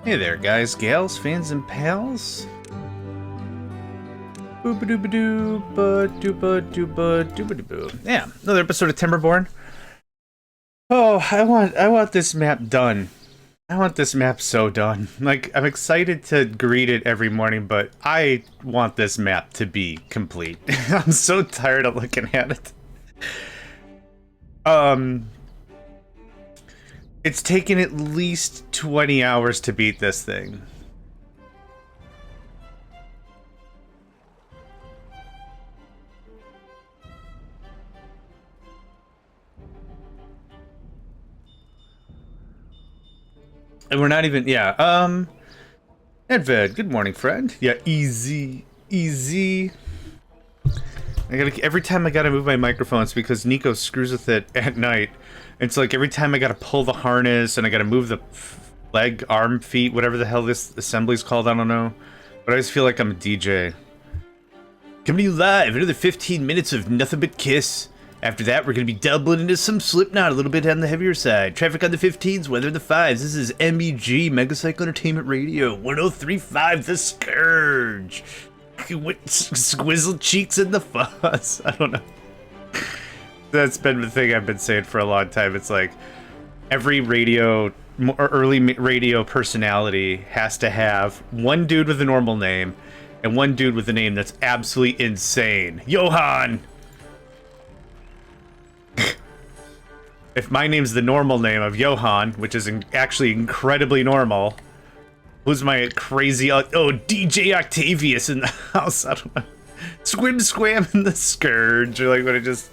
Hey there, guys, gals, fans, and pals. Boo-ba-doo-ba-doo-ba-doo-ba-doo-ba-doo-boo. Yeah, another episode of Timberborn. Oh, I want this map done. I want this map so done. Like, I'm excited to greet it every morning, but I want this map to be complete. I'm so tired of looking at it. It's taken at least 20 hours to beat this thing. And we're not even, yeah, Edved, good morning, friend. Yeah, easy. Every time I gotta move my microphone, it's because Nico screws with it at night. It's like every time I gotta pull the harness and I gotta move the leg, arm, feet, whatever the hell this assembly's called, I don't know. But I just feel like I'm a DJ. Coming to you live, another 15 minutes of nothing but Kiss. After that, we're going to be doubling into some Slipknot, a little bit on the heavier side. Traffic on the 15s, weather the 5s. This is MEG, Megacycle Entertainment Radio, 1035, The Scourge. Squizzle cheeks in the fuzz. I don't know. That's been the thing I've been saying for a long time. It's like, every radio, or early radio personality has to have one dude with a normal name, and one dude with a name that's absolutely insane. Johan! If my name's the normal name of Johan, which is actually incredibly normal, who's my crazy... Oh, DJ Octavius in the house. I don't know. Squam in the Scourge. Or like, what it just...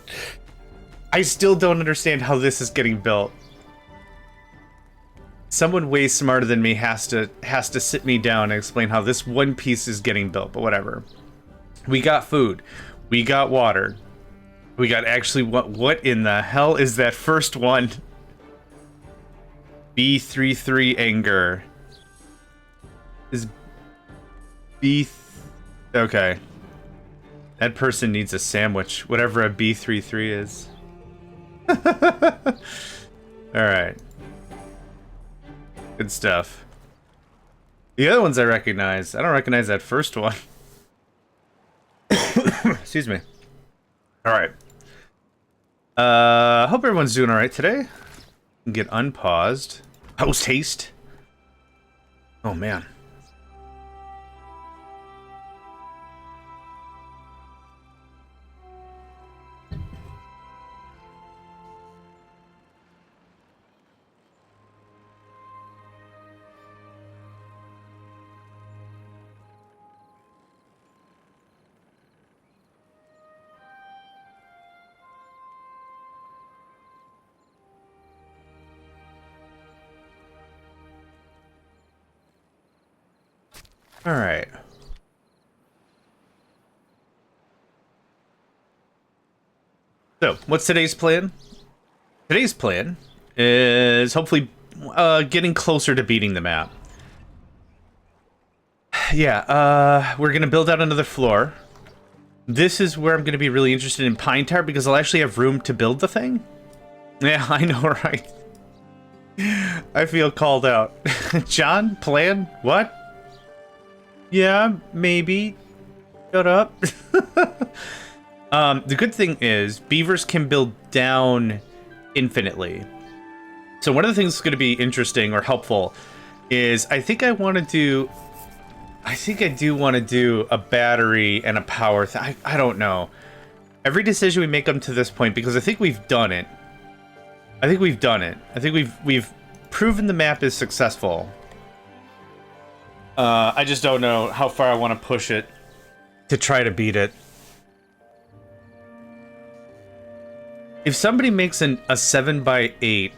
I still don't understand how this is getting built. Someone way smarter than me has to sit me down and explain how this one piece is getting built, but whatever. We got food. We got water. We got actually, what in the hell is that first one? B33 anger. Is B... Okay. That person needs a sandwich, whatever a B33 is. Alright. Good stuff. The other ones I recognize. I don't recognize that first one. Excuse me. Alright. Hope everyone's doing alright today. Get unpaused. Post haste. Oh man. Alright. So, what's today's plan? Today's plan is hopefully getting closer to beating the map. Yeah, we're going to build out another floor. This is where I'm going to be really interested in Pine Tar because I'll actually have room to build the thing. Yeah, I know, right? I feel called out. John, plan? What? Yeah, maybe. Shut up. The good thing is, beavers can build down infinitely. So one of the things that's going to be interesting or helpful is I think I want to do... I think I do want to do a battery and a power thing. I don't know. Every decision we make up to this point, because I think we've done it. I think we've proven the map is successful. I just don't know how far I want to push it to try to beat it. If somebody makes a 7x8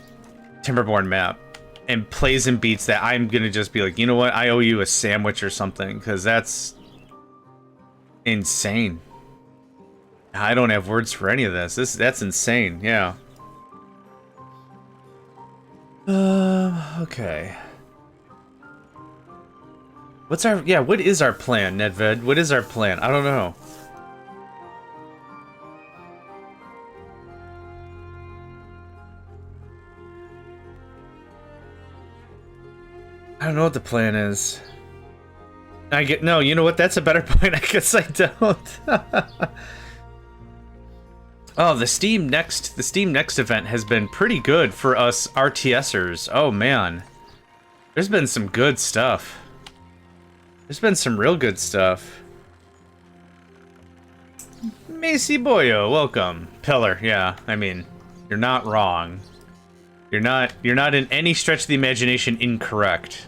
Timberborn map and plays and beats that, I'm gonna just be like, you know what? I owe you a sandwich or something, because that's insane. I don't have words for any of this. That's insane. Yeah. Okay. What is our plan, Nedved? What is our plan? I don't know. I don't know what the plan is. No, you know what? That's a better point. I guess I don't. Oh, the Steam Next event has been pretty good for us RTSers. Oh man. There's been some good stuff. There's been some real good stuff. Macy Boyo, welcome. Pillar, yeah. I mean, you're not wrong. You're not in any stretch of the imagination incorrect.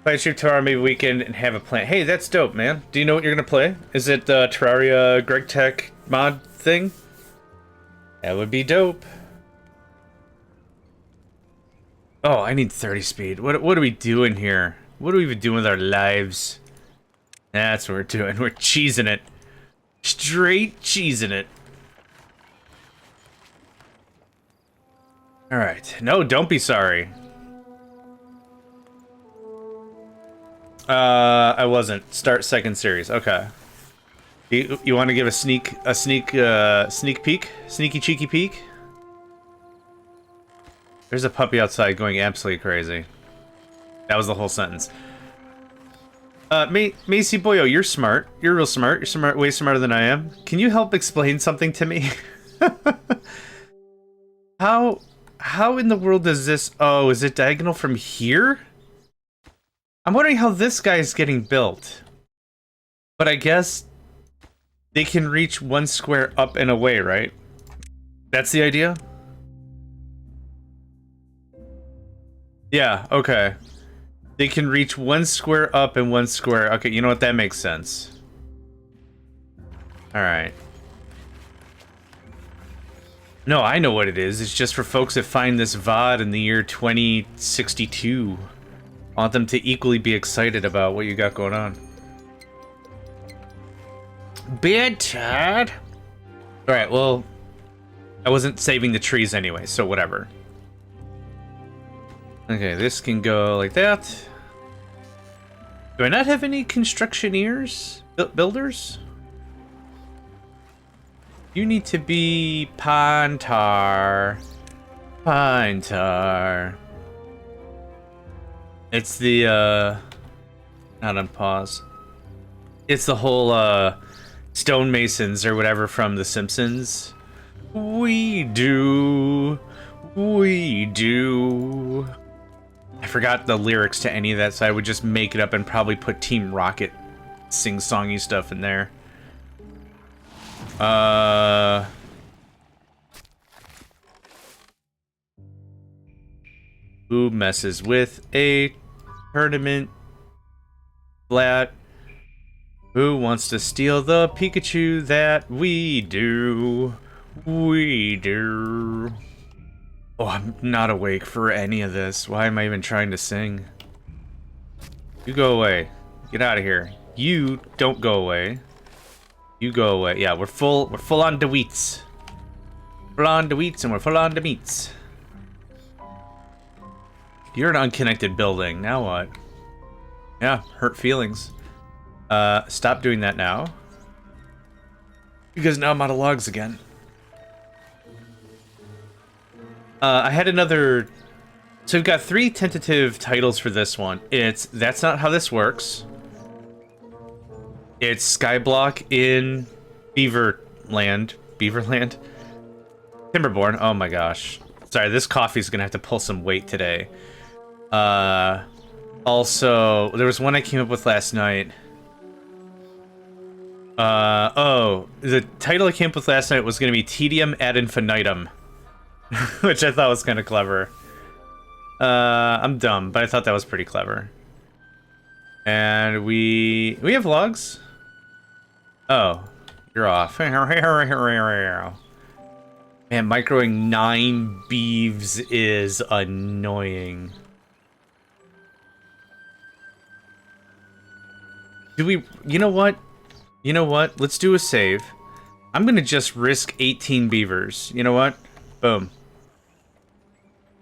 Play Street tomorrow, maybe weekend, and have a plan. Hey, that's dope, man. Do you know what you're gonna play? Is it the Terraria Greg Tech mod thing? That would be dope. Oh, I need 30 speed. What are we doing here? What are we even doing with our lives? That's what we're doing. We're cheesing it. Straight cheesing it. Alright. No, don't be sorry. I wasn't. Start second series. Okay. You want to give a sneak peek? Sneaky cheeky peek? There's a puppy outside going absolutely crazy. That was the whole sentence. Macy Boyo, you're smart. You're real smart. You're smart, way smarter than I am. Can you help explain something to me? How in the world does this... Oh, is it diagonal from here? I'm wondering how this guy is getting built. But I guess they can reach one square up and away, right? That's the idea? Yeah, okay. They can reach one square up and one square... Okay, you know what? That makes sense. Alright. No, I know what it is. It's just for folks that find this VOD in the year 2062. I want them to equally be excited about what you got going on. Bad Todd. Alright, well... I wasn't saving the trees anyway, so whatever. Okay, this can go like that. Do I not have any constructioneers? Builders? You need to be pine tar. Pine tar. It's the, not on pause. It's the whole, stonemasons or whatever from The Simpsons. We do. I forgot the lyrics to any of that, so I would just make it up and probably put Team Rocket sing-songy stuff in there. Who messes with a tournament flat? Who wants to steal the Pikachu that we do? We do. Oh, I'm not awake for any of this. Why am I even trying to sing? You go away. Get out of here. You don't go away. You go away. Yeah, we're full on the wheats. Full on the wheats and we're full on the meats. You're an unconnected building. Now what? Yeah, hurt feelings. Stop doing that now. Because now I'm out of logs again. I had another... So we've got 3 tentative titles for this one. It's That's Not How This Works. It's Skyblock in Beaverland. Timberborn. Oh my gosh. Sorry, this coffee's gonna have to pull some weight today. Also, there was one I came up with last night. Oh, the title I came up with last night was gonna be Tedium ad infinitum. Which I thought was kind of clever. I'm dumb, but I thought that was pretty clever. And we have logs? Oh, you're off. Man, microing 9 beeves is annoying. Do we... You know what? You know what? Let's do a save. I'm gonna just risk 18 beavers. You know what? Boom.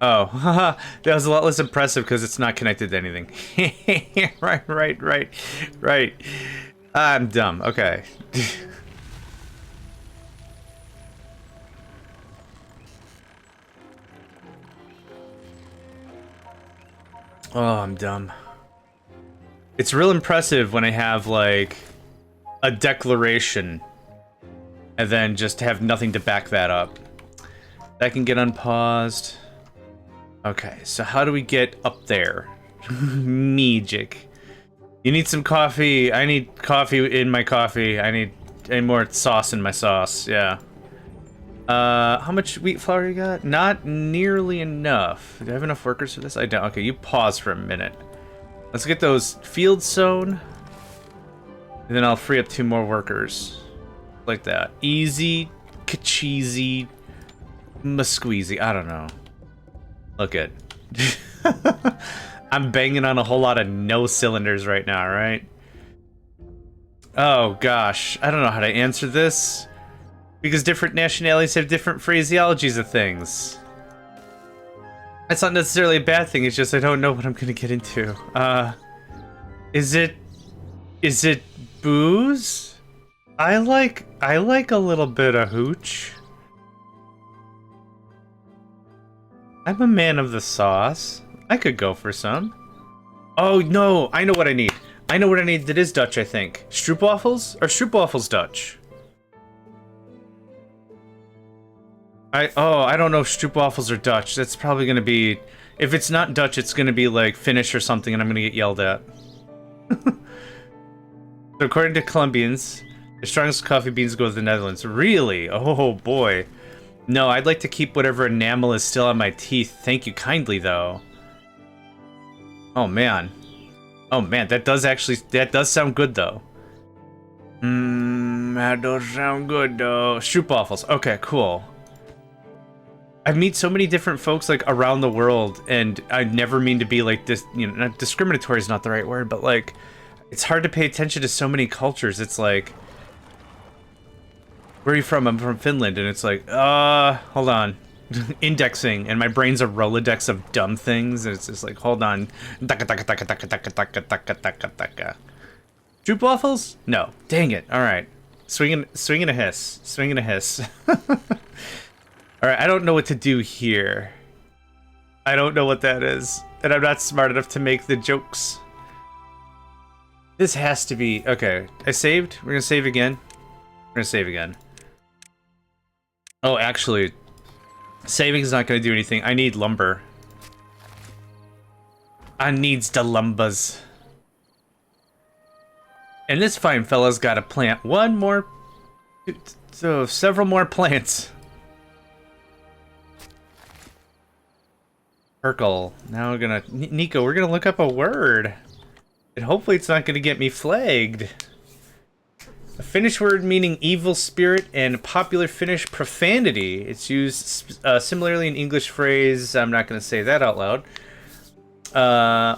Oh, haha, that was a lot less impressive because it's not connected to anything. Right. I'm dumb. Okay. Oh, I'm dumb. It's real impressive when I have, like, a declaration and then just have nothing to back that up. That can get unpaused. Okay, so how do we get up there? Magic. You need some coffee. I need coffee in my coffee. I need more sauce in my sauce. Yeah. How much wheat flour you got? Not nearly enough. Do I have enough workers for this? I don't. Okay, you pause for a minute. Let's get those fields sown. And then I'll free up 2 more workers. Like that. Easy, ka-cheesy, ma-squeezy. I don't know. Look at. I'm banging on a whole lot of no cylinders right now, right? Oh gosh, I don't know how to answer this. Because different nationalities have different phraseologies of things. That's not necessarily a bad thing, it's just I don't know what I'm gonna get into. Is it booze? I like a little bit of hooch. I'm a man of the sauce. I could go for some. Oh no, I know what I need. I know what I need that is Dutch, I think. Stroopwafels? Or stroopwafels Dutch? I don't know if stroopwafels are Dutch. That's probably gonna be... If it's not Dutch, it's gonna be like Finnish or something and I'm gonna get yelled at. So according to Colombians, the strongest coffee beans go to the Netherlands. Really? Oh boy. No, I'd like to keep whatever enamel is still on my teeth. Thank you kindly, though. Oh, man. Oh, man, that does sound good, though. That does sound good, though. Stroopwafels. Okay, cool. I meet so many different folks, like, around the world, and I never mean to be, like, this, you know, discriminatory is not the right word, but, like, it's hard to pay attention to so many cultures. It's like... Where are you from? I'm from Finland, and it's like, hold on. Indexing, and my brain's a Rolodex of dumb things, and it's just like, hold on. Droop waffles? No. Dang it. Alright. Swing and a hiss. Swing and a hiss. Alright, I don't know what to do here. I don't know what that is, and I'm not smart enough to make the jokes. This has to be... Okay, I saved. We're gonna save again. We're gonna save again. Oh, actually, saving is not going to do anything. I need lumber. I needs the lumbers. And this fine fella's got to plant one more... So, several more plants. Urkel. Now we're going to... Nico, we're going to look up a word. And hopefully it's not going to get me flagged. A Finnish word meaning evil spirit and popular Finnish profanity. It's used similarly in English phrase. I'm not going to say that out loud.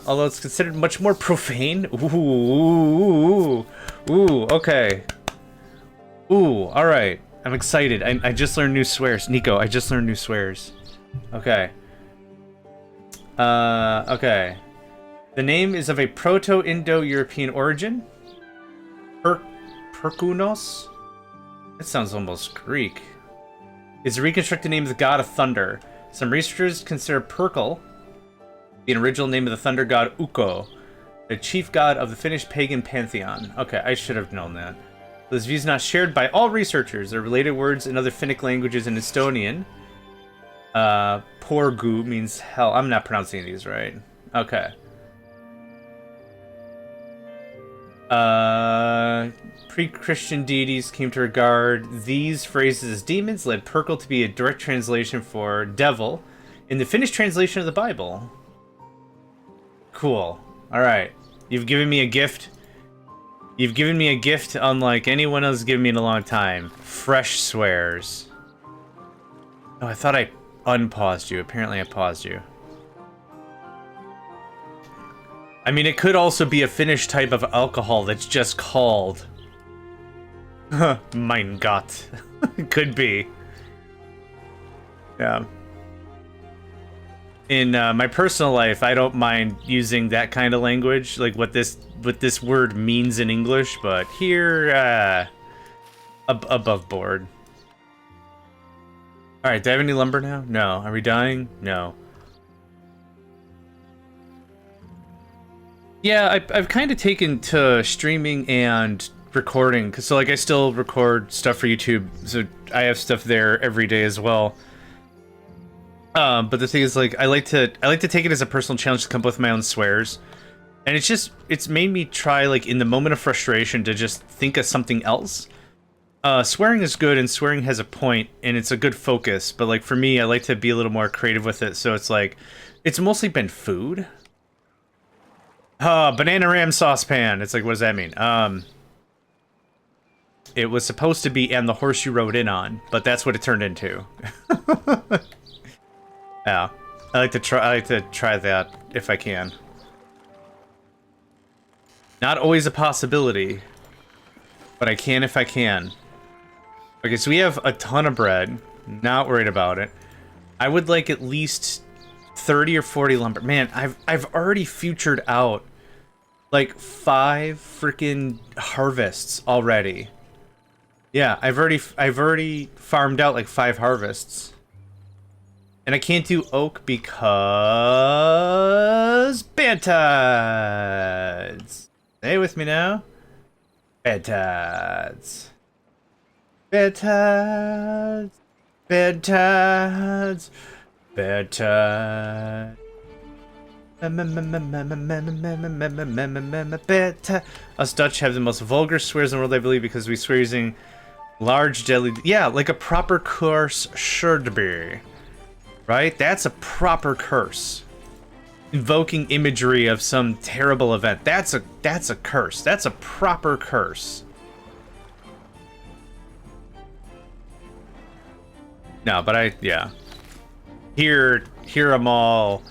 Although it's considered much more profane. Ooh, okay. Ooh, alright. I'm excited. I just learned new swears. Nico, I just learned new swears. Okay. Okay. The name is of a Proto-Indo-European origin. Perkunos? That sounds almost Greek. Is a reconstructed name of the god of thunder. Some researchers consider Perkul the original name of the thunder god Ukko, the chief god of the Finnish pagan pantheon. Okay, I should have known that. This view is not shared by all researchers. There are related words in other Finnic languages in Estonian. Porgu means hell. I'm not pronouncing these right. Okay. Pre-Christian deities came to regard these phrases as demons, led Perkul to be a direct translation for devil in the Finnish translation of the Bible. Cool. Alright. You've given me a gift. You've given me a gift unlike anyone else has given me in a long time. Fresh swears. Oh, I thought I unpaused you. Apparently I paused you. I mean, it could also be a Finnish type of alcohol that's just called... Mein Gott. Could be. Yeah. In my personal life, I don't mind using that kind of language, like what this word means in English, but here, above board. Alright, do I have any lumber now? No. Are we dying? No. Yeah, I've kind of taken to streaming and recording, because so like I still record stuff for YouTube, so I have stuff there every day as well. But the thing is, like, I like to take it as a personal challenge to come up with my own swears, and it's made me try, like, in the moment of frustration to just think of something else. Swearing is good, and swearing has a point, and it's a good focus. But like for me, I like to be a little more creative with it. So it's like, it's mostly been food. Banana ram saucepan. It's like, what does that mean? It was supposed to be "and the horse you rode in on," but that's what it turned into. Yeah, I like to try that if I can. Not always a possibility, but I can if I can. Okay, so we have a ton of bread. Not worried about it. I would like at least 30 or 40 lumber. Man, I've already futured out like 5 freaking harvests already. Yeah, I've already farmed out like 5 harvests. And I can't do oak because bad tides. Stay with me now. Bad tides. Bad tides. Bad tides. Bad tides. Bad tides. Us Dutch have the most vulgar swears in the world, I believe, because we swear using large, deadly... Yeah, like a proper curse should be. Right? That's a proper curse. Invoking imagery of some terrible event. That's a curse. That's a proper curse. No, but yeah. Here I'm all,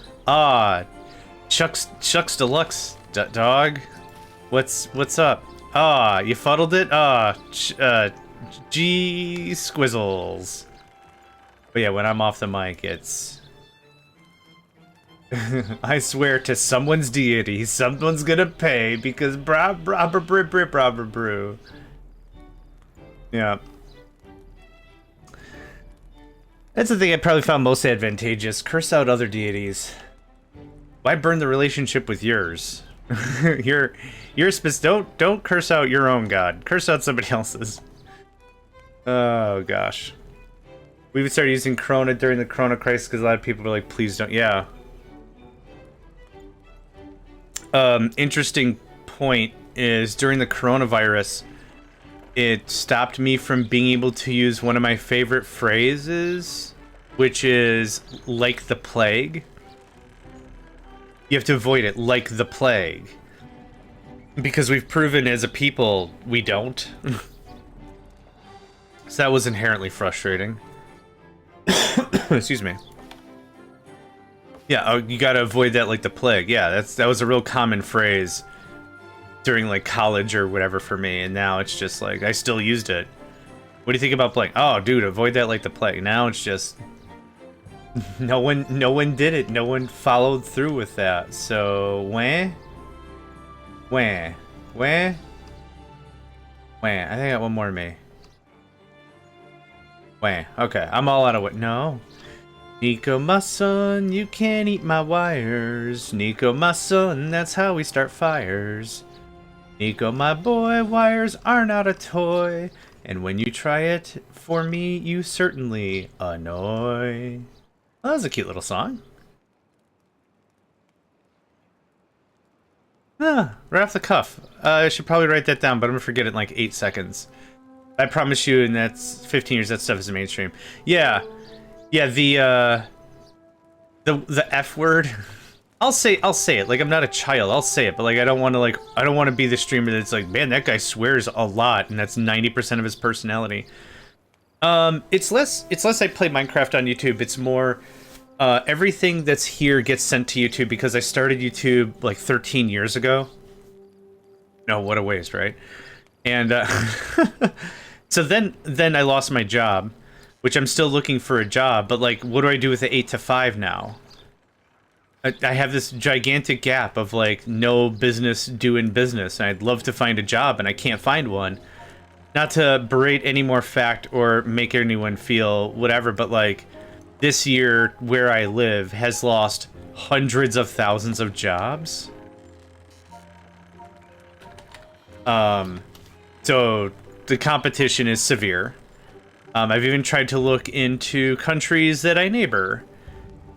Chuck's Deluxe, dog. What's up? You fuddled it? G squizzles. But yeah, when I'm off the mic, it's... I swear to someone's deity, someone's gonna pay because brew. Yeah. That's the thing I probably found most advantageous. Curse out other deities. Why burn the relationship with yours? Don't curse out your own god. Curse out somebody else's. Oh gosh. We would start using Corona during the Corona crisis because a lot of people were like, please don't. Yeah. Interesting point is during the coronavirus, it stopped me from being able to use one of my favorite phrases, which is like the plague. You have to avoid it like the plague. Because we've proven as a people, we don't. So that was inherently frustrating. Excuse me. Yeah, you gotta avoid that like the plague. Yeah, that was a real common phrase during like college or whatever for me, and now it's just like I still used it. What do you think about plague? Oh, dude, avoid that like the plague. Now it's just no one did it. No one followed through with that. So I think I got one more in me. Okay, I'm all out of it. No. Nico, my son, you can't eat my wires. Nico, my son, that's how we start fires. Nico, my boy, wires are not a toy. And when you try it, for me, you certainly annoy. Well, that was a cute little song. Right off the cuff. I should probably write that down, but I'm gonna forget it in like 8 seconds. I promise you, in that's 15 years, that stuff is mainstream. Yeah. Yeah, the F word. I'll say it. Like, I'm not a child. I'll say it, but like I don't want to be the streamer that's like, man, that guy swears a lot, and that's 90% of his personality. It's less I play Minecraft on YouTube. It's more everything that's here gets sent to YouTube because I started YouTube like 13 years ago. No, what a waste, right? And so then I lost my job, which I'm still looking for a job, but like, what do I do with the 8 to 5 now? I have this gigantic gap of like no business doing business, and I'd love to find a job, and I can't find one. Not to berate any more fact or make anyone feel whatever, but like, this year where I live has lost hundreds of thousands of jobs. So the competition is severe. I've even tried to look into countries that I neighbor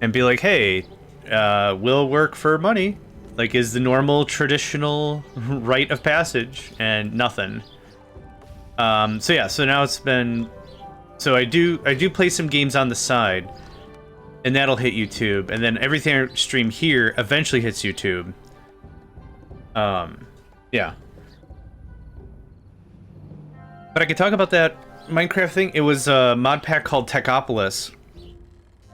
and be like, hey, will work for money? Like, is the normal traditional rite of passage? And nothing. So yeah, so now it's been... So I do play some games on the side, and that'll hit YouTube, and then everything I stream here eventually hits YouTube. Yeah. But I could talk about that Minecraft thing. It was a mod pack called Techopolis.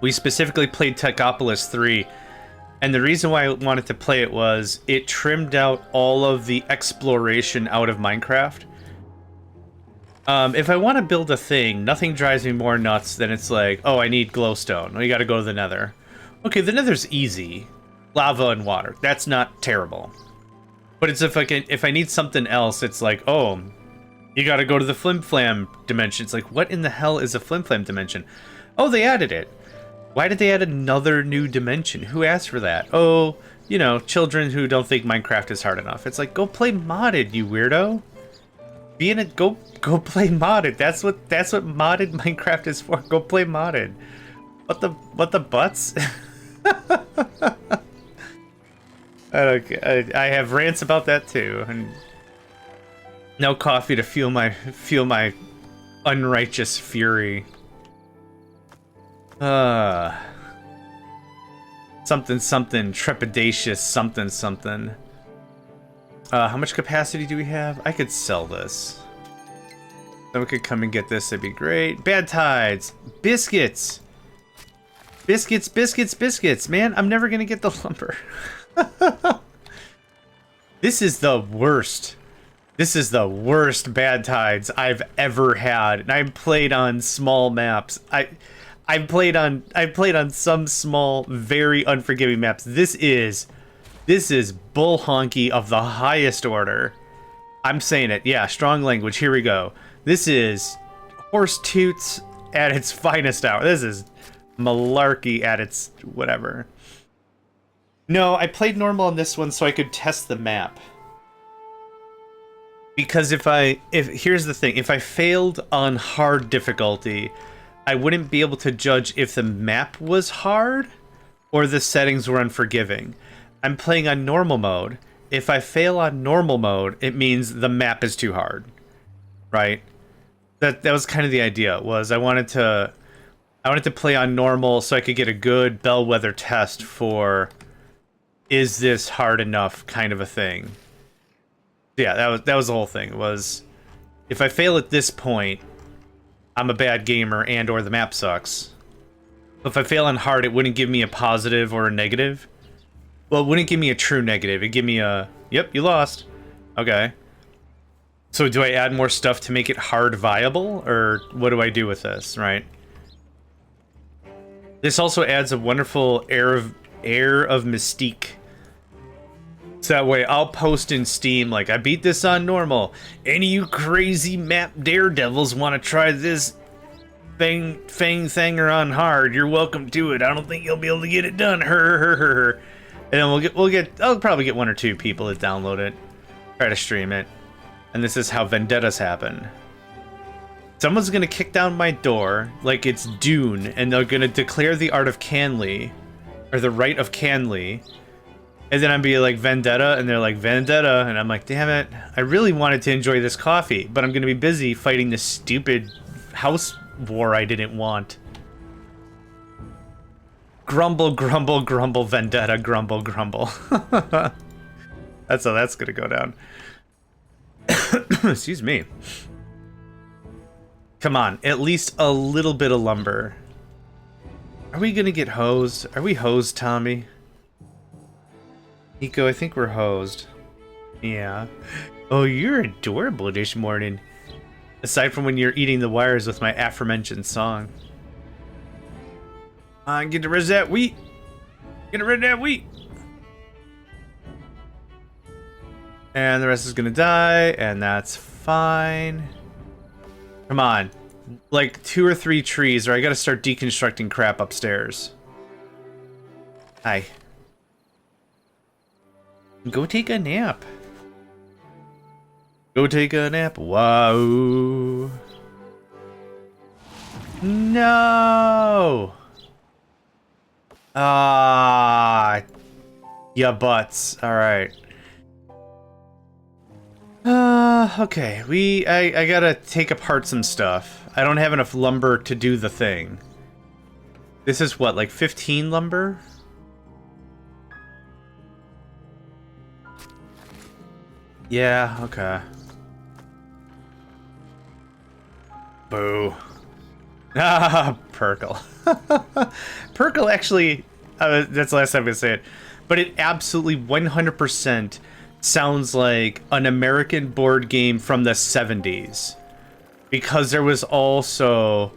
We specifically played Techopolis 3, and the reason why I wanted to play it was it trimmed out all of the exploration out of Minecraft. If I want to build a thing, nothing drives me more nuts than it's like, oh, I need glowstone. Oh, you gotta go to the nether. Okay, the nether's easy. Lava and water. That's not terrible. But it's if I need something else, it's like, oh, you gotta go to the Flim Flam dimension. It's like, what in the hell is a Flim Flam dimension? Oh, they added it. Why did they add another new dimension? Who asked for that? Oh, you know, children who don't think Minecraft is hard enough. It's like, go play modded, you weirdo. Go play modded. That's what modded Minecraft is for. Go play modded. What the butts? I have rants about that too, and no coffee to fuel my unrighteous fury. Something trepidatious something. How much capacity do we have? I could sell this. Someone could come and get this, that'd be great. Bad tides. Biscuits. Biscuits. Man, I'm never gonna get the lumber. This is the worst. This is the worst bad tides I've ever had. And I've played on small maps. I've played on some small, very unforgiving maps. This is bull honky of the highest order. I'm saying it. Yeah, strong language. Here we go. This is horse toots at its finest hour. This is malarkey at its whatever. No, I played normal on this one so I could test the map. Because if here's the thing, if I failed on hard difficulty, I wouldn't be able to judge if the map was hard or the settings were unforgiving. I'm playing on normal mode. If I fail on normal mode, it means the map is too hard. Right? That was kind of the idea. Was I wanted to play on normal so I could get a good bellwether test for, is this hard enough kind of a thing. Yeah, that was the whole thing. Was if I fail at this point, I'm a bad gamer and or the map sucks. If I fail on hard, it wouldn't give me a positive or a negative. Well, it wouldn't give me a true negative. It'd give me a, yep, you lost. Okay. So do I add more stuff to make it hard viable, or what do I do with this, right? This also adds a wonderful air of mystique. So that way I'll post in Steam like, I beat this on normal. Any of you crazy map daredevils want to try this thanger on hard, you're welcome to it. I don't think you'll be able to get it done. And then I'll probably get 1 or 2 people to download it, try to stream it. And this is how vendettas happen. Someone's gonna kick down my door like it's Dune, and they're gonna declare the art of Canly, or the right of Canly. And then I'd be like, vendetta, and they're like, vendetta, and I'm like, damn it, I really wanted to enjoy this coffee, but I'm gonna be busy fighting this stupid house war I didn't want. Grumble, grumble, grumble, vendetta, grumble, grumble. That's how that's gonna go down. Excuse me. Come on, at least a little bit of lumber. Are we gonna get hosed? Are we hosed, Tommy? Nico, I think we're hosed. Yeah. Oh, you're adorable this morning. Aside from when you're eating the wires with my aforementioned song. Get rid of that wheat. Get rid of that wheat. And the rest is gonna die, and that's fine. Come on. Like 2 or 3 trees, or I gotta start deconstructing crap upstairs. Hi. Go take a nap. Go take a nap. Wow. No. Ah. Yeah, butts. All right. Okay. I gotta take apart some stuff. I don't have enough lumber to do the thing. This is what, like 15 lumber? Yeah, okay. Boo. Ah, Perkle. Perkle actually, that's the last time I'm gonna say it, but it absolutely 100% sounds like an American board game from the 70s. Because there was also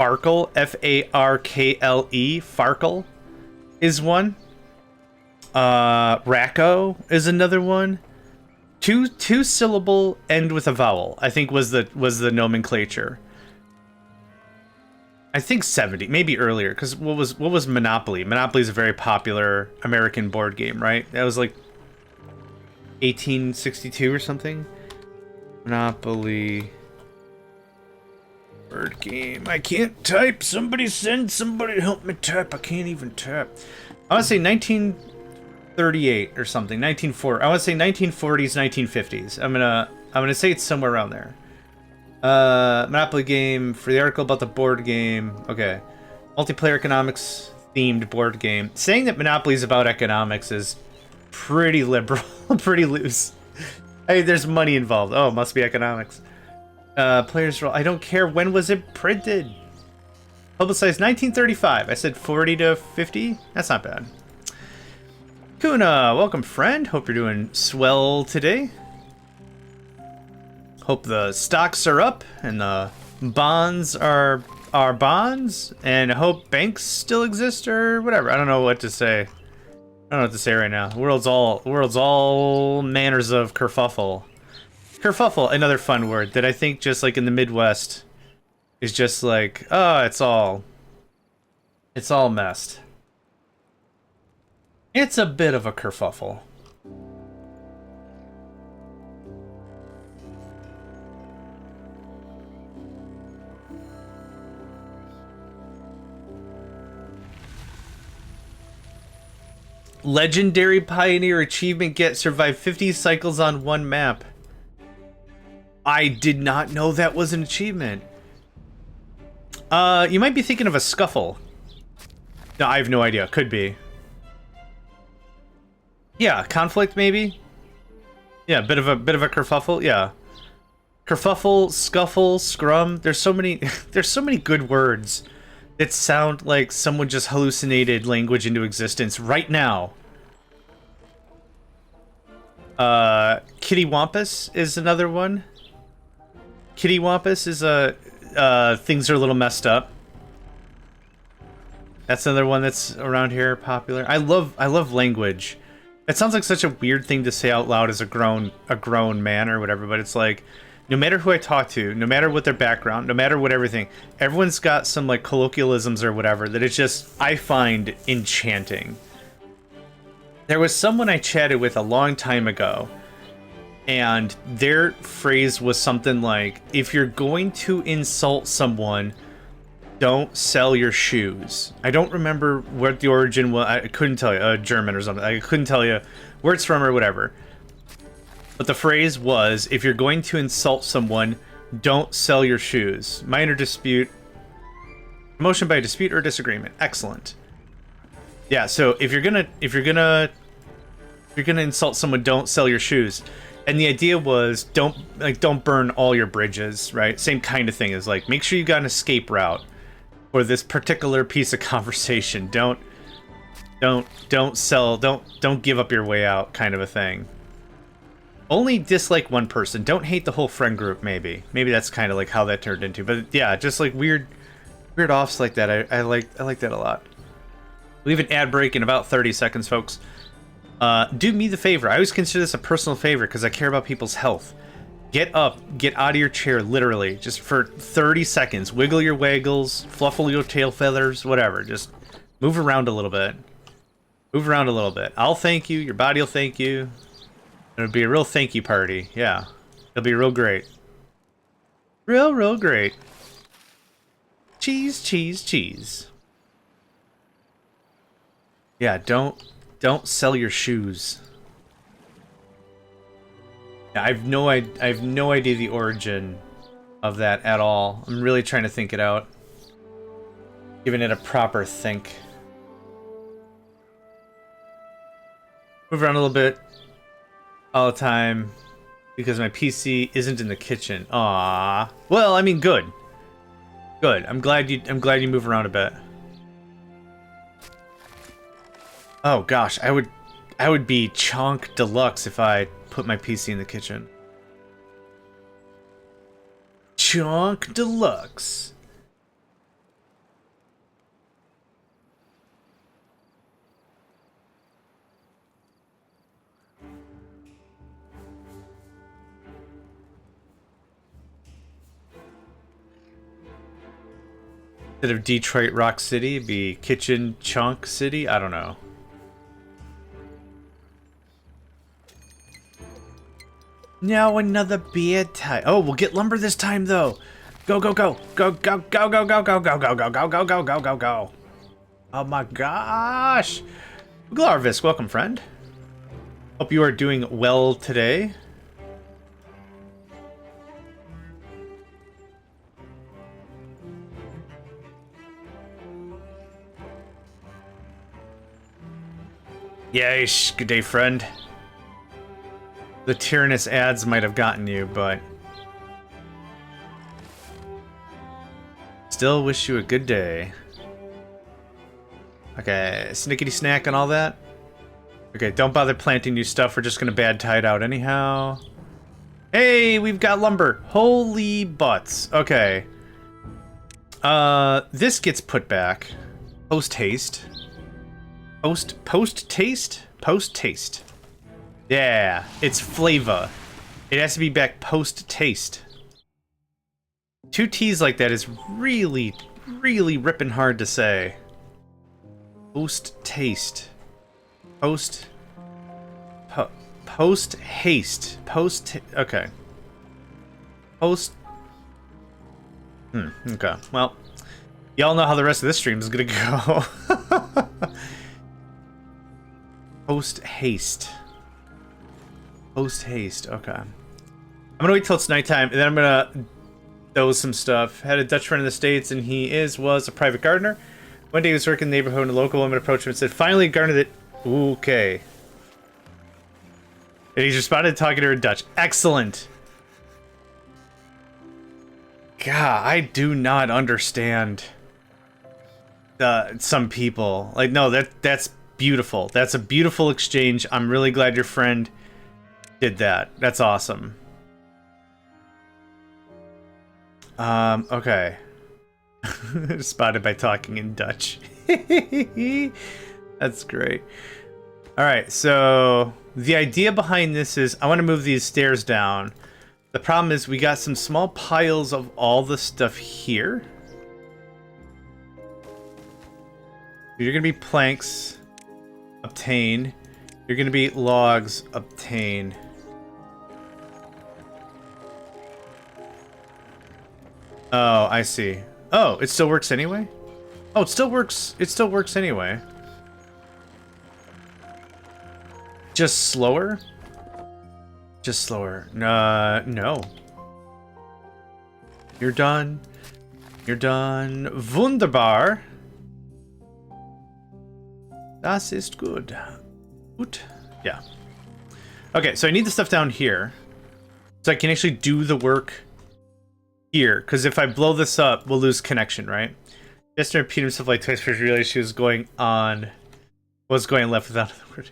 Farkle, F-A-R-K-L-E, Farkle is one. Racco is another one. Two syllable end with a vowel, I think was the nomenclature. I think 70, maybe earlier, because what was Monopoly? Monopoly is a very popular American board game, right? That was like 1862 or something. Monopoly board game. I can't type. Somebody help me type. I can't even type. I want to say 1938 or something. 1940. I want to say 1940s, 1950s. I'm gonna say it's somewhere around there. Monopoly game for the article about the board game. Okay, multiplayer economics themed board game. Saying that Monopoly is about economics is pretty liberal, pretty loose. Hey, there's money involved. Oh, must be economics. Players roll. I don't care. When was it printed? Publicized 1935. I said 40 to 50. That's not bad. Kuna, welcome, friend. Hope you're doing swell today. Hope the stocks are up and the bonds are bonds, and I hope banks still exist or whatever. I don't know what to say. I don't know what to say right now. The world's all manners of kerfuffle. Kerfuffle, another fun word that I think just like in the Midwest is just like, oh, it's all messed. It's a bit of a kerfuffle. Legendary Pioneer achievement, get survive 50 cycles on one map. I did not know that was an achievement. You might be thinking of a scuffle. No, I have no idea. Could be. Yeah, conflict maybe. Yeah, bit of a kerfuffle. Yeah, kerfuffle, scuffle, scrum. There's so many. There's so many good words that sound like someone just hallucinated language into existence right now. Kittywampus is another one. Kittywampus is things are a little messed up. That's another one that's around here popular. I love language. It sounds like such a weird thing to say out loud as a grown man or whatever, but it's like, no matter who I talk to, no matter what their background, no matter what everything, everyone's got some like colloquialisms or whatever that it's just, I find enchanting. There was someone I chatted with a long time ago, and their phrase was something like, if you're going to insult someone, don't sell your shoes. I don't remember what the origin was. I couldn't tell you. German or something. I couldn't tell you where it's from or whatever. But the phrase was, if you're going to insult someone, don't sell your shoes. Minor dispute. Promotion by dispute or disagreement. Excellent. Yeah, so if you're gonna insult someone, don't sell your shoes. And the idea was, don't burn all your bridges, right? Same kind of thing as like, make sure you got an escape route for this particular piece of conversation. Don't give up your way out, kind of a thing. Only dislike one person. Don't hate the whole friend group, maybe. Maybe that's kind of like how that turned into. But yeah, just like weird offs like that. I like that a lot. Leave an ad break in about 30 seconds, folks. Do me the favor. I always consider this a personal favor because I care about people's health. Get up, get out of your chair, literally, just for 30 seconds. Wiggle your waggles, fluffle your tail feathers, whatever. Just move around a little bit. Move around a little bit. I'll thank you. Your body will thank you. It'll be a real thank you party. Yeah. It'll be real great. Real great. Cheese, cheese, cheese. Yeah, don't sell your shoes. Yeah, I have no idea the origin of that at all. I'm really trying to think it out. Giving it a proper think. Move around a little bit all the time because my PC isn't in the kitchen. Aww. Well, I mean, good. Good. I'm glad you move around a bit. Oh gosh, I would be chonk deluxe if I put my PC in the kitchen. Chonk deluxe. Instead of Detroit Rock City, it'd be Kitchen Chunk City? I don't know. Now another beer time. Oh, we'll get lumber this time though. Go, go, go. Go, go, go, go, go, go, go, go, go, go, go, go, go, go, go. Oh my gosh. Glarvis, welcome friend. Hope you are doing well today. Yeesh, good day, friend. The tyrannous ads might have gotten you, but still wish you a good day. Okay, snickety snack and all that. Okay, don't bother planting new stuff. We're just gonna bad tie it out anyhow. Hey, we've got lumber. Holy butts. Okay. This gets put back. Post haste. Post taste? Post taste. Yeah, it's flavor. It has to be back post taste. 2 T's like that is really, really ripping hard to say. Post taste. Post haste. Okay. Post. Okay. Well, y'all know how the rest of this stream is gonna go. Post haste. Post haste. Okay. I'm gonna wait till it's nighttime, and then I'm gonna doze some stuff. Had a Dutch friend in the States, and he was a private gardener. One day he was working in the neighborhood, and a local woman approached him and said, "Finally, a gardener that..." Okay. And he's responded talking to her in Dutch. Excellent. God, I do not understand some people. Like, no, that's beautiful. That's a beautiful exchange. I'm really glad your friend did that. That's awesome. Okay. Spotted by talking in Dutch. That's great. Alright, so the idea behind this is I want to move these stairs down. The problem is we got some small piles of all the stuff here. You're gonna be planks. Obtain. You're gonna be logs. Obtain. Oh, I see. Oh, it still works anyway? Oh, it still works. It still works anyway. Just slower? Just slower. No. You're done. You're done. Wunderbar. Das ist gut. Gut. Yeah. Okay, so I need the stuff down here. So I can actually do the work here. Because if I blow this up, we'll lose connection, right? Just to repeat himself like twice first realized she was going on... was going left without the word.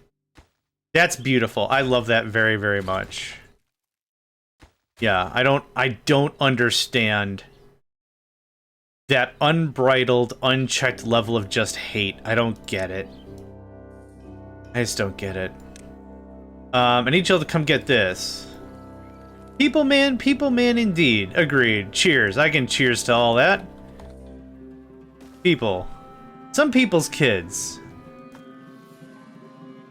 That's beautiful. I love that very, very much. Yeah, I don't understand that unbridled, unchecked level of just hate. I don't get it. I just don't get it. I need y'all to come get this. People man indeed. Agreed. Cheers. I can cheers to all that. People. Some people's kids.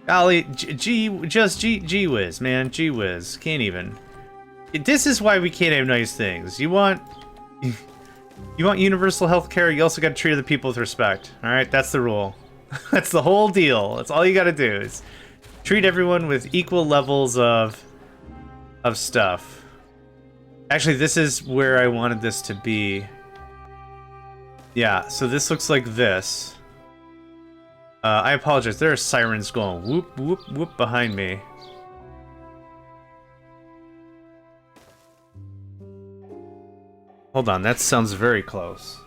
Golly, gee whiz, man. Gee whiz. Can't even. This is why we can't have nice things. You want universal health care, you also gotta treat other people with respect. Alright, that's the rule. That's the whole deal. That's all you gotta do is treat everyone with equal levels of stuff. Actually, this is where I wanted this to be. Yeah, so this looks like this. I apologize, there are sirens going whoop, whoop, whoop behind me. Hold on, that sounds very close.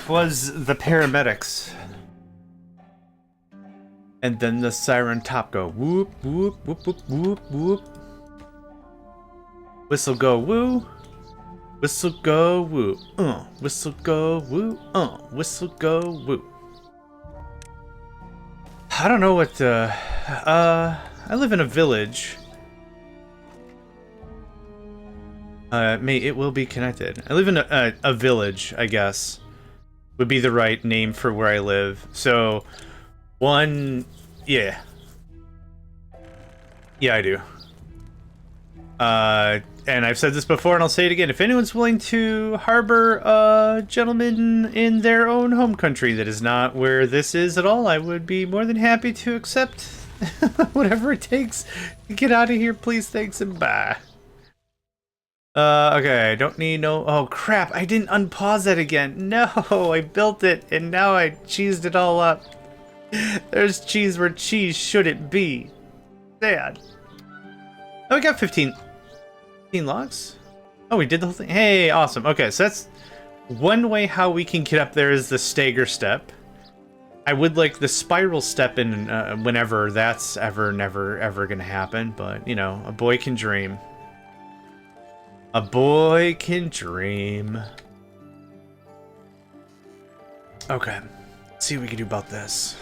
Was the paramedics. And then the siren top go whoop, whoop, whoop, whoop, whoop, whoop. Whistle go woo. Whistle go woo. Whistle go woo. Whistle go woo. I don't know what I live in a village. Mate, it will be connected. I live in a village, I guess. Would be the right name for where I live. So, yeah. Yeah, I do. And I've said this before and I'll say it again. If anyone's willing to harbor a gentleman in their own home country that is not where this is at all, I would be more than happy to accept whatever it takes to get out of here. Please, thanks, and bye. Okay, I don't need no... Oh, crap, I didn't unpause that again. No, I built it, and now I cheesed it all up. There's cheese where cheese shouldn't be. Sad. Oh, we got 15 logs? Oh, we did the whole thing? Hey, awesome. Okay, so that's one way how we can get up there is the stagger step. I would like the spiral step in whenever that's never gonna happen, but, you know, a boy can dream. A boy can dream. Okay, let's see what we can do about this.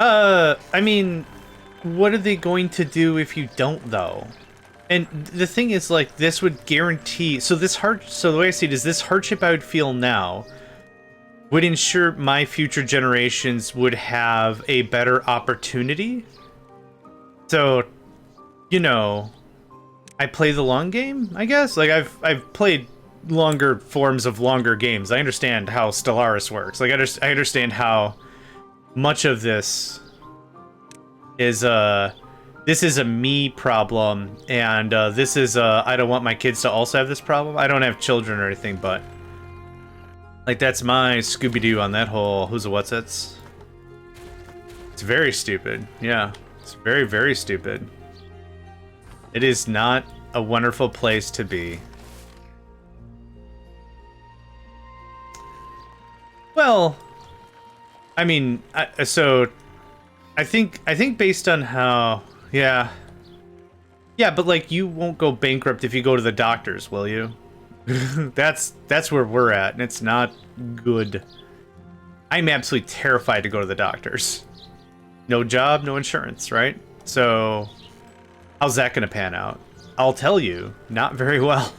I mean, what are they going to do if you don't, though? And the thing is, like, this would guarantee... So the way I see it is this hardship I would feel now would ensure my future generations would have a better opportunity. So, you know, I play the long game, I guess? Like, I've played longer forms of longer games. I understand how Stellaris works. Like, I understand how much of this is this is a me problem, and this is I don't want my kids to also have this problem. I don't have children or anything, but like that's my Scooby-Doo on that whole who's a what's it's. It's very stupid. Yeah, it's very, very stupid. It is not a wonderful place to be. Well, I mean, so I think based on how, yeah, but like you won't go bankrupt if you go to the doctors, will you? that's where we're at, and it's not good. I'm absolutely terrified to go to the doctors. No job, no insurance, right? So how's that gonna pan out? I'll tell you, not very well.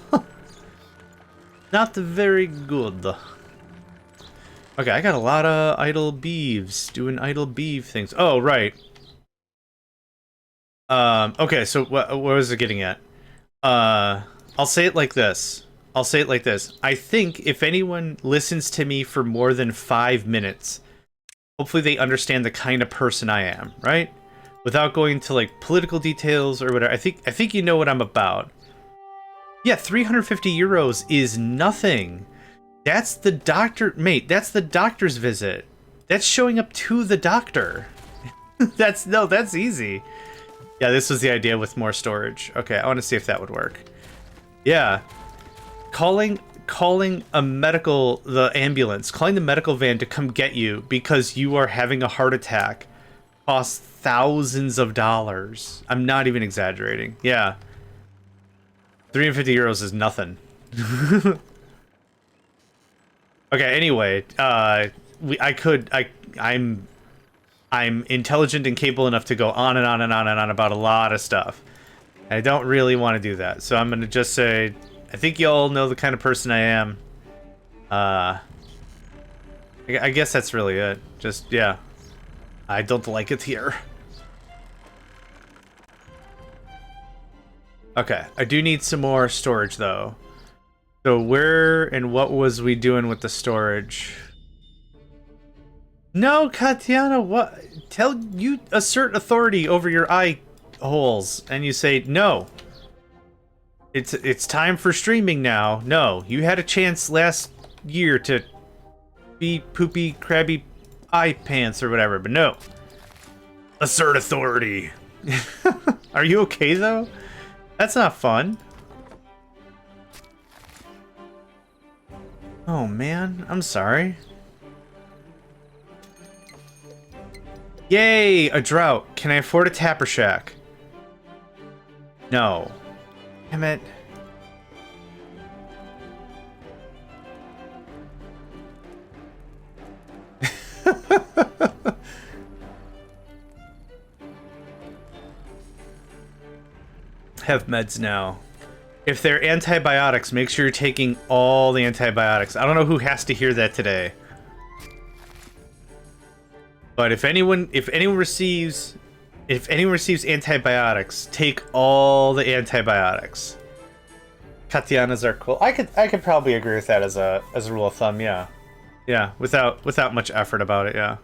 Not very good. Okay, I got a lot of idle beeves doing idle beeve things. Oh, right. Okay, so what was it getting at? I'll say it like this. I think if anyone listens to me for more than 5 minutes, hopefully they understand the kind of person I am, right? Without going into like political details or whatever. I think you know what I'm about. Yeah, 350 euros is nothing. That's the doctor, mate, that's the doctor's visit. That's showing up to the doctor. That's easy. Yeah, this was the idea with more storage. Okay, I want to see if that would work. Yeah. Calling the ambulance, calling the medical van to come get you because you are having a heart attack costs thousands of dollars. I'm not even exaggerating. Yeah. 350 euros is nothing. Okay, anyway, I'm intelligent and capable enough to go on and on and on and on about a lot of stuff. I don't really want to do that, so I'm gonna just say, I think you all know the kind of person I am. I guess that's really it. Just, yeah. I don't like it here. Okay, I do need some more storage, though. So where and what was we doing with the storage? No, Katiana, what? You assert authority over your eye holes, and you say, no. It's time for streaming now. No, you had a chance last year to be poopy, crabby eye pants or whatever, but no. Assert authority. Are you okay, though? That's not fun. Oh, man. I'm sorry. Yay! A drought. Can I afford a tapper shack? No. Damn it. Have meds now. If they're antibiotics, make sure you're taking all the antibiotics. I don't know who has to hear that today. But if anyone receives antibiotics, take all the antibiotics. Katianas are cool. I could probably agree with that as a rule of thumb, yeah. Yeah, without much effort about it, yeah.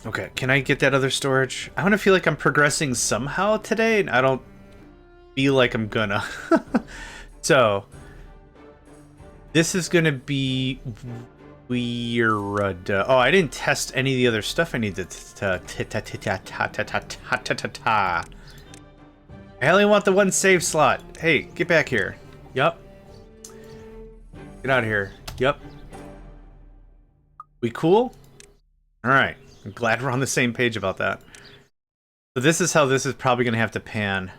Okay, can I get that other storage? I want to feel like I'm progressing somehow today, and I don't feel like I'm gonna. So, this is gonna be weird. Oh, I didn't test any of the other stuff I needed to. I only want the one save slot. Hey, get back here. Yup. Get out of here. Yup. We cool? Alright. I'm glad we're on the same page about that. So this is how this is probably going to have to pan.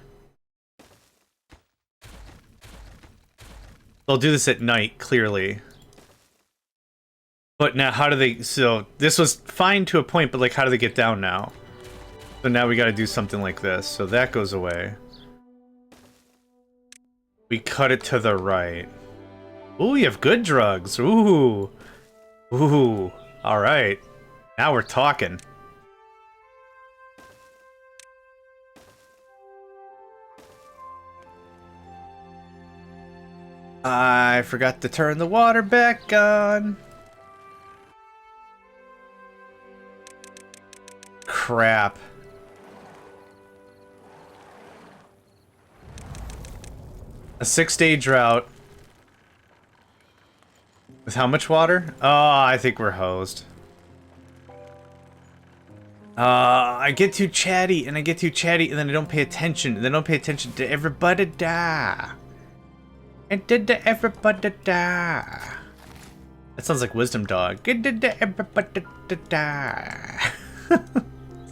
They'll do this at night, clearly. But now, how do they... So, this was fine to a point, but, like, how do they get down now? So now we gotta do something like this. So that goes away. We cut it to the right. Ooh, you have good drugs. Ooh. Ooh. Alright. Now we're talking. I forgot to turn the water back on. Crap. A 6-day drought. With how much water? Oh, I think we're hosed. I get too chatty, and then I don't pay attention, and then I don't pay attention to everybody die. And did everybody die? That sounds like Wisdom Dog. Did everybody die?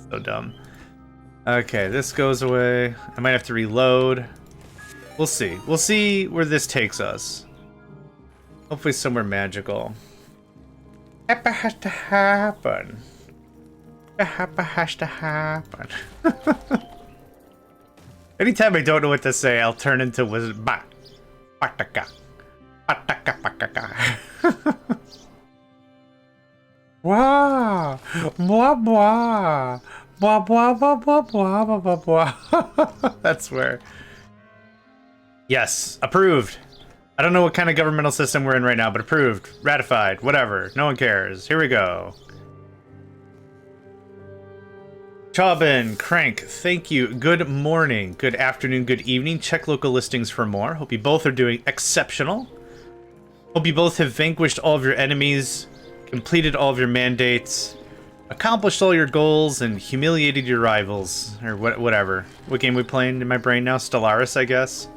So dumb. Okay, this goes away. I might have to reload. We'll see. We'll see where this takes us. Hopefully somewhere magical. It has to happen. It has to happen. Anytime I don't know what to say, I'll turn into Wizard. Pataka. Pataka pataka. Wow. Blah blah. Blah blah blah blah blah blah blah blah. That's where. Yes, approved. I don't know what kind of governmental system we're in right now, but approved, ratified, whatever. No one cares. Here we go. Chaubin, Crank, thank you. Good morning, good afternoon, good evening. Check local listings for more. Hope you both are doing exceptional. Hope you both have vanquished all of your enemies, completed all of your mandates, accomplished all your goals, and humiliated your rivals. Or whatever. What game are we playing in my brain now? Stellaris, I guess?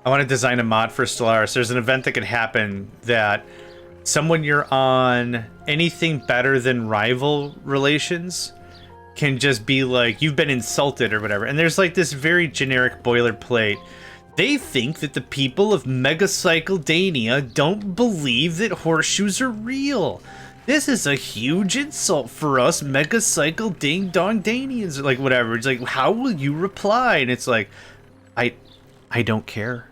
I want to design a mod for Stellaris. There's an event that can happen that someone you're on anything better than rival relations can just be like, you've been insulted or whatever. And there's like this very generic boilerplate. They think that the people of Megacycle Dania don't believe that horseshoes are real. This is a huge insult for us Megacycle ding dong Danians, like whatever. It's like, how will you reply? And it's like, I don't care.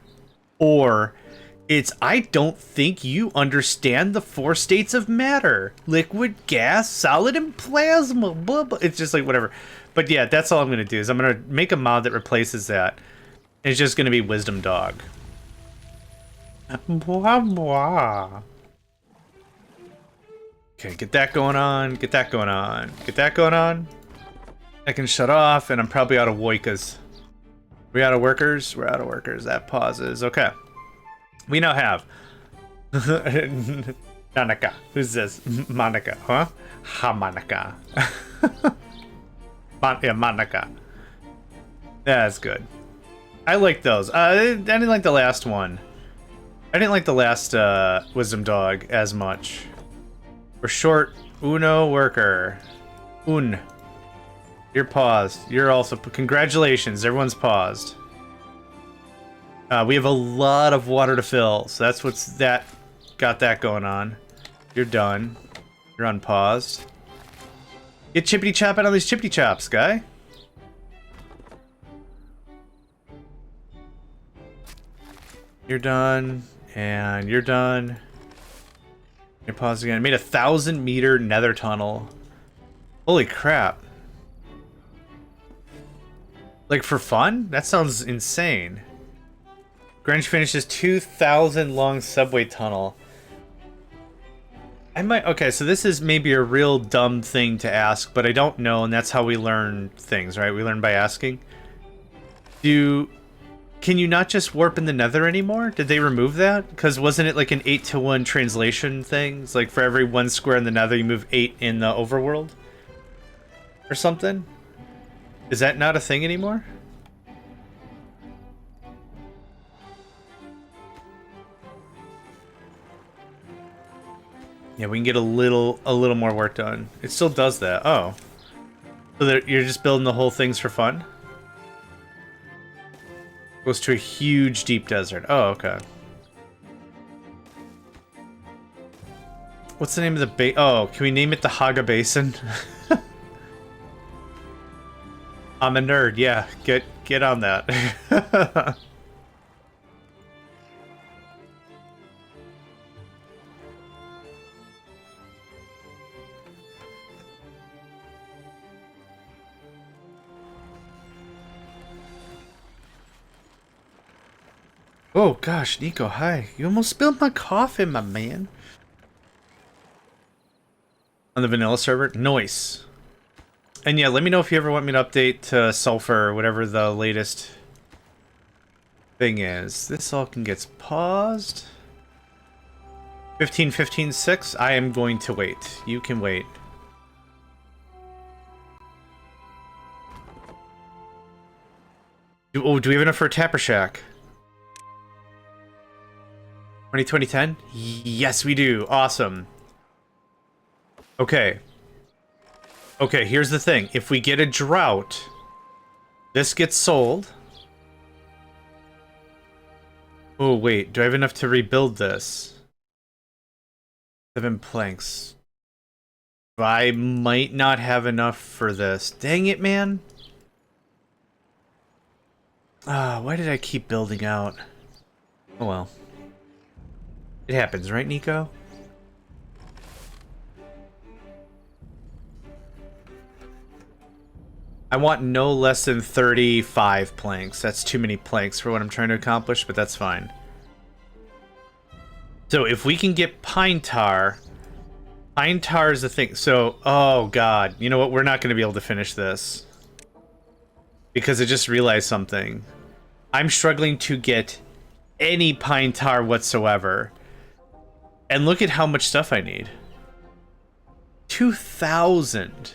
Or it's, I don't think you understand the 4 states of matter. Liquid, gas, solid, and plasma. Blah, blah. It's just like whatever. But yeah, that's all I'm going to do is I'm going to make a mod that replaces that. It's just going to be Wisdom Dog. Blah, blah. Okay, get that going on. Get that going on. Get that going on. I can shut off, and I'm probably out of Woikas. We out of workers? We're out of workers. That pauses. Okay. We now have Nanaka. Who's this? Monica, huh? Hamanaka. Yeah, Monica. That's good. I like those. I didn't like the last one. I didn't like the last Wisdom Dog as much. We're short Uno worker. Un. You're paused. You're also... Congratulations. Everyone's paused. We have a lot of water to fill, so that's what's that... Got that going on. You're done. You're unpaused. Get chippity chop out on these chippity chops, guy. You're done. And you're done. You're paused again. Made a 1,000-meter nether tunnel. Holy crap. Like, for fun? That sounds insane. Grunge finishes 2,000 long subway tunnel. I might... Okay, so this is maybe a real dumb thing to ask, but I don't know, and that's how we learn things, right? We learn by asking. Can you not just warp in the nether anymore? Did they remove that? Because wasn't it like an 8-to-1 translation thing? It's like for every 1 square in the nether, you move 8 in the overworld? Or something? Is that not a thing anymore? Yeah, we can get a little more work done. It still does that. Oh. So you're just building the whole things for fun? Goes to a huge deep desert. Oh, okay. What's the name of the basin? Oh, can we name it the Haga Basin? I'm a nerd. Yeah, get on that. Oh gosh, Nico, hi. You almost spilled my coffee, my man. On the vanilla server? Nice. And yeah, let me know if you ever want me to update to Sulfur or whatever the latest thing is. This all can get paused. 15:15:6. I am going to wait. You can wait. Oh, do we have enough for a Tapper Shack? 2010? Yes, we do. Awesome. Okay. Okay, here's the thing. If we get a drought, this gets sold. Oh, wait. Do I have enough to rebuild this? 7 planks. I might not have enough for this. Dang it, man. Ah, why did I keep building out? Oh, well. It happens, right, Nico? I want no less than 35 planks. That's too many planks for what I'm trying to accomplish, but that's fine. So if we can get pine tar is the thing. So, oh god, you know what? We're not going to be able to finish this. Because I just realized something. I'm struggling to get any pine tar whatsoever. And look at how much stuff I need. 2,000.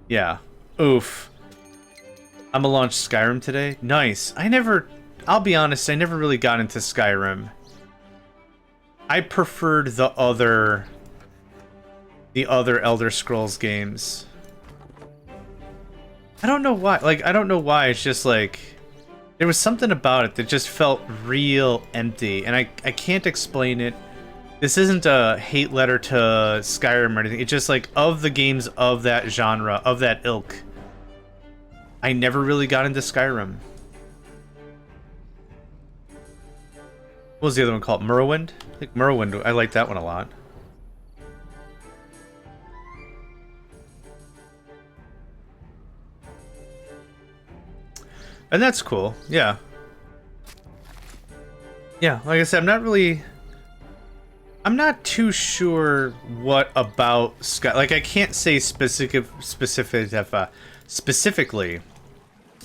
Yeah. Oof. I'm gonna launch Skyrim today. Nice. I'll be honest, I never really got into Skyrim. I preferred the other Elder Scrolls games. I don't know why. Like, I don't know why. It's just like... There was something about it that just felt real empty, and I can't explain it. This isn't a hate letter to Skyrim or anything. It's just like, of the games of that genre, of that ilk, I never really got into Skyrim. What was the other one called? Morrowind? I think Morrowind, I like that one a lot. And that's cool, yeah. Yeah, like I said, I'm not too sure what about Sky. Like, I can't say specifically.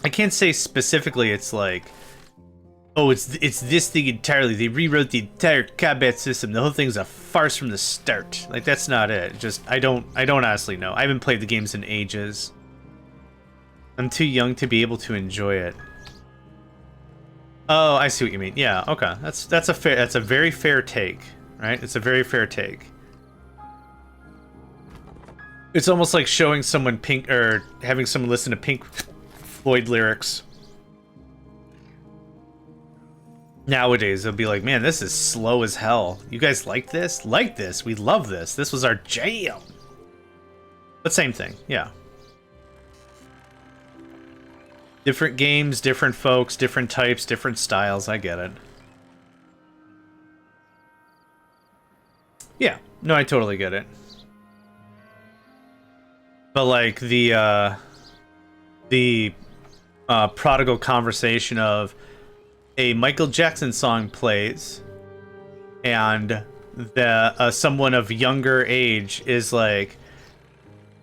I can't say specifically. It's like, oh, it's this thing entirely. They rewrote the entire combat system. The whole thing's a farce from the start. Like, that's not it. Just I don't honestly know. I haven't played the games in ages. I'm too young to be able to enjoy it. Oh, I see what you mean. Yeah, okay. That's a very fair take, right? It's a very fair take. It's almost like showing someone Pink, or having someone listen to Pink Floyd lyrics. Nowadays, they'll be like, man, this is slow as hell. You guys like this? Like this? We love this. This was our jam. But same thing, yeah. Different games, different folks, different types, different styles. I get it. Yeah, no, I totally get it. But like the prodigal conversation of a Michael Jackson song plays, and the someone of younger age is like,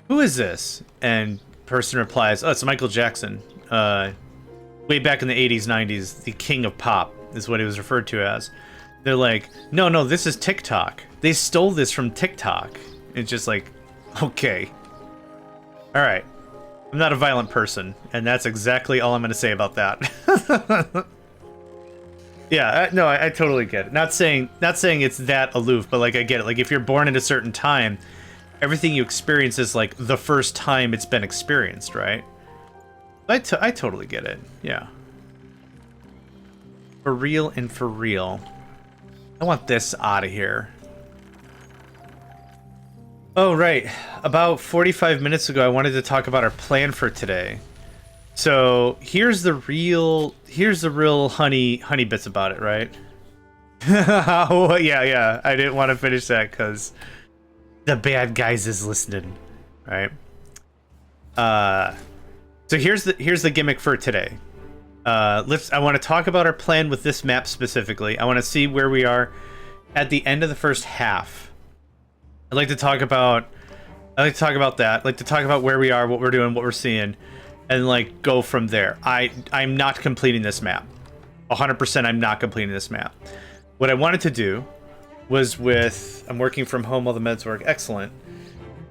"Who is this?" And person replies, "Oh, it's Michael Jackson." Way back in the 80s, 90s, the king of pop is what he was referred to as. They're like, no, this is TikTok. They stole this from TikTok. It's just like, okay. All right. I'm not a violent person, and that's exactly all I'm going to say about that. Yeah, no, I totally get it. Not saying it's that aloof, but like I get it. Like if you're born at a certain time, everything you experience is like the first time it's been experienced, right? I totally get it. Yeah. For real and for real. I want this out of here. Oh, right. About 45 minutes ago, I wanted to talk about our plan for today. So here's the real honey bits about it, right? Oh, yeah. I didn't want to finish that because the bad guys is listening, right? So here's the gimmick for today. I want to talk about our plan with this map specifically. I want to see where we are at the end of the first half. I'd like to talk about that. I'd like to talk about where we are, what we're doing, what we're seeing, and like go from there. I'm not completing this map. 100% I'm not completing this map. What I wanted to do was I'm working from home while the meds work. Excellent.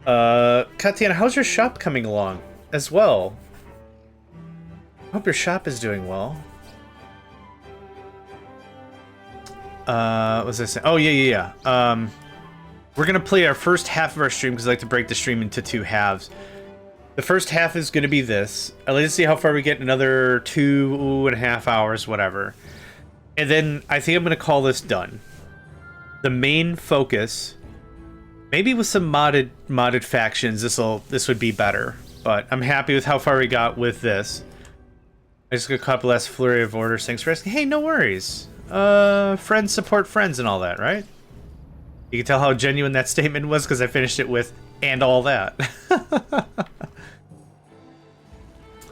Katiana, how's your shop coming along as well? Hope your shop is doing well. What was I saying? Oh, yeah. We're going to play our first half of our stream because I like to break the stream into two halves. The first half is going to be this. I'd like to see how far we get in another 2.5 hours, whatever. And then I think I'm going to call this done. The main focus, maybe with some modded factions, this would be better. But I'm happy with how far we got with this. I just got a couple less flurry of orders. Thanks for asking. Hey, no worries. Friends support friends and all that, right? You can tell how genuine that statement was because I finished it with, and all that.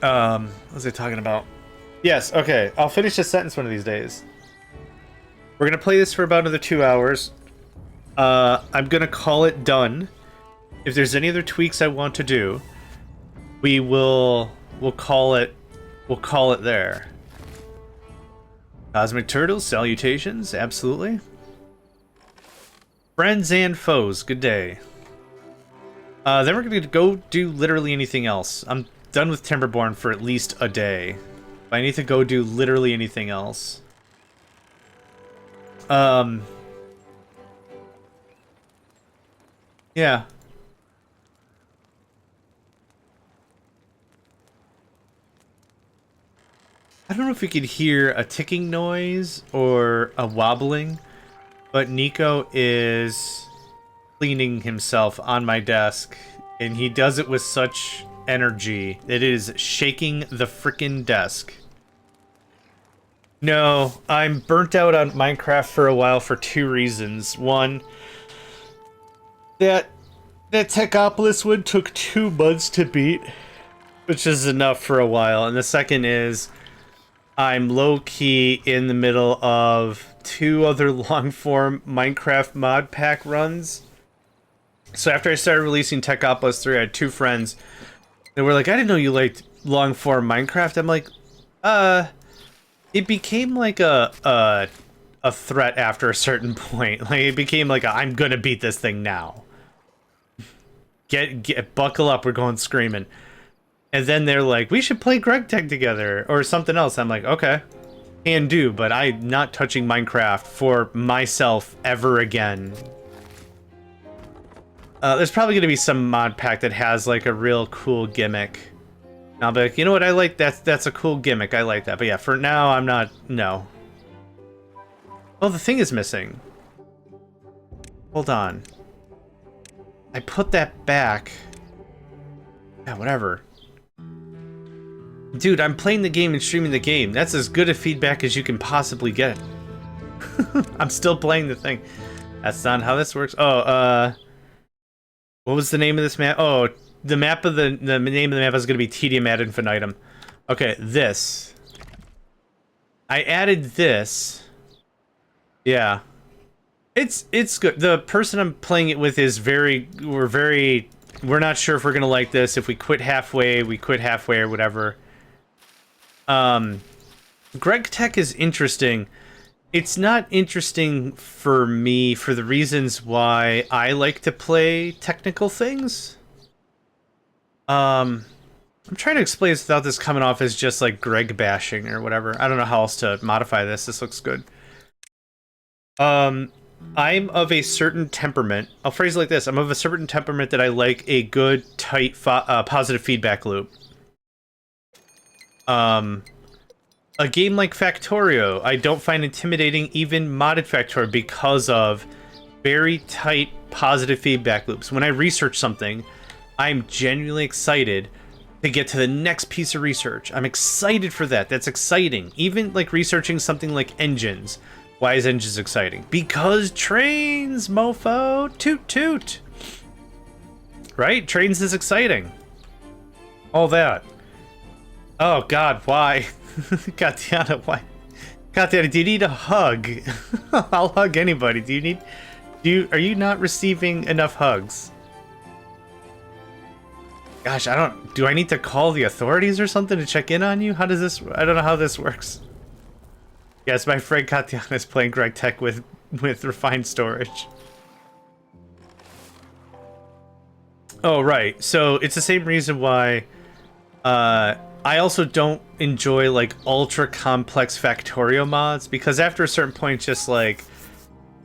What was I talking about? Yes, okay. I'll finish this sentence one of these days. We're going to play this for about another 2 hours. I'm going to call it done. If there's any other tweaks I want to do, we'll call it there. Cosmic Turtles, salutations, absolutely. Friends and foes, good day. Then we're going to go do literally anything else. I'm done with Timberborn for at least a day. But I need to go do literally anything else. Yeah. I don't know if you could hear a ticking noise or a wobbling, But Nico is cleaning himself on my desk, and he does it with such energy. It is shaking the frickin' desk. No, I'm burnt out on Minecraft for a while for 2 reasons. One, that Techopolis one took 2 months to beat, which is enough for a while. And the second is I'm low-key in the middle of 2 other long-form Minecraft mod pack runs. So after I started releasing Techopolis 3, I had 2 friends that were like, I didn't know you liked long-form Minecraft. I'm like, it became like a threat after a certain point. Like, it became like I'm gonna beat this thing now. Get buckle up, we're going screaming. And then they're like, we should play Greg Tech together or something else. I'm like, okay, can do, but I'm not touching Minecraft for myself ever again. There's probably gonna be some mod pack that has like a real cool gimmick. And I'll be like, you know what, I like that. That's a cool gimmick. I like that. But yeah, for now, I'm not. No. Oh, the thing is missing. Hold on. I put that back. Yeah, whatever. Dude, I'm playing the game and streaming the game. That's as good a feedback as you can possibly get. I'm still playing the thing. That's not how this works. Oh, what was the name of this map? Oh, the map of the name of the map is going to be Tedium ad infinitum. Okay, this. I added this. Yeah. It's good. The person I'm playing it with is we're not sure if we're going to like this. If we quit halfway, we quit halfway or whatever. Greg Tech is interesting. It's not interesting for me for the reasons why I like to play technical things. I'm trying to explain this without this coming off as just like Greg bashing or whatever. I don't know how else to modify this. This looks good. I'm of a certain temperament. I'll phrase it like this. I'm of a certain temperament that I like a good, tight, positive feedback loop. A game like Factorio, I don't find intimidating, even modded Factorio, because of very tight, positive feedback loops. When I research something, I'm genuinely excited to get to the next piece of research. I'm excited for that. That's exciting. Even like researching something like engines. Why is engines exciting? Because trains, mofo, toot toot. Right? Trains is exciting. All that. Oh God, why? Katiana, why? Katiana, do you need a hug? I'll hug anybody. Are you not receiving enough hugs? Gosh, do I need to call the authorities or something to check in on you? How does this, I don't know how this works. Yes, my friend Katiana is playing Greg Tech with refined storage. Oh, right. So it's the same reason why, I also don't enjoy like ultra complex Factorio mods, because after a certain point, just like,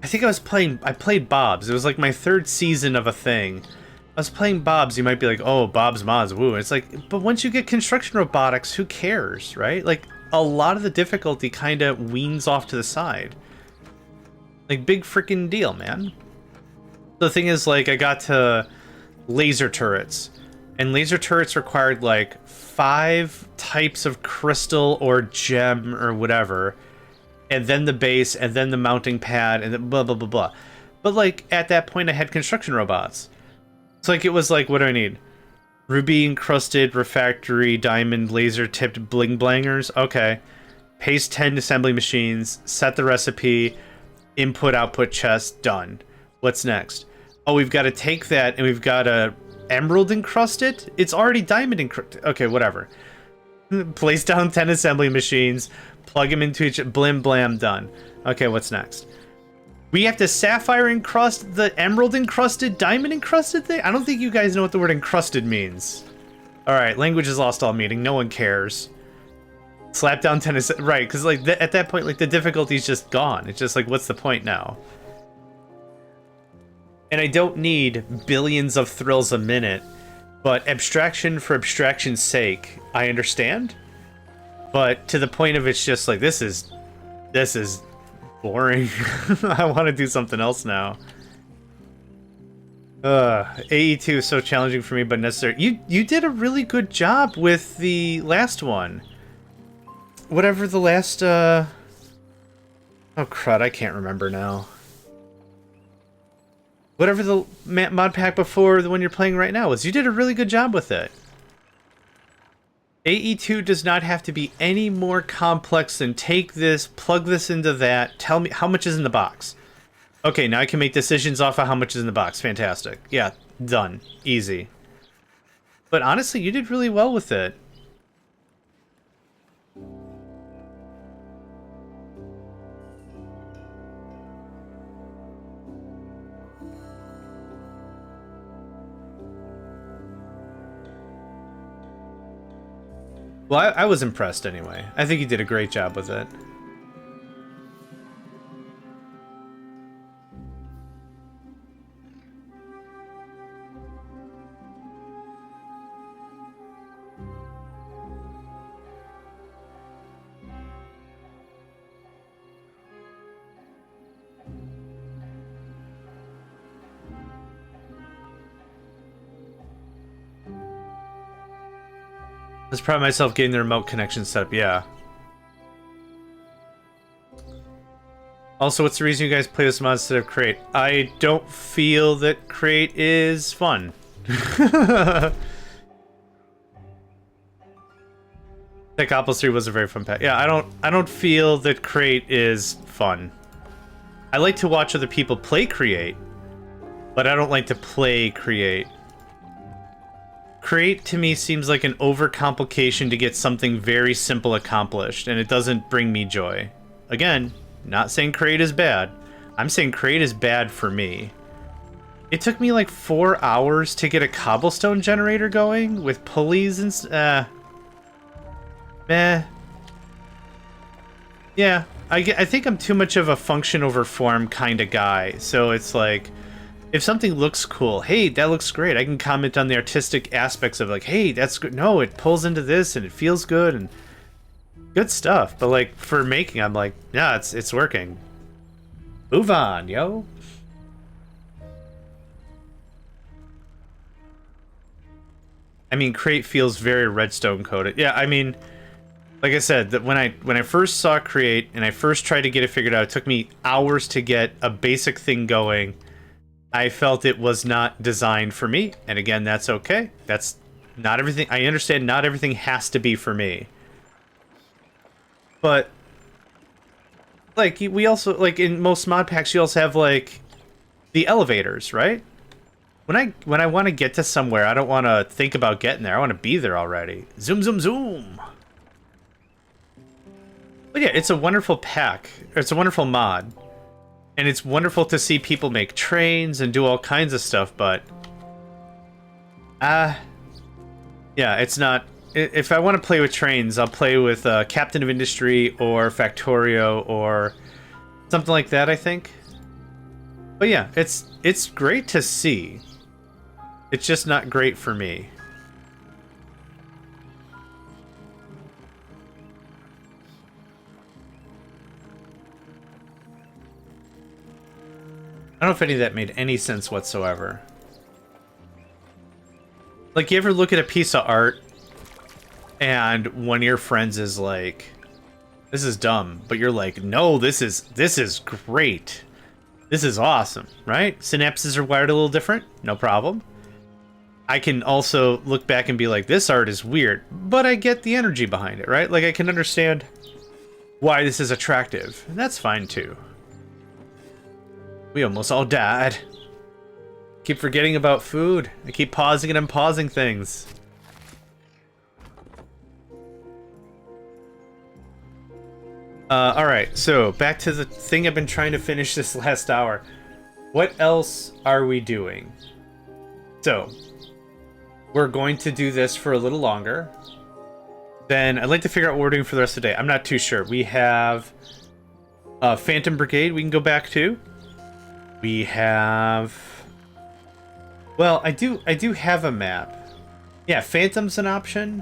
I think I played Bob's. It was like my 3rd season of a thing. I was playing Bob's. You might be like, oh, Bob's mods, woo. It's like, but once you get construction robotics, who cares, right? Like, a lot of the difficulty kind of weans off to the side. Like, big freaking deal, man. The thing is, like, I got to laser turrets. And laser turrets required, like, 5 types of crystal or gem or whatever. And then the base, and then the mounting pad, and then blah, blah, blah, blah. But, like, at that point, I had construction robots. So, like, it was like, what do I need? Ruby encrusted, refractory, diamond, laser tipped bling blangers. Okay. Paste 10 assembly machines, set the recipe, input output chest, done. What's next? Oh, we've got to take that and we've got to emerald encrust it? It's already diamond encrusted. Okay, whatever. Place down 10 assembly machines, plug them into each, blim blam, done. Okay, what's next? We have to sapphire encrust the emerald encrusted, diamond encrusted thing? I don't think you guys know what the word encrusted means. Alright, language has lost all meaning. No one cares. Slap down tennis. Right, because like at that point, like the difficulty's just gone. It's just like, what's the point now? And I don't need billions of thrills a minute, but abstraction for abstraction's sake, I understand. But to the point of it's just like, this is Boring. I want to do something else now. AE2 is so challenging for me, but necessary. You did a really good job with the last one. Whatever the last, Oh, crud, I can't remember now. Whatever the mod pack before the one you're playing right now was, you did a really good job with it. AE2 does not have to be any more complex than take this, plug this into that, tell me how much is in the box. Okay, now I can make decisions off of how much is in the box. Fantastic. Yeah, done. Easy. But honestly, you did really well with it. Well, I was impressed anyway. I think you did a great job with it. I was proud of myself getting the remote connection set up, yeah. Also, what's the reason you guys play this mod instead of Create? I don't feel that Create is fun. Techopolis 3 was a very fun pack. Yeah, I don't feel that Create is fun. I like to watch other people play Create, but I don't like to play Create. Create to me seems like an overcomplication to get something very simple accomplished, and it doesn't bring me joy. Again, not saying Create is bad. I'm saying Create is bad for me. It took me like 4 hours to get a cobblestone generator going with pulleys and meh. Yeah, I think I'm too much of a function over form kind of guy, so it's like, if something looks cool, hey, that looks great. I can comment on the artistic aspects of like, hey, that's good. No, it pulls into this and it feels good and good stuff. But like for making, I'm like, yeah, it's working. Move on, yo. I mean, Create feels very redstone coded. Yeah, I mean, like I said, that when I first saw Create and I first tried to get it figured out, it took me hours to get a basic thing going. I felt it was not designed for me, and again, that's okay. That's not everything. I understand not everything has to be for me. But like we also, like in most mod packs, you also have like the elevators, right? When I want to get to somewhere, I don't want to think about getting there. I want to be there already. Zoom, zoom, zoom. But yeah, it's a wonderful pack. It's a wonderful mod. And it's wonderful to see people make trains and do all kinds of stuff, but yeah, it's not. If I want to play with trains, I'll play with Captain of Industry or Factorio or something like that, I think. But yeah, it's great to see. It's just not great for me. I don't know if any of that made any sense whatsoever. Like, you ever look at a piece of art and one of your friends is like, this is dumb, but you're like, no, this is great. This is awesome, right? Synapses are wired a little different, no problem. I can also look back and be like, this art is weird, but I get the energy behind it, right? Like, I can understand why this is attractive, and that's fine too. We almost all died. Keep forgetting about food. I keep pausing and unpausing things. Alright, so back to the thing I've been trying to finish this last hour. What else are we doing? So, we're going to do this for a little longer. Then I'd like to figure out what we're doing for the rest of the day. I'm not too sure. We have Phantom Brigade we can go back to. We have... Well, I do have a map. Yeah, Phantom's an option.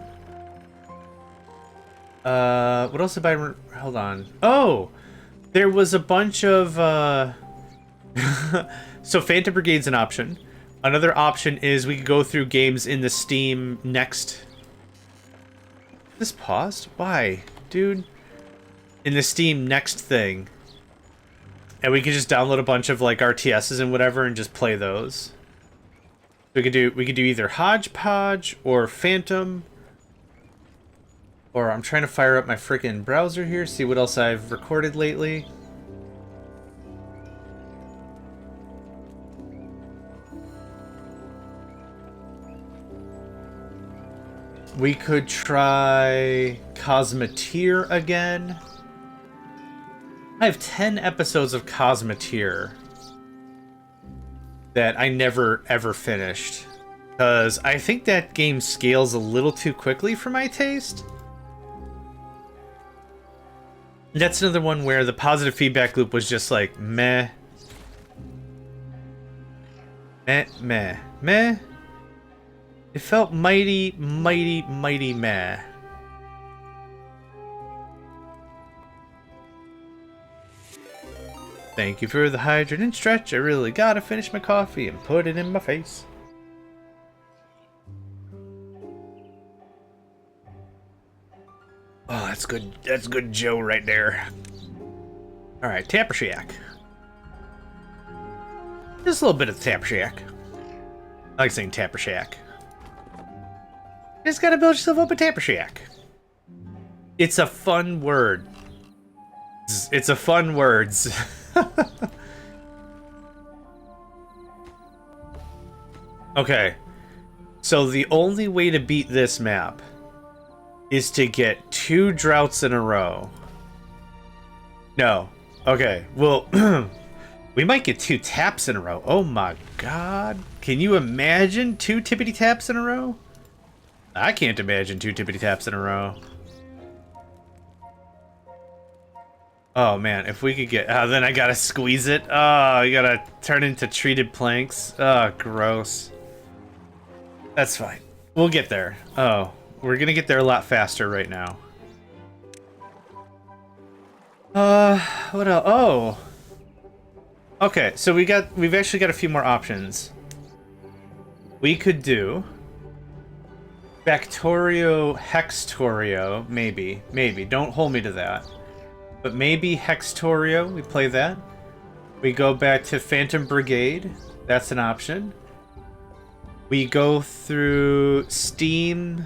What else did I... Hold on. Oh! There was a bunch of so Phantom Brigade's an option. Another option is we could go through games in the Steam next. This paused? Why, dude? In the Steam next thing, and we could just download a bunch of like RTSs and whatever and just play those. We could do either Hodgepodge or Phantom. Or I'm trying to fire up my freaking browser here, see what else I've recorded lately. We could try Cosmeteer again. I have 10 episodes of Cosmeteer that I never ever finished. Because I think that game scales a little too quickly for my taste. That's another one where the positive feedback loop was just like, meh. Meh, meh, meh. It felt mighty, mighty, mighty meh. Thank you for the hydrant and stretch. I really gotta finish my coffee and put it in my face. Oh, that's good. That's good Joe right there. Alright, Tapper Shack. Just a little bit of Tapper Shack. I like saying Tapper Shack. You just gotta build yourself up a Tapper Shack. It's a fun word. It's a fun words. Okay. So the only way to beat this map is to get 2 droughts in a row. No. Okay. Well, we might get 2 taps in a row. Oh my god. Can you imagine 2 tippity taps in a row? I can't imagine 2 tippity taps in a row. Oh man, if we could get... then I gotta squeeze it. Oh, I gotta turn into treated planks. Oh, gross. That's fine. We'll get there. Oh, we're gonna get there a lot faster right now. What else? Oh. Okay, so we've actually got a few more options. We could do Factorio Hextorio, maybe. Don't hold me to that. But maybe Hextorio, we play that. We go back to Phantom Brigade, that's an option. We go through Steam.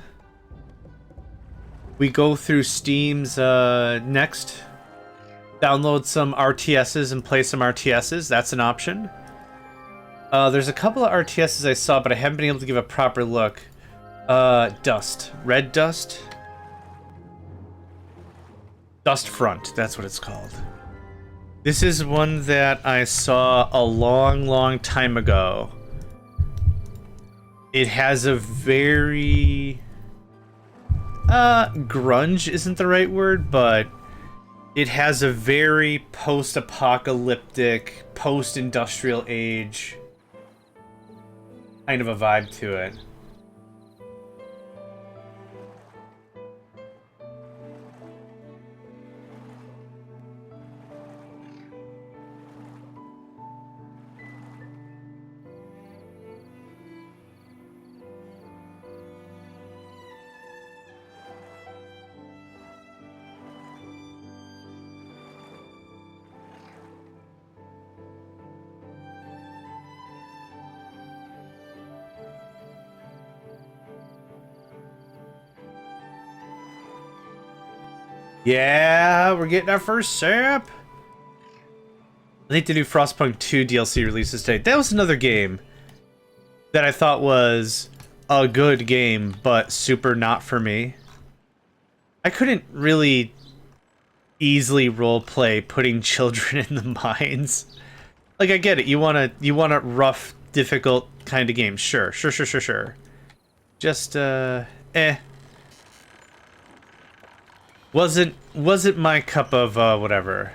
We go through Steam's next. Download some RTSs and play some RTSs, that's an option. There's a couple of RTSs I saw, but I haven't been able to give a proper look. Dust. Red Dust? Dust Front, that's what it's called. This is one that I saw a long time ago. It has a very... grunge isn't the right word, but it has a very post-apocalyptic, post-industrial age kind of a vibe to it. Yeah, we're getting our first sap. I think the new Frostpunk 2 DLC releases today. That was another game that I thought was a good game, but super not for me. I couldn't really easily roleplay putting children in the mines. Like, I get it. You want a rough, difficult kind of game. Sure. Just, eh. Wasn't my cup of, whatever.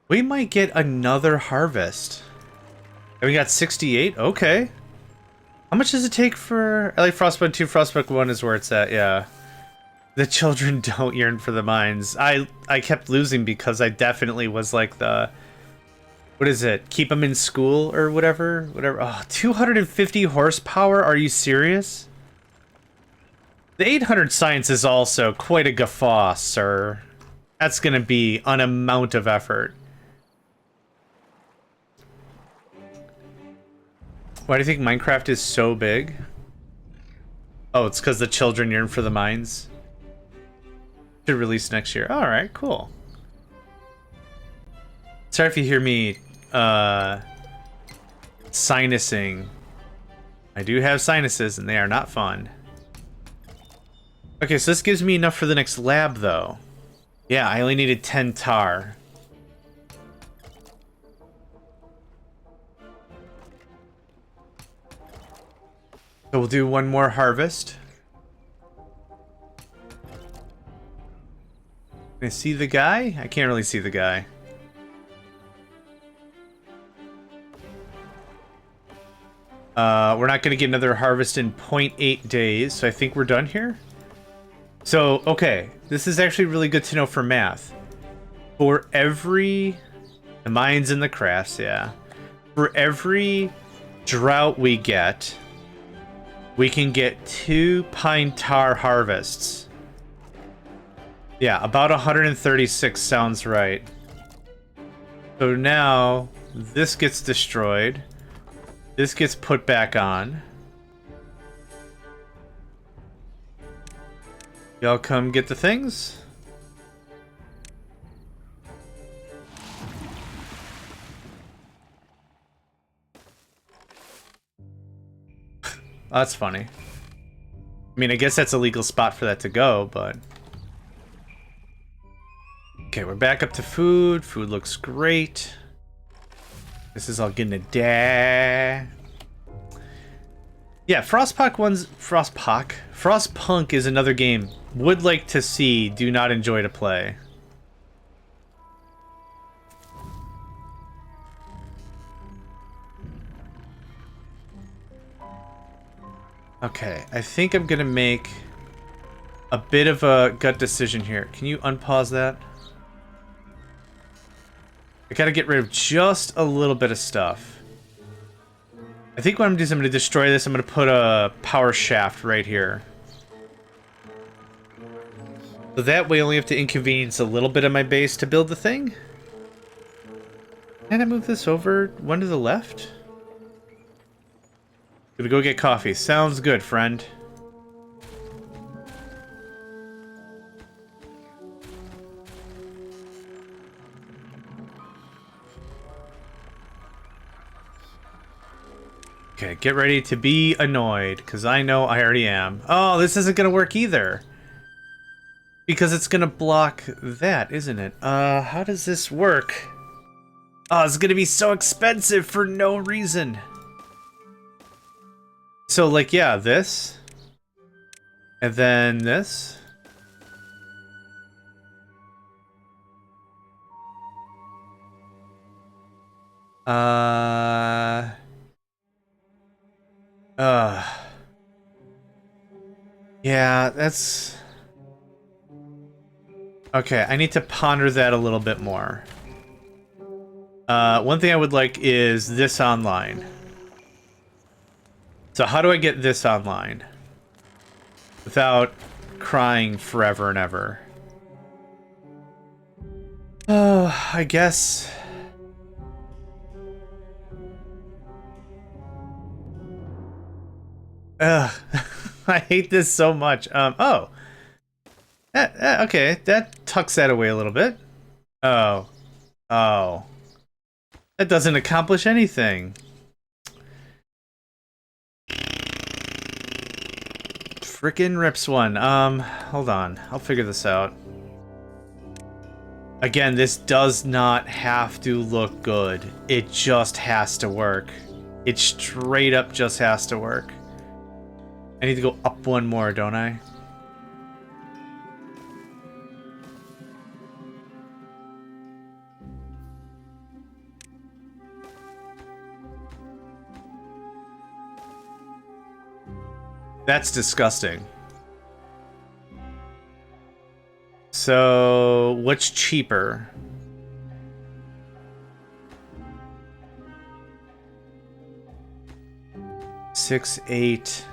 We might get another harvest. And we got 68? Okay. How much does it take for... I like Frostpunk 2, Frostpunk 1 is where it's at, yeah. The children don't yearn for the mines. I kept losing because I definitely was like the... What is it? Keep them in school or whatever? Whatever. Oh, 250 horsepower? Are you serious? The 800 science is also quite a guffaw, sir. That's gonna be an amount of effort. Why do you think Minecraft is so big? Oh, it's because the children yearn for the mines? Should release next year. Alright, cool. Sorry if you hear me, sinusing. I do have sinuses, and they are not fun. Okay, so this gives me enough for the next lab, though. Yeah, I only needed 10 tar. So we'll do one more harvest. Can I see the guy? I can't really see the guy. We're not going to get another harvest in 0.8 days, so I think we're done here. So, okay, this is actually really good to know for math. For every... The mines and the crafts, yeah. For every drought we get, we can get 2 pine tar harvests. Yeah, about 136 sounds right. So now, this gets destroyed. This gets put back on. Y'all come get the things. That's funny. I mean, I guess that's a legal spot for that to go, but... Okay, we're back up to food. Food looks great. This is all gonna die. Yeah, Frostpunk is another game. Would like to see, do not enjoy to play. Okay, I think I'm gonna make a bit of a gut decision here. Can you unpause that? I gotta get rid of just a little bit of stuff. I think what I'm gonna do is I'm gonna destroy this. I'm gonna put a power shaft right here. So that way I only have to inconvenience a little bit of my base to build the thing. Can I move this over one to the left? Gonna go get coffee. Sounds good, friend. Okay, get ready to be annoyed, because I know I already am. Oh, this isn't gonna work either. Because it's gonna block that, isn't it? How does this work? Oh, it's gonna be so expensive for no reason. So, like, yeah, this. And then this. Yeah, that's... Okay, I need to ponder that a little bit more. One thing I would like is this online. So how do I get this online? Without crying forever and ever. Oh, I guess... Ugh. I hate this so much. Oh. Okay, that tucks that away a little bit. Oh. Oh. That doesn't accomplish anything. Frickin' rips one. Hold on. I'll figure this out. Again, this does not have to look good. It just has to work. It straight up just has to work. I need to go up one more, don't I? That's disgusting. So, what's cheaper? Six, 8.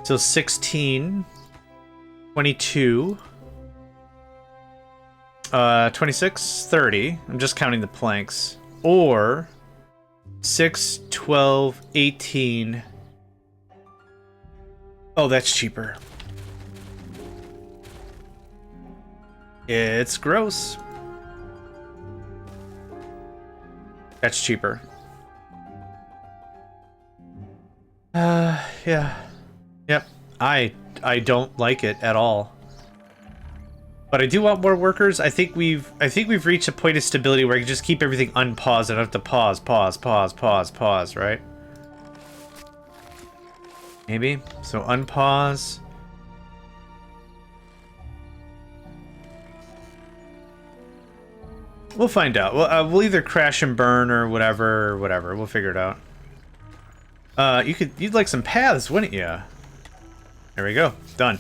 So 16, 22, 26, 30. I'm just counting the planks. Or 6, 12, 18. Oh, that's cheaper. It's gross. That's cheaper. Yeah. Yep. I don't like it at all. But I do want more workers. I think we've reached a point of stability where I can just keep everything unpaused. I don't have to pause, right? Maybe. So unpause. We'll find out. We'll either crash and burn or whatever. We'll figure it out. You'd like some paths, wouldn't you? There we go. Done.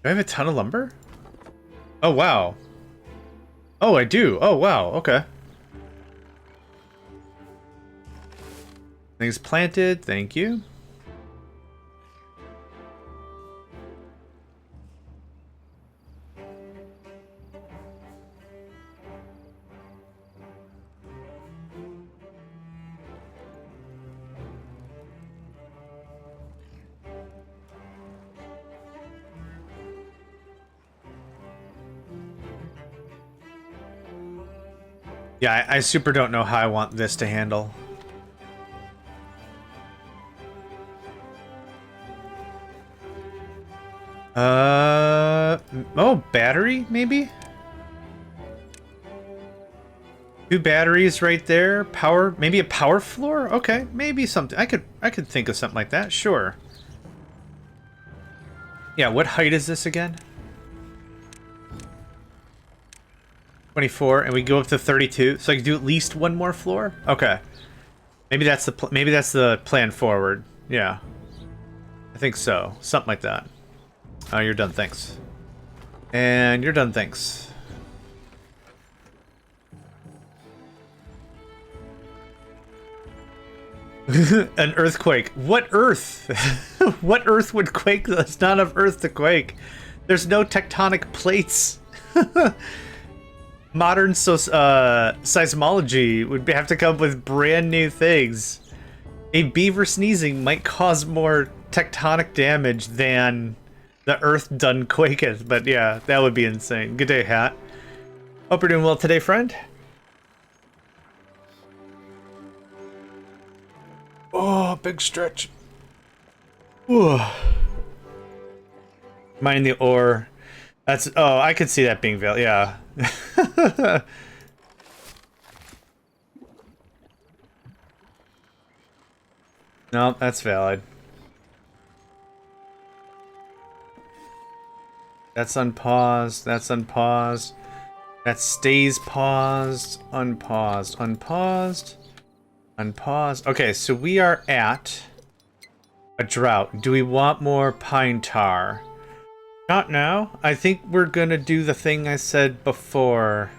Do I have a ton of lumber? Oh, wow. Oh, I do. Oh, wow. Okay. Things planted. Thank you. Yeah, I super don't know how I want this to handle. Oh, battery, maybe? 2 batteries right there. Power, maybe a power floor? Okay, maybe something. I could think of something like that, sure. Yeah, what height is this again? 24, and we go up to 32, so I can do at least one more floor? Okay. Maybe that's the plan forward. Yeah. I think so. Something like that. Oh, you're done, thanks. And you're done, thanks. An earthquake. What earth? What earth would quake? There's not enough earth to quake. There's no tectonic plates. Modern seismology would have to come up with brand new things. A beaver sneezing might cause more tectonic damage than the earth done quaketh, but yeah, that would be insane. Good day, Hat. Hope you're doing well today, friend. Oh, big stretch. Ooh. Mining the ore. That's, oh, I could see that being valid, yeah. No, that's valid. That's unpaused, that's unpaused. That stays paused, unpaused, unpaused, unpaused. Okay, so we are at a drought. Do we want more pine tar? Not now. I think we're gonna do the thing I said before.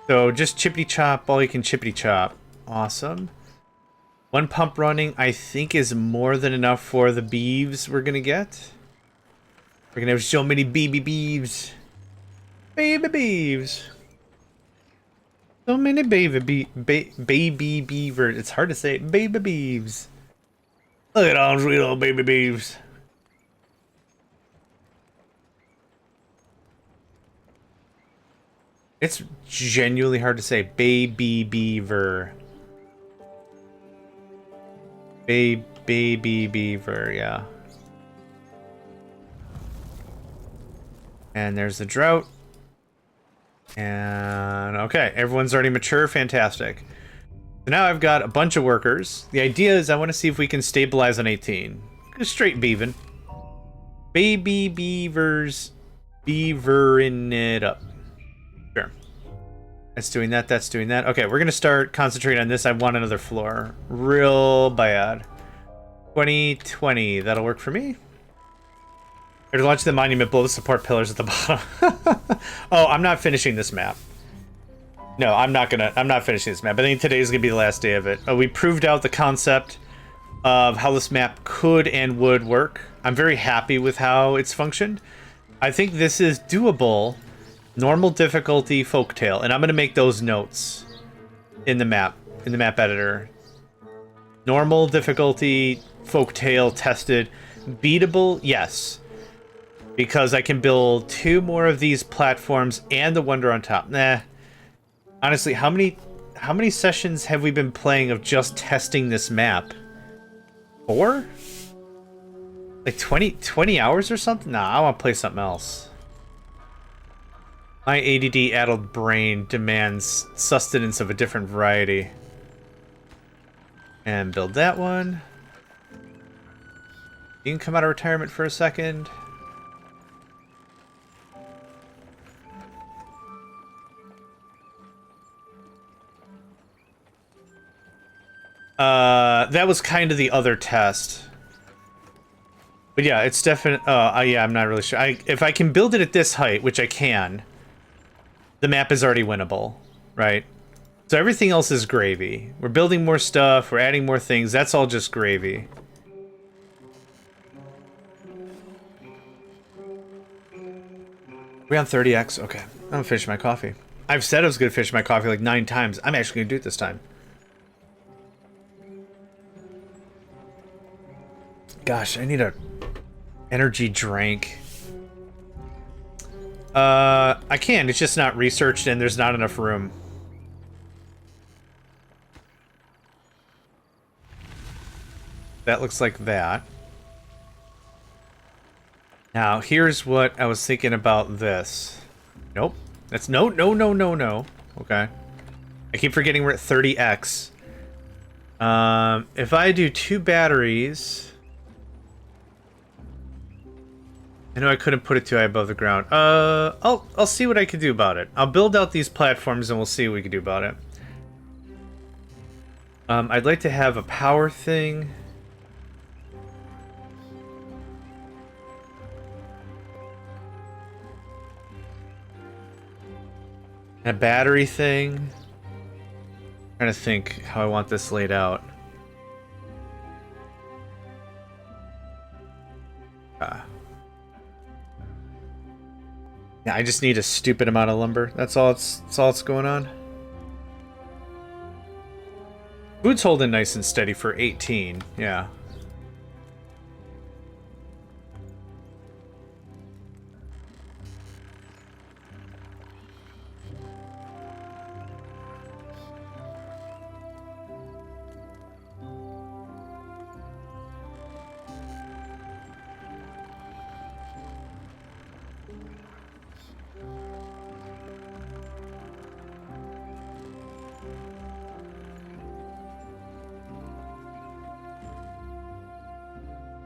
So just chippity chop all you can chippity chop. Awesome. 1 pump running, I think, is more than enough for the beeves we're gonna get. We're gonna have so many baby beeves. Baby beeves. So many baby beavers. It's hard to say. Baby beeves. Look at all those little baby beeves. It's genuinely hard to say. Baby beaver. baby beaver, yeah. And there's the drought. And okay, everyone's already mature, fantastic. So now I've got a bunch of workers. The idea is I want to see if we can stabilize on 18. Just straight beaving. Baby beavers beavering it up. Sure. That's doing that, that's doing that. Okay, we're gonna start concentrating on this. I want another floor. Real bad. 2020, that'll work for me. Or to launch the monument, blow the support pillars at the bottom. Oh, I'm not finishing this map. No, I'm not finishing this map. I think today's gonna be the last day of it. We proved out the concept of how this map could and would work. I'm very happy with how it's functioned. I think this is doable. Normal difficulty folktale, and I'm gonna make those notes in the map editor. Normal difficulty folktale tested. Beatable, yes. Because I can build 2 more of these platforms and the wonder on top. Nah. Honestly, how many sessions have we been playing of just testing this map? 4? Like 20 hours or something? Nah, I want to play something else. My ADD-addled brain demands sustenance of a different variety. And build that one. You can come out of retirement for a second. That was kind of the other test. But yeah, it's definitely... yeah, I'm not really sure. If I can build it at this height, which I can, the map is already winnable, right? So everything else is gravy. We're building more stuff, we're adding more things, that's all just gravy. We on 30x? Okay. I'm gonna finish my coffee. I've said I was gonna finish my coffee like 9 times. I'm actually gonna do it this time. Gosh, I need a energy drink. I can, it's just not researched and there's not enough room. That looks like that. Now, here's what I was thinking about this. Nope. That's no. Okay. I keep forgetting we're at 30x. If I do 2 batteries... I know I couldn't put it too high above the ground. I'll see what I can do about it. I'll build out these platforms and we'll see what we can do about it. I'd like to have a power thing. A battery thing. I'm trying to think how I want this laid out. Yeah, I just need a stupid amount of lumber. That's all it's going on. Food's holding nice and steady for 18. Yeah.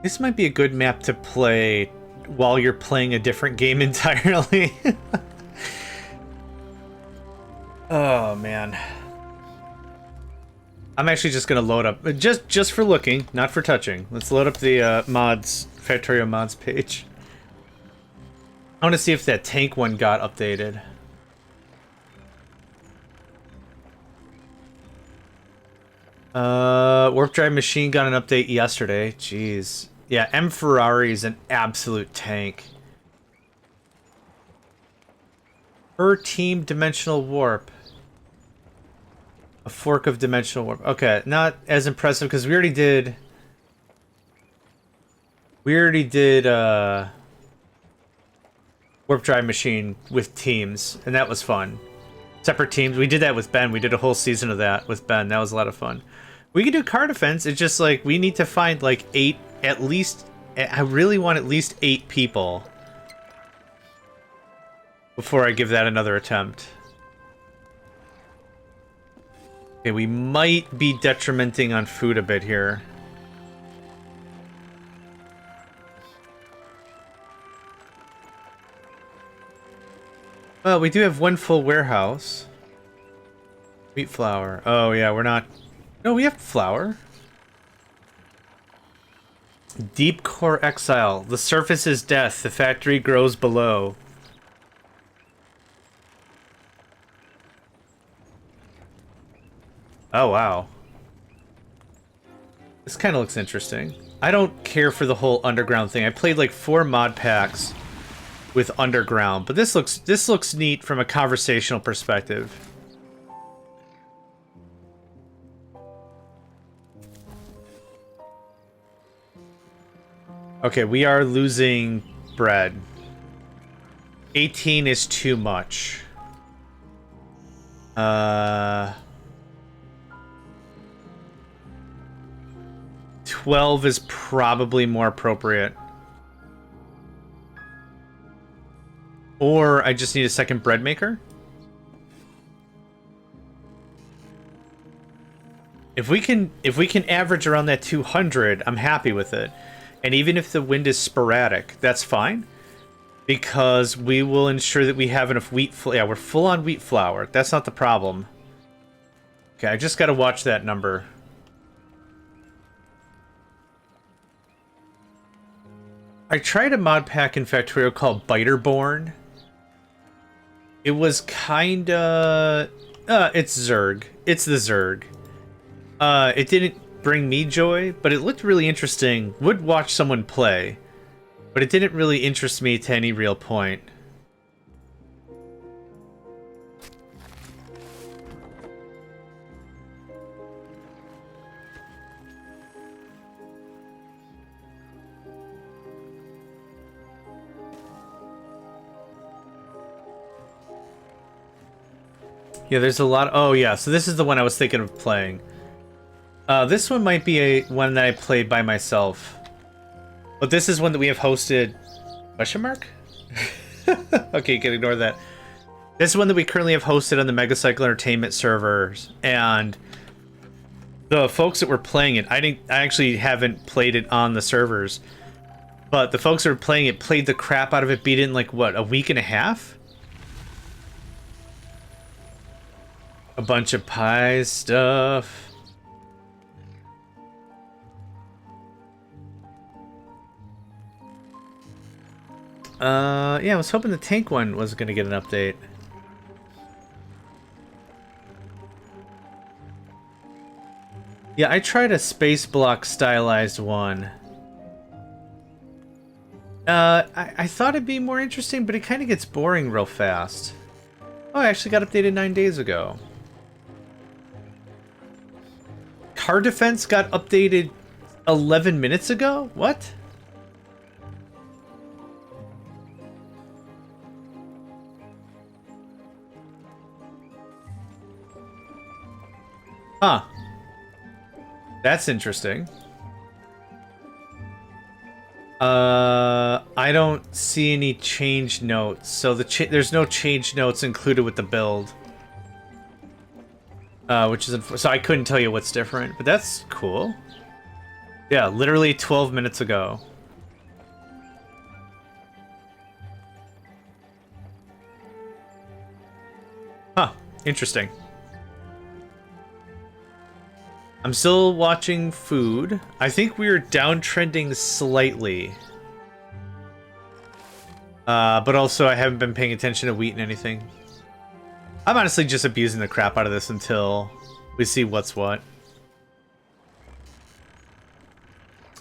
This might be a good map to play while you're playing a different game entirely. Oh, man. I'm actually just gonna load up, just for looking, not for touching. Let's load up the mods, Factorio mods page. I want to see if that tank one got updated. Warp Drive Machine got an update yesterday. Jeez. Yeah, M. Ferrari is an absolute tank. Per team dimensional warp. A fork of dimensional warp. Okay, not as impressive because we already did... Warp Drive Machine with teams, and that was fun. Separate teams. We did that with Ben. We did a whole season of that with Ben. That was a lot of fun. We can do car defense. It's just like we need to find like 8 at least. I really want at least 8 people before I give that another attempt. Okay, we might be detrimenting on food a bit here. Well, we do have 1 full warehouse. Wheat flour. Oh, yeah, we're not... No, we have flour. Deep core exile. The surface is death. The factory grows below. Oh, wow. This kind of looks interesting. I don't care for the whole underground thing. I played like 4 mod packs with underground, but this looks neat from a conversational perspective. Okay, we are losing bread. 18 is too much. 12 is probably more appropriate. Or I just need a second bread maker. If we can average around that 200, I'm happy with it. And even if the wind is sporadic, that's fine. Because we will ensure that we have enough wheat flour. Yeah, we're full on wheat flour. That's not the problem. Okay, I just gotta watch that number. I tried a mod pack in Factorio called Timberborn. It was kinda... it's Zerg. It's the Zerg. It didn't bring me joy, but it looked really interesting. Would watch someone play, but it didn't really interest me to any real point. Yeah, there's a lot... Oh, yeah, so this is the one I was thinking of playing. This one might be one that I played by myself. But this is one that we have hosted... Question mark? Okay, you can ignore that. This is one that we currently have hosted on the Megacycle Entertainment servers. And the folks that were playing it... I actually haven't played it on the servers. But the folks that were playing it played the crap out of it, beat it in, like, what, a week and a half? A bunch of pie stuff. Yeah, I was hoping the tank one was gonna get an update. Yeah, I tried a space block stylized one. I thought it'd be more interesting, but it kind of gets boring real fast. Oh, I actually got updated 9 days ago. Car defense got updated 11 minutes ago? What? Huh. That's interesting. I don't see any change notes, so there's no change notes included with the build. Which is so I couldn't tell you what's different, but that's cool. Yeah, literally 12 minutes ago. Huh, interesting. I'm still watching food. I think we're downtrending slightly. But also I haven't been paying attention to wheat and anything. I'm honestly just abusing the crap out of this until we see what's what.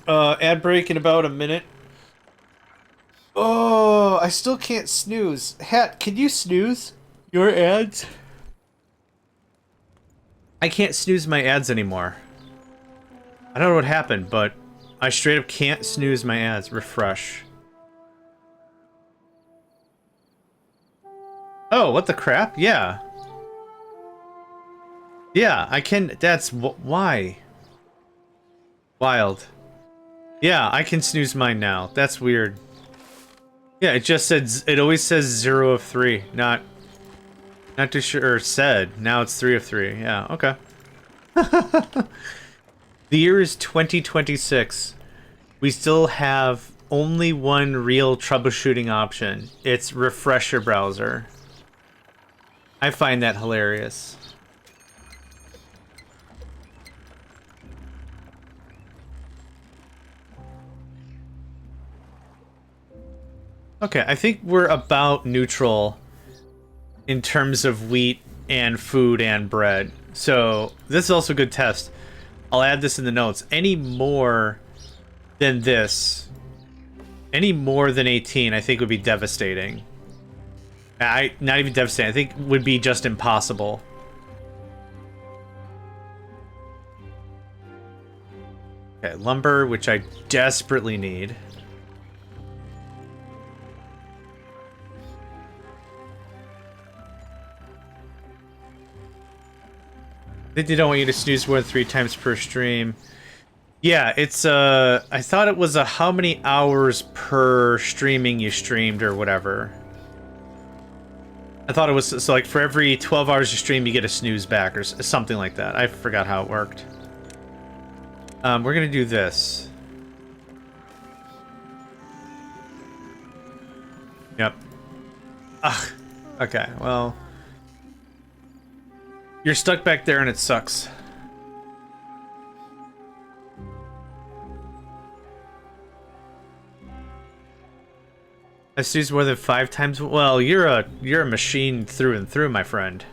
Ad break in about a minute. Oh, I still can't snooze. Hat, can you snooze your ads? I can't snooze my ads anymore. I don't know what happened, but I straight up can't snooze my ads. Refresh. Oh, what the crap? Yeah. Yeah, I can... That's... Why? Wild. Yeah, I can snooze mine now. That's weird. Yeah, it just said, it always says 0 of 3. Not too sure, or said. Now it's 3 of 3. Yeah, okay. The year is 2026. We still have only one real troubleshooting option. It's refresher browser. I find that hilarious. Okay, I think we're about neutral in terms of wheat and food and bread. So this is also a good test. I'll add this in the notes. Any more than this, any more than 18, I think would be devastating. Not even devastating, I think would be just impossible. Okay, lumber, which I desperately need. I think they don't want you to snooze more than 3 times per stream. Yeah, it's I thought it was how many hours per streaming you streamed or whatever. I thought it was, so like for every 12 hours you stream you get a snooze back or something like that. I forgot how it worked. We're gonna do this. Yep. Ugh. Okay, well. You're stuck back there and it sucks. I sneezed more than 5 times. Well, you're a machine through and through, my friend.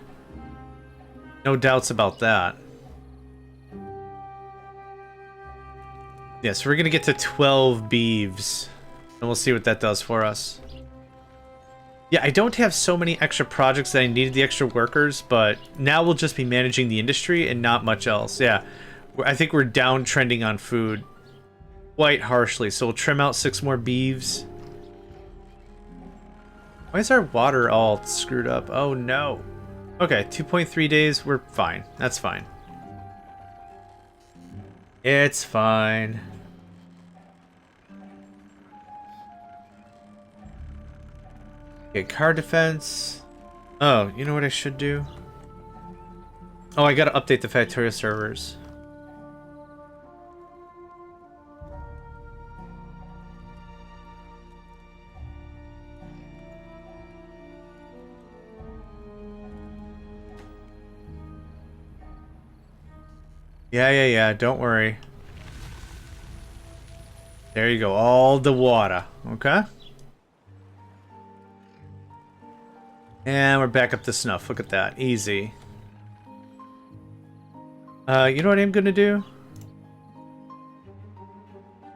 No doubts about that. Yes, we're gonna get to 12 beeves, and we'll see what that does for us. Yeah, I don't have so many extra projects that I needed the extra workers, but now we'll just be managing the industry and not much else. Yeah, I think we're downtrending on food quite harshly, so we'll trim out 6 more beeves. Why is our water all screwed up? Oh no. Okay, 2.3 days, we're fine. That's fine. It's fine. Okay, car defense. Oh, you know what I should do? Oh, I gotta update the Factorio servers. Yeah, don't worry. There you go, all the water, okay? And we're back up to snuff, look at that, easy. You know what I'm gonna do? I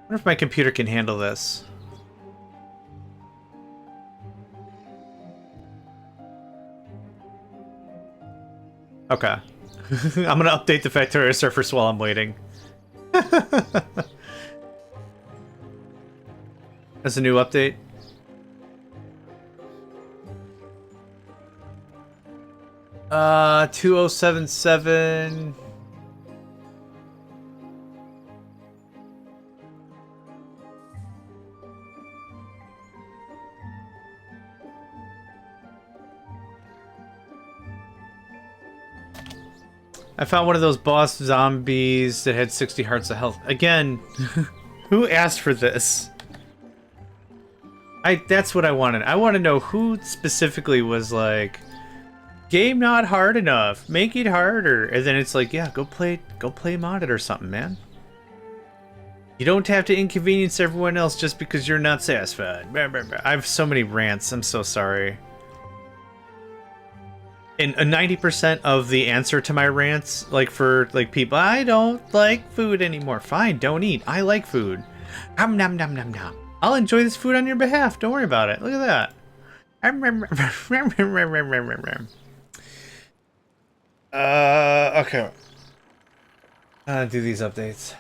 wonder if my computer can handle this. Okay. I'm gonna update the Factorio surface while I'm waiting. That's a new update. Uh, 2077. I found one of those boss zombies that had 60 hearts of health. Again, who asked for this? That's what I wanted. I want to know who specifically was like, game not hard enough, make it harder. And then it's like, yeah, go play modded or something, man. You don't have to inconvenience everyone else just because you're not satisfied. I have so many rants, I'm so sorry. And 90% of the answer to my rants, like for like people, I don't like food anymore. Fine, don't eat. I like food. Nom nom nom nom nom. I'll enjoy this food on your behalf. Don't worry about it. Look at that. Okay. Do these updates.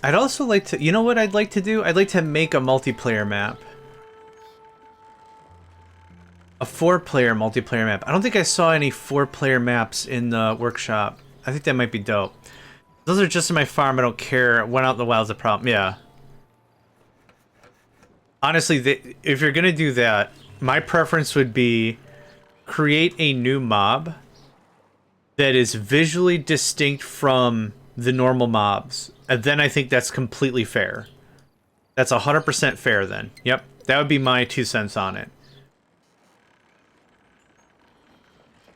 I'd also like to... You know what I'd like to do? I'd like to make a multiplayer map. A 4-player multiplayer map. I don't think I saw any 4-player maps in the workshop. I think that might be dope. Those are just in my farm. I don't care. Went out in the wild's a problem. Yeah. Honestly, if you're going to do that, my preference would be create a new mob that is visually distinct from the normal mobs. And then I think that's completely fair. That's 100% fair then. Yep. That would be my 2 cents on it.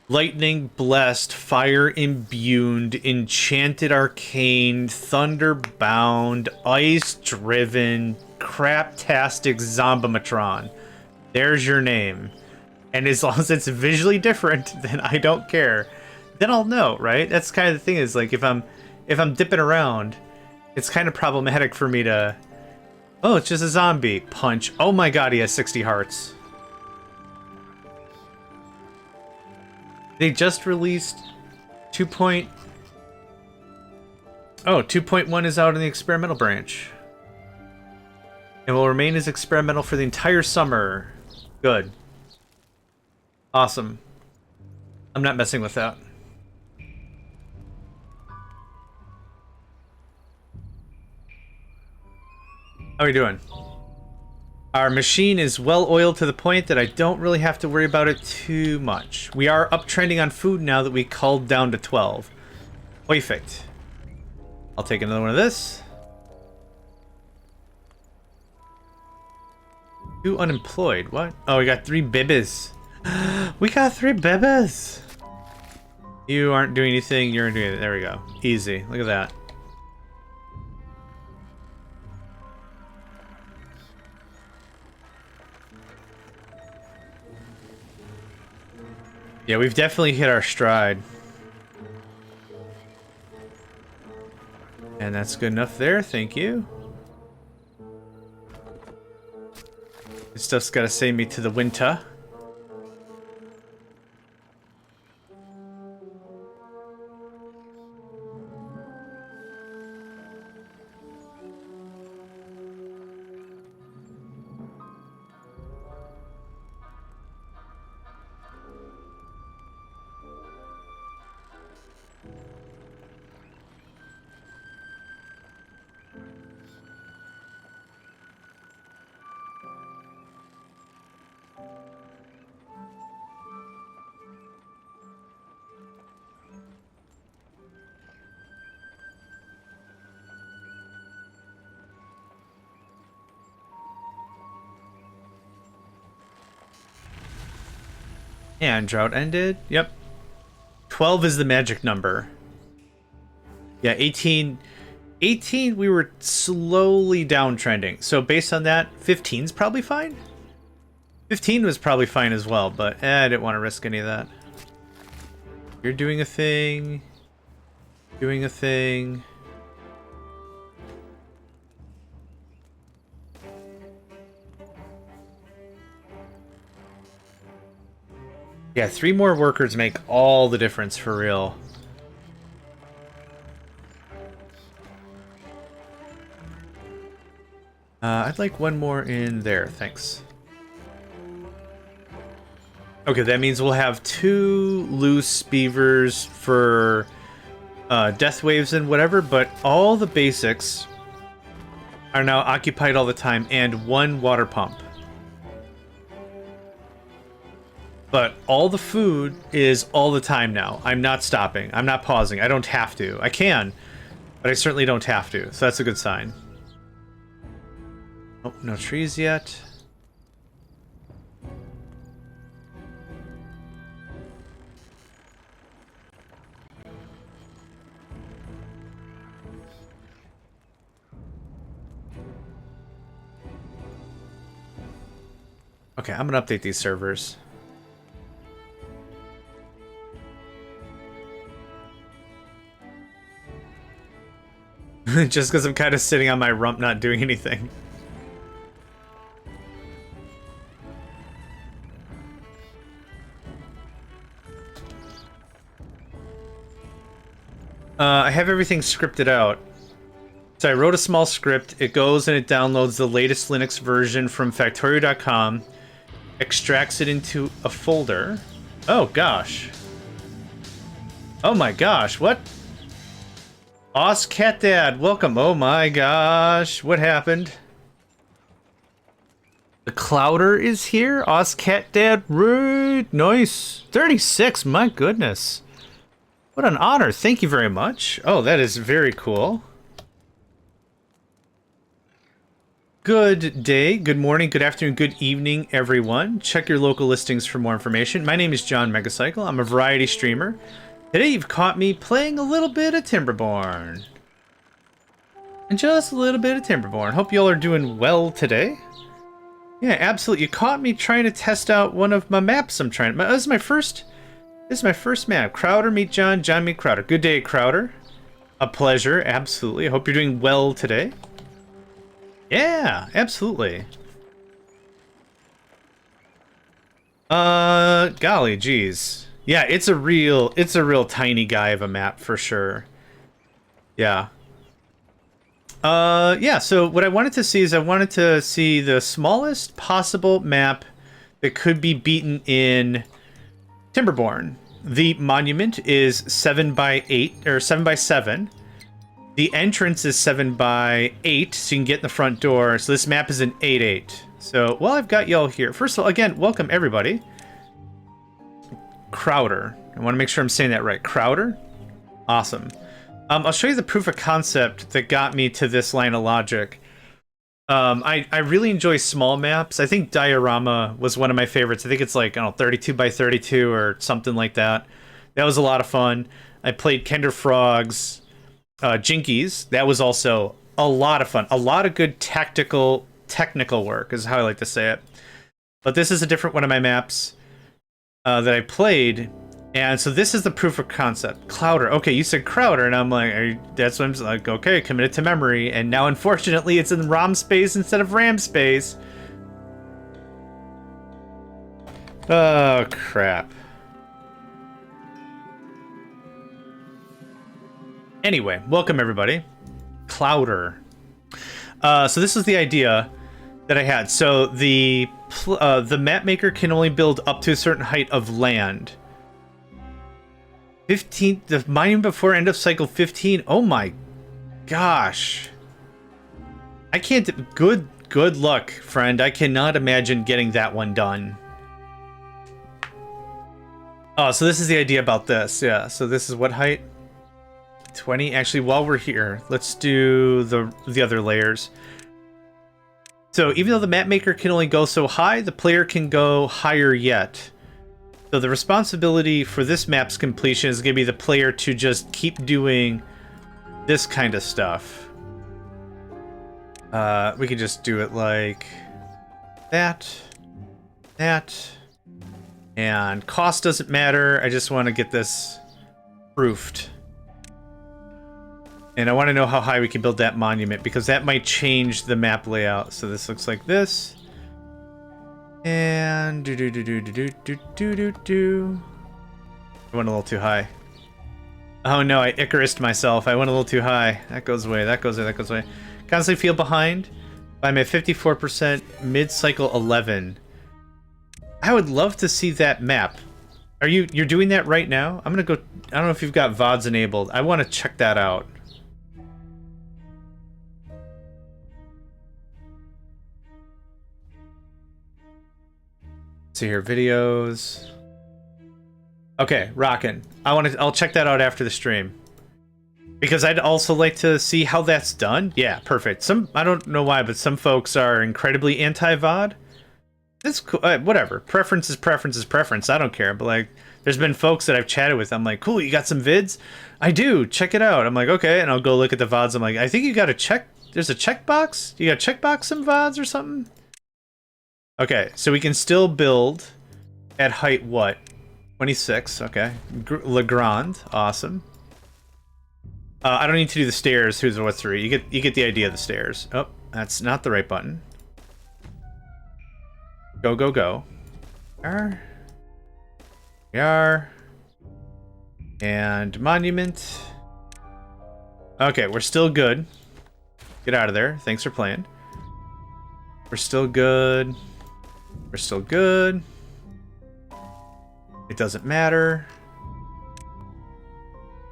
Lightning blessed, fire imbued, enchanted arcane, thunder bound, ice driven, craptastic zombimatron. There's your name. And as long as it's visually different, then I don't care. Then I'll know, right? That's kind of the thing is like if I'm dipping around, it's kind of problematic for me to, oh, it's just a zombie. Punch. Oh my god, he has 60 hearts. They just released 2.1 is out in the experimental branch. And will remain as experimental for the entire summer. Good. Awesome. I'm not messing with that. How are we doing? Our machine is well oiled to the point that I don't really have to worry about it too much. We are uptrending on food now that we culled down to 12. Perfect. I'll take another one of this. 2 unemployed. What? Oh, we got 3 bibbies. We got 3 bibbies. You aren't doing anything. You're doing it. There we go. Easy. Look at that. Yeah, we've definitely hit our stride. And that's good enough there, thank you. This stuff's gotta save me to the winter. And drought ended. Yep. 12 is the magic number. Yeah, 18 we were slowly downtrending. So based on that, 15's probably fine. 15 was probably fine as well, but I didn't want to risk any of that. You're doing a thing. Doing a thing. Yeah, 3 more workers make all the difference for real. I'd like 1 more in there, thanks. Okay, that means we'll have 2 loose beavers for death waves and whatever, but all the basics are now occupied all the time, and 1 water pump. But all the food is all the time now. I'm not stopping. I'm not pausing. I don't have to. I can, but I certainly don't have to. So that's a good sign. Oh, no trees yet. Okay, I'm gonna update these servers. Just because I'm kind of sitting on my rump not doing anything. I have everything scripted out. So I wrote a small script. It goes and it downloads the latest Linux version from Factorio.com, extracts it into a folder. Oh gosh. Oh my gosh, what? Oz Cat Dad, welcome. Oh my gosh, what happened? The Clouder is here. Oz Cat Dad, right? Nice. 36, my goodness. What an honor. Thank you very much. Oh, that is very cool. Good day, good morning, good afternoon, good evening, everyone. Check your local listings for more information. My name is JohnMegacycle. I'm a variety streamer. Today you've caught me playing a little bit of Timberborn. And just a little bit of Timberborn. Hope y'all are doing well today. Yeah, absolutely. You caught me trying to test out one of my maps I'm trying. This is my first map. Crowder meet John, John meet Crowder. Good day, Crowder. A pleasure, absolutely. I hope you're doing well today. Yeah, absolutely. Golly, geez. Yeah, it's a real tiny guy of a map for sure. Yeah. Yeah, so what I wanted to see is I wanted to see the smallest possible map that could be beaten in Timberborn. The monument is 7 by 8 or 7 by 7. The entrance is 7 by 8, so you can get in the front door. So this map is an 8-8. So while I've got y'all here, first of all, again, welcome everybody. Crowder. I want to make sure I'm saying that right. Crowder? Awesome. I'll show you the proof of concept that got me to this line of logic. I really enjoy small maps. I think Diorama was one of my favorites. I think it's like, I don't know, 32 by 32 or something like that. That was a lot of fun. I played Kender Frogs, Jinkies. That was also a lot of fun. A lot of good technical work is how I like to say it. But this is a different one of my maps that I played. And so this is the proof of concept. Clouder. Okay, you said Crowder, and I'm like, that's what I'm like, okay, committed to memory. And now, unfortunately, it's in ROM space instead of RAM space. Oh, crap. Anyway, welcome, everybody. Clouder. So this is the idea that I had. So the map maker can only build up to a certain height of land. 15, the mining before end of cycle 15. Oh my gosh. I can't, good luck, friend. I cannot imagine getting that one done. Oh, so this is the idea about this. Yeah, so this is what height? 20. Actually, while we're here, let's do the other layers. So even though the map maker can only go so high, the player can go higher yet. So the responsibility for this map's completion is going to be the player to just keep doing this kind of stuff. We can just do it like that, and cost doesn't matter. I just want to get this proofed. And I want to know how high we can build that monument, because that might change the map layout. So this looks like this. And I went a little too high. Oh no, I Icarused myself. I went a little too high. That goes away, that goes away, that goes away. Constantly feel behind. I'm at 54%, mid-cycle 11. I would love to see that map. You're doing that right now? I'm gonna go, I don't know if you've got VODs enabled. I want to check that out. See here, videos. Okay, rockin'. I'll check that out after the stream. Because I'd also like to see how that's done. Yeah, perfect. I don't know why, but some folks are incredibly anti-VOD. That's cool. Whatever. Preference is preference is preference. I don't care. But like, there's been folks that I've chatted with. I'm like, cool, you got some vids? I do. Check it out. I'm like, okay. And I'll go look at the VODs. I'm like, I think you got to check. There's a checkbox? You got to checkbox some VODs or something? Okay, so we can still build at height what? 26, okay. Legrand, awesome. I don't need to do the stairs, who's what 3. You get the idea of the stairs. Oh, that's not the right button. Go, go, go. Yar. And monument. Okay, we're still good. Get out of there. Thanks for playing. We're still good. We're still good. It doesn't matter.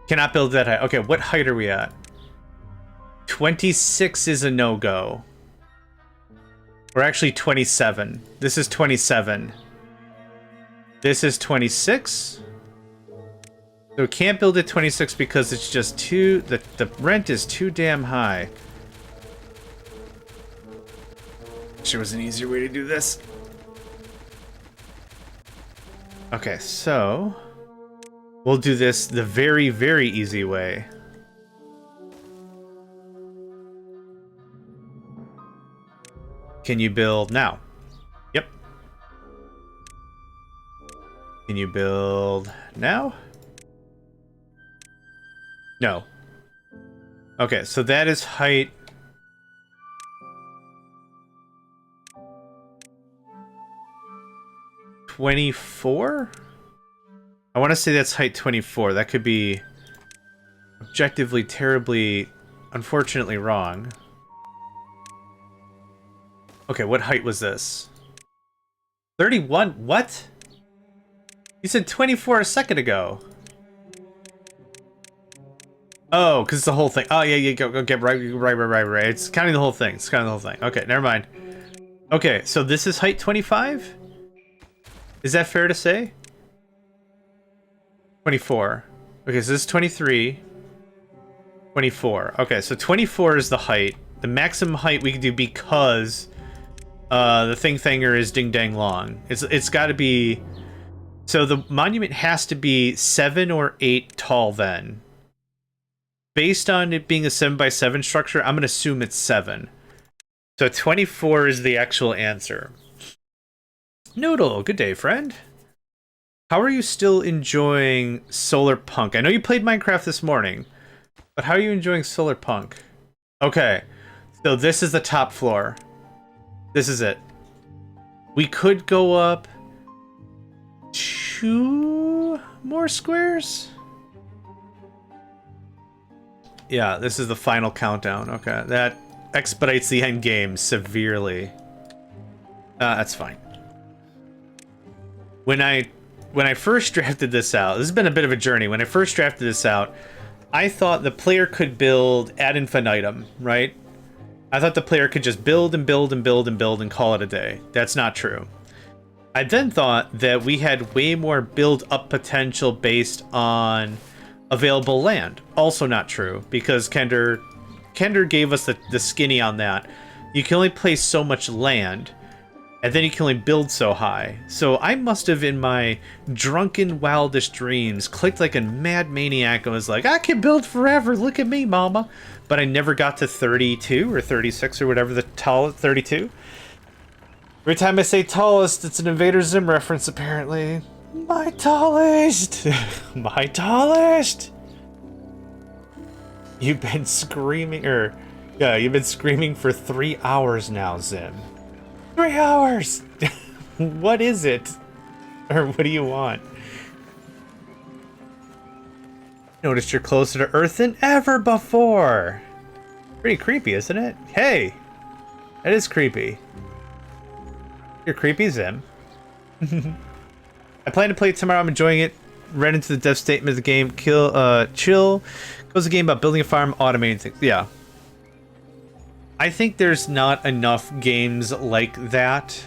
Cannot build that high. Okay, what height are we at? 26 is a no-go. We're actually 27. This is 27. This is 26. So we can't build at 26 because it's just too... The rent is too damn high. There was an easier way to do this. Okay, so... We'll do this the very, very easy way. Can you build now? Yep. Can you build now? No. Okay, so that is height. $24? I want to say that's height 24. That could be objectively, terribly, unfortunately wrong. Okay, what height was this? 31? What? You said 24 a second ago. Oh, because it's the whole thing. Oh, yeah, go get right. It's counting the whole thing. It's counting the whole thing. Okay, never mind. Okay, so this is height 25? Is that fair to say? 24. Okay, so this is 23. 24. Okay, so 24 is the height. The maximum height we can do because the thanger is ding-dang long. It's got to be... So the monument has to be 7 or 8 tall then. Based on it being a 7x7 structure, I'm going to assume it's 7. So 24 is the actual answer. Noodle, good day, friend. How are you still enjoying Solar Punk? I know you played Minecraft this morning, but how are you enjoying Solar Punk? Okay, so this is the top floor. This is it. We could go up 2 more squares. Yeah, this is the final countdown. Okay, that expedites the end game severely. That's fine. When I first drafted this out, this has been a bit of a journey. When I first drafted this out, I thought the player could build ad infinitum, right? I thought the player could just build and build and build and build and call it a day. That's not true. I then thought that we had way more build-up potential based on available land. Also not true, because Kender gave us the skinny on that. You can only place so much land, and then you can only build so high. So I must have, in my drunken, wildest dreams, clicked like a mad maniac and was like, I can build forever, look at me, mama. But I never got to 32 or 36 or whatever the tallest, 32. Every time I say tallest, it's an Invader Zim reference, apparently. My tallest! My tallest! You've been screaming, you've been screaming for 3 hours now, Zim. 3 hours! What is it? Or what do you want? Noticed you're closer to Earth than ever before! Pretty creepy, isn't it? Hey! That is creepy. You're creepy, Zim. I plan to play it tomorrow. I'm enjoying it. Read into the dev statement of the game. Chill. Goes a game about building a farm, automating things. Yeah. I think there's not enough games like that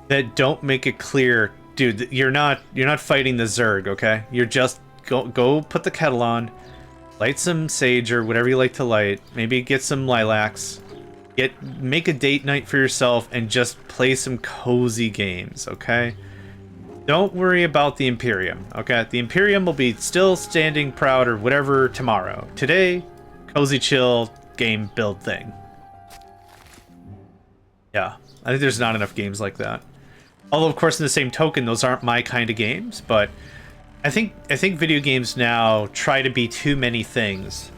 that don't make it clear, dude, you're not fighting the Zerg, okay? You're just go put the kettle on, light some sage or whatever you like to light, maybe get some lilacs, make a date night for yourself and just play some cozy games, okay? Don't worry about the Imperium, okay? The Imperium will be still standing proud or whatever tomorrow. Today, cozy chill game build thing. Yeah, I think there's not enough games like that. Although, of course, in the same token, those aren't my kind of games, but I think video games now try to be too many things.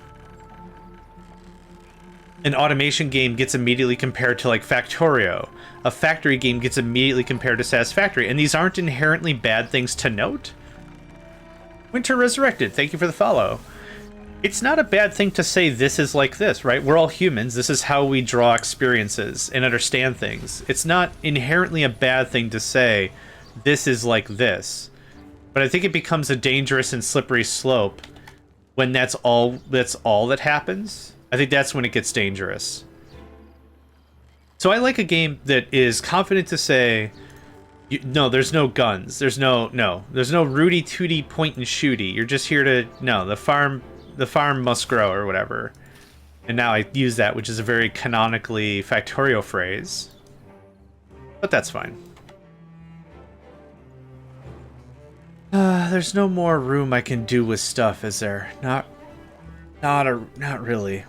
An automation game gets immediately compared to, like, Factorio. A factory game gets immediately compared to Satisfactory, and these aren't inherently bad things to note. Winter Resurrected, thank you for the follow. It's not a bad thing to say this is like this, right? We're all humans. This is how we draw experiences and understand things. It's not inherently a bad thing to say this is like this. But I think it becomes a dangerous and slippery slope when that's all that happens. I think that's when it gets dangerous. So I like a game that is confident to say, no, there's no guns. There's no Rudy Tooty point and shooty. You're just here to, no, the farm must grow or whatever. And now I use that, which is a very canonically Factorio phrase. But that's fine. There's no more room I can do with stuff, is there? Not really.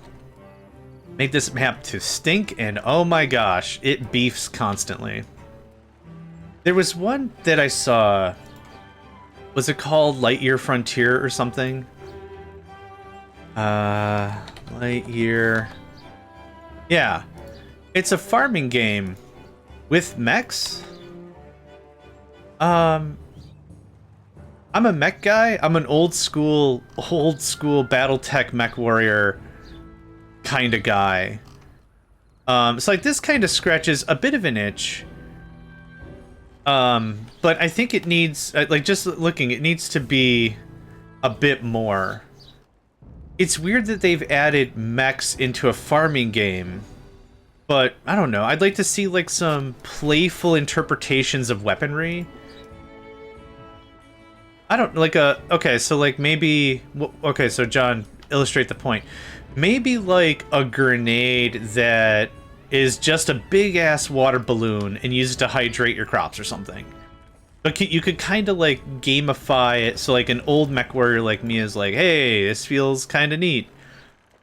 Make this map to stink, and oh my gosh, it beefs constantly. There was one that I saw. Was it called Lightyear Frontier or something? Lightyear. Yeah. It's a farming game with mechs. I'm a mech guy. I'm an old school BattleTech mech warrior kind of guy. So like this kind of scratches a bit of an itch. But I think it needs, like just looking, it needs to be a bit more. It's weird that they've added mechs into a farming game, but I don't know. I'd like to see like some playful interpretations of weaponry. I don't like okay, so like maybe okay, so John, illustrate the point. Maybe like a grenade that is just a big ass water balloon and use it to hydrate your crops or something. But you could kind of like gamify it, so like an old mech warrior like me is like, hey, this feels kind of neat,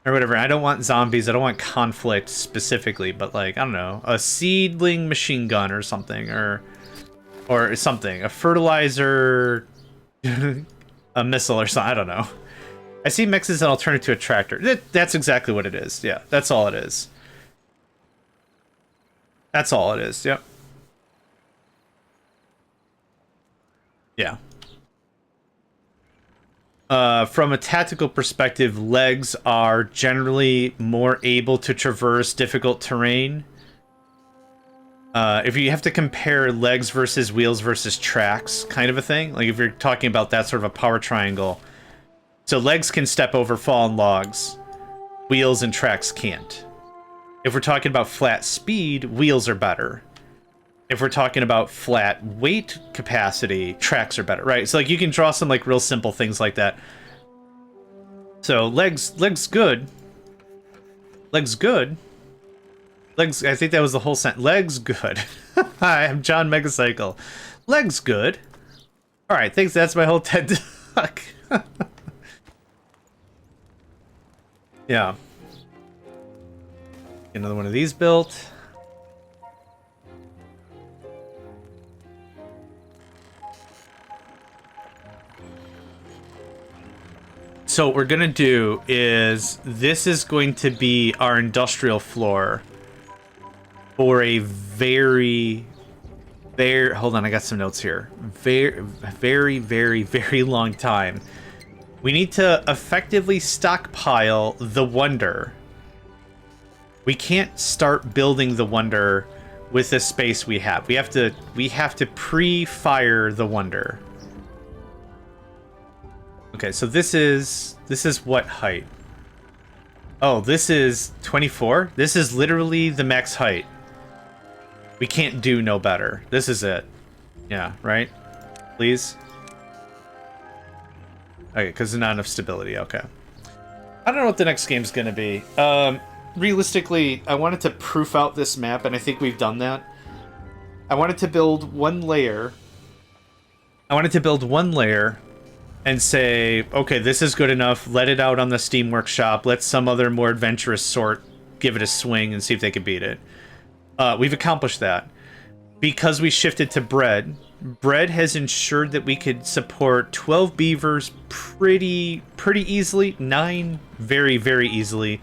or whatever. I don't want zombies, I don't want conflict specifically, but like, I don't know, a seedling machine gun or something, or something, a fertilizer. A missile or something, I don't know. I see mechs as an alternative to a tractor. That's exactly what it is. Yeah, that's all it is. That's all it is, yep. Yeah. From a tactical perspective, legs are generally more able to traverse difficult terrain. If you have to compare legs versus wheels versus tracks, kind of a thing, like if you're talking about that sort of a power triangle, so legs can step over fallen logs, wheels and tracks can't. If we're talking about flat speed, wheels are better. If we're talking about flat weight capacity, tracks are better, right? So like you can draw some like real simple things like that. So legs good. Legs good. Legs, I think that was the whole sentence. Legs good. Hi, I'm JohnMegacycle. Legs good. Alright, thanks, that's my whole TED Talk. Yeah. Get another one of these built. So what we're gonna do is, this is going to be our industrial floor for a very, hold on, I got some notes here. Very long time. We need to effectively stockpile the Wonder. We can't start building the Wonder with the space we have. We have to pre-fire the Wonder. Okay, so this is what height? Oh, this is 24? This is literally the max height. We can't do no better. This is it. Yeah, right? Please? Okay, because there's not enough stability. Okay. I don't know what the next game's going to be. Realistically, I wanted to proof out this map, and I think we've done that. I wanted to build one layer. And say, okay, this is good enough. Let it out on the Steam Workshop. Let some other more adventurous sort give it a swing and see if they can beat it. We've accomplished that. Because we shifted to bread, bread has ensured that we could support 12 beavers pretty easily. 9 very easily.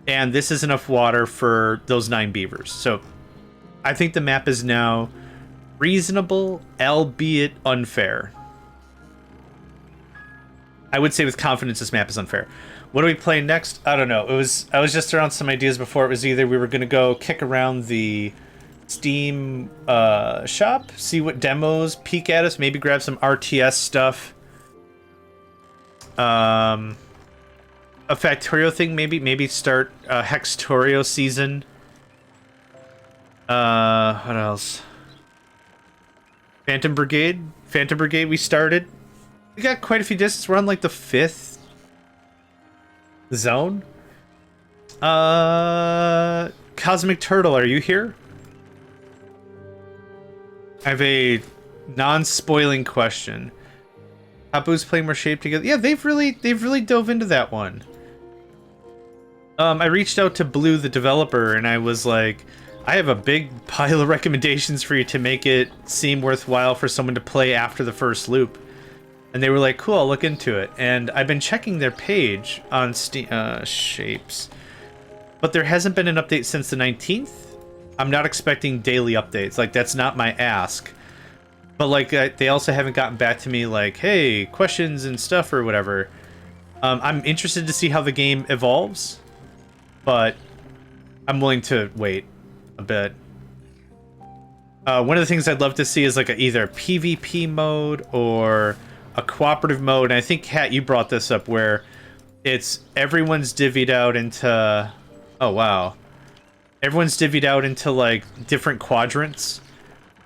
And this is enough water for those 9 beavers. So I think the map is now reasonable, albeit unfair. I would say with confidence this map is unfair. What are we playing next? I don't know. I was just throwing some ideas before. It was either we were gonna go kick around the Steam shop, see what demos peek at us, maybe grab some RTS stuff. A Factorio thing, maybe start a Hextorio season. What else? Phantom Brigade we started. We got quite a few discs. We're on like the 5th zone. Cosmic Turtle, are you here? I have a non-spoiling question. Hapu's playing more Shape together. Yeah, they've really dove into that one. I reached out to Blue, the developer, and I was like, I have a big pile of recommendations for you to make it seem worthwhile for someone to play after the first loop. And they were like, cool, I'll look into it. And I've been checking their page on Steam, Shapes, but there hasn't been an update since the 19th. I'm not expecting daily updates. Like, that's not my ask. But, like, they also haven't gotten back to me like, hey, questions and stuff or whatever. I'm interested to see how the game evolves, but I'm willing to wait a bit. One of the things I'd love to see is, like, either a PvP mode or a cooperative mode. And I think, Kat, you brought this up, where it's everyone's divvied out into... Oh, wow. Everyone's divvied out into, like, different quadrants.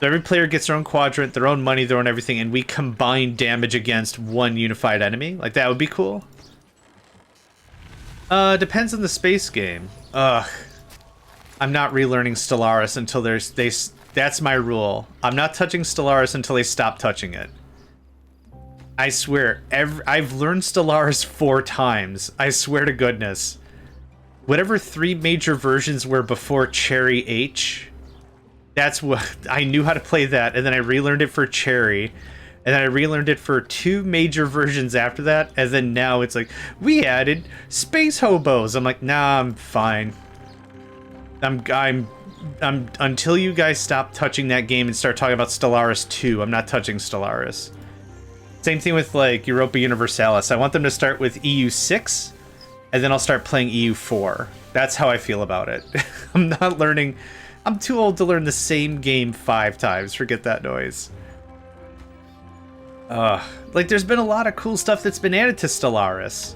So every player gets their own quadrant, their own money, their own everything, and we combine damage against one unified enemy. Like, that would be cool. Depends on the space game. Ugh. I'm not relearning Stellaris until that's my rule. I'm not touching Stellaris until they stop touching it. I swear, I've learned Stellaris 4 times. I swear to goodness. Whatever 3 major versions were before Cherry H, that's what I knew how to play that, and then I relearned it for Cherry, and then I relearned it for 2 major versions after that, and then now it's like, we added space hobos. I'm like, nah, I'm fine. I'm until you guys stop touching that game and start talking about Stellaris 2, I'm not touching Stellaris. Same thing with, like, Europa Universalis. I want them to start with EU6, and then I'll start playing EU4. That's how I feel about it. I'm not learning... I'm too old to learn the same game 5 times. Forget that noise. Like, there's been a lot of cool stuff that's been added to Stellaris.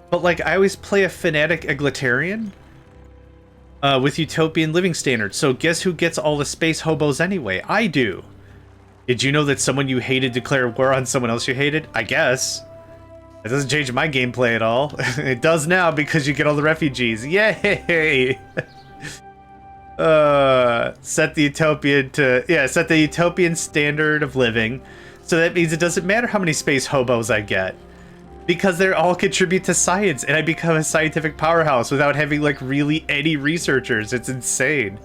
But, like, I always play a fanatic egalitarian with utopian living standards. So guess who gets all the space hobos anyway? I do. Did you know that someone you hated declared war on someone else you hated? I guess. It doesn't change my gameplay at all. It does now because you get all the refugees. Yay! Set the utopian standard of living. So that means it doesn't matter how many space hobos I get, because they all contribute to science, and I become a scientific powerhouse without having, like, really any researchers. It's insane.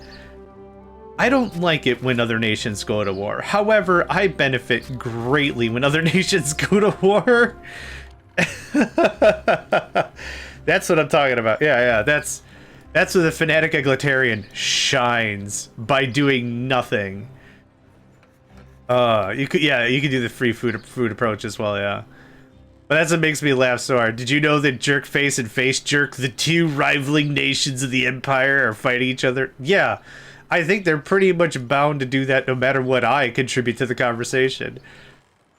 I don't like it when other nations go to war. However, I benefit greatly when other nations go to war. That's what I'm talking about. Yeah, that's where the fanatic egalitarian shines, by doing nothing. You could do the free food approach as well, yeah. But that's what makes me laugh so hard. Did you know that Jerkface and Face Jerk, the 2 rivaling nations of the Empire, are fighting each other? Yeah, I think they're pretty much bound to do that no matter what I contribute to the conversation.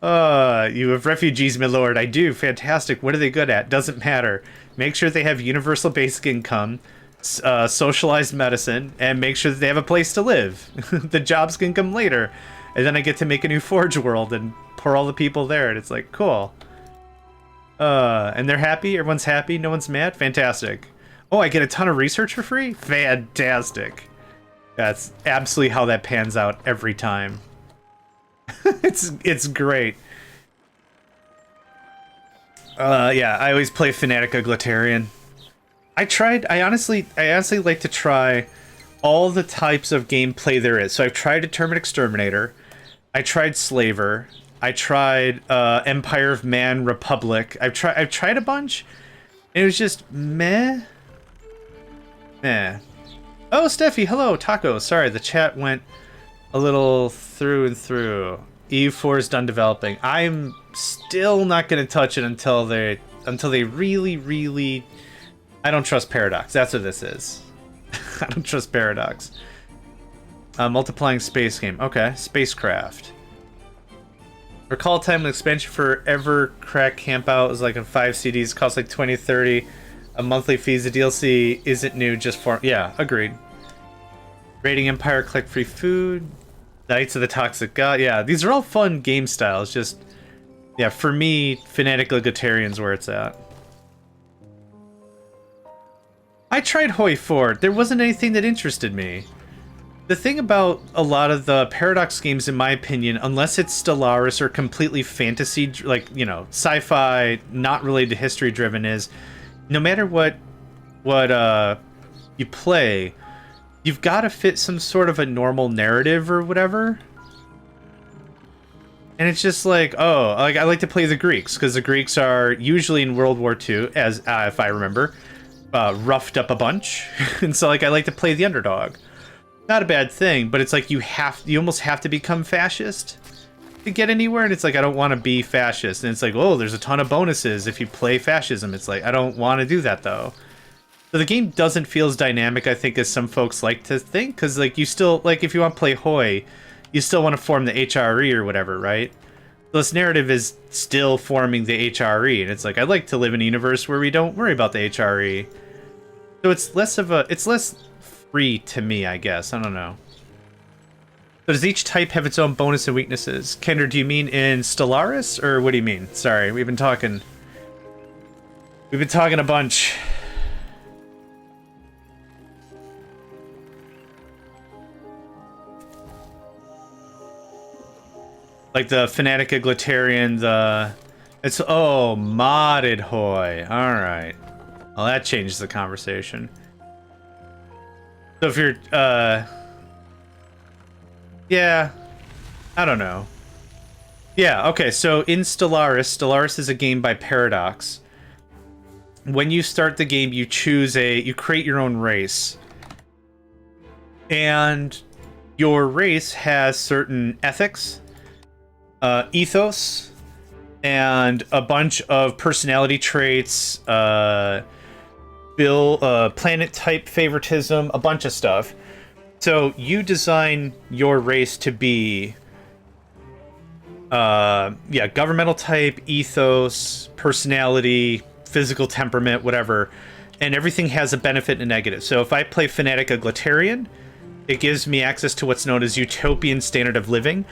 You have refugees, my lord. I do. Fantastic. What are they good at? Doesn't matter. Make sure they have universal basic income, socialized medicine, and make sure that they have a place to live. The jobs can come later. And then I get to make a new Forge world and pour all the people there, and it's like, cool. And they're happy? Everyone's happy? No one's mad? Fantastic. Oh, I get a ton of research for free? Fantastic. That's absolutely how that pans out every time. It's great. Yeah, I always play Fanatic Egalitarian. I honestly like to try all the types of gameplay there is. So I've tried Determined Exterminator, I tried Slaver, I tried Empire of Man, Republic. I've tried a bunch, and it was just meh. Oh, Steffi, hello, Taco. Sorry, the chat went a little through and through. EU4 is done developing. I'm still not going to touch it until they until they really, really... I don't trust Paradox. That's what this is. I don't trust Paradox. Multiplying space game. Okay, spacecraft. Recall time and expansion for Ever Crack Campout is like in 5 CDs, costs like 20, 30. A monthly fees. The DLC isn't new, just for... Yeah, agreed. Raiding Empire, collect free food. Knights of the Toxic God. Yeah, these are all fun game styles. Just, yeah, for me, Fanatic Egalitarian's where it's at. I tried Hoi 4. There wasn't anything that interested me. The thing about a lot of the Paradox games, in my opinion, unless it's Stellaris or completely fantasy, like, you know, sci-fi, not related to history driven, is no matter what you play, you've got to fit some sort of a normal narrative or whatever. And it's just like, oh, like I like to play the Greeks, because the Greeks are usually in World War II, as if I remember, roughed up a bunch. And so like I like to play the underdog. Not a bad thing, but it's like you almost have to become fascist to get anywhere, and it's like I don't want to be fascist. And it's like, oh, there's a ton of bonuses if you play fascism. It's like I don't want to do that though. So the game doesn't feel as dynamic, I think, as some folks like to think, because like you still, like, if you want to play Hoi, you still want to form the HRE or whatever, right? So this narrative is still forming the HRE, and it's like I'd like to live in a universe where we don't worry about the HRE. So it's less free to me, I guess. I don't know. So does each type have its own bonus and weaknesses? Kendra, do you mean in Stellaris, or what do you mean? Sorry, we've been talking a bunch. Like the Fanatic Egalitarian, modded Hoi. Alright. Well, that changes the conversation. So if you're, yeah, I don't know. Yeah, okay, so in Stellaris is a game by Paradox. When you start the game, you create your own race. And your race has certain ethics, ethos, and a bunch of personality traits, planet type favoritism, a bunch of stuff. So you design your race to be governmental type, ethos, personality, physical temperament, whatever, and everything has a benefit and a negative. So if I play Fanatic Egalitarian, it gives me access to what's known as utopian standard of living,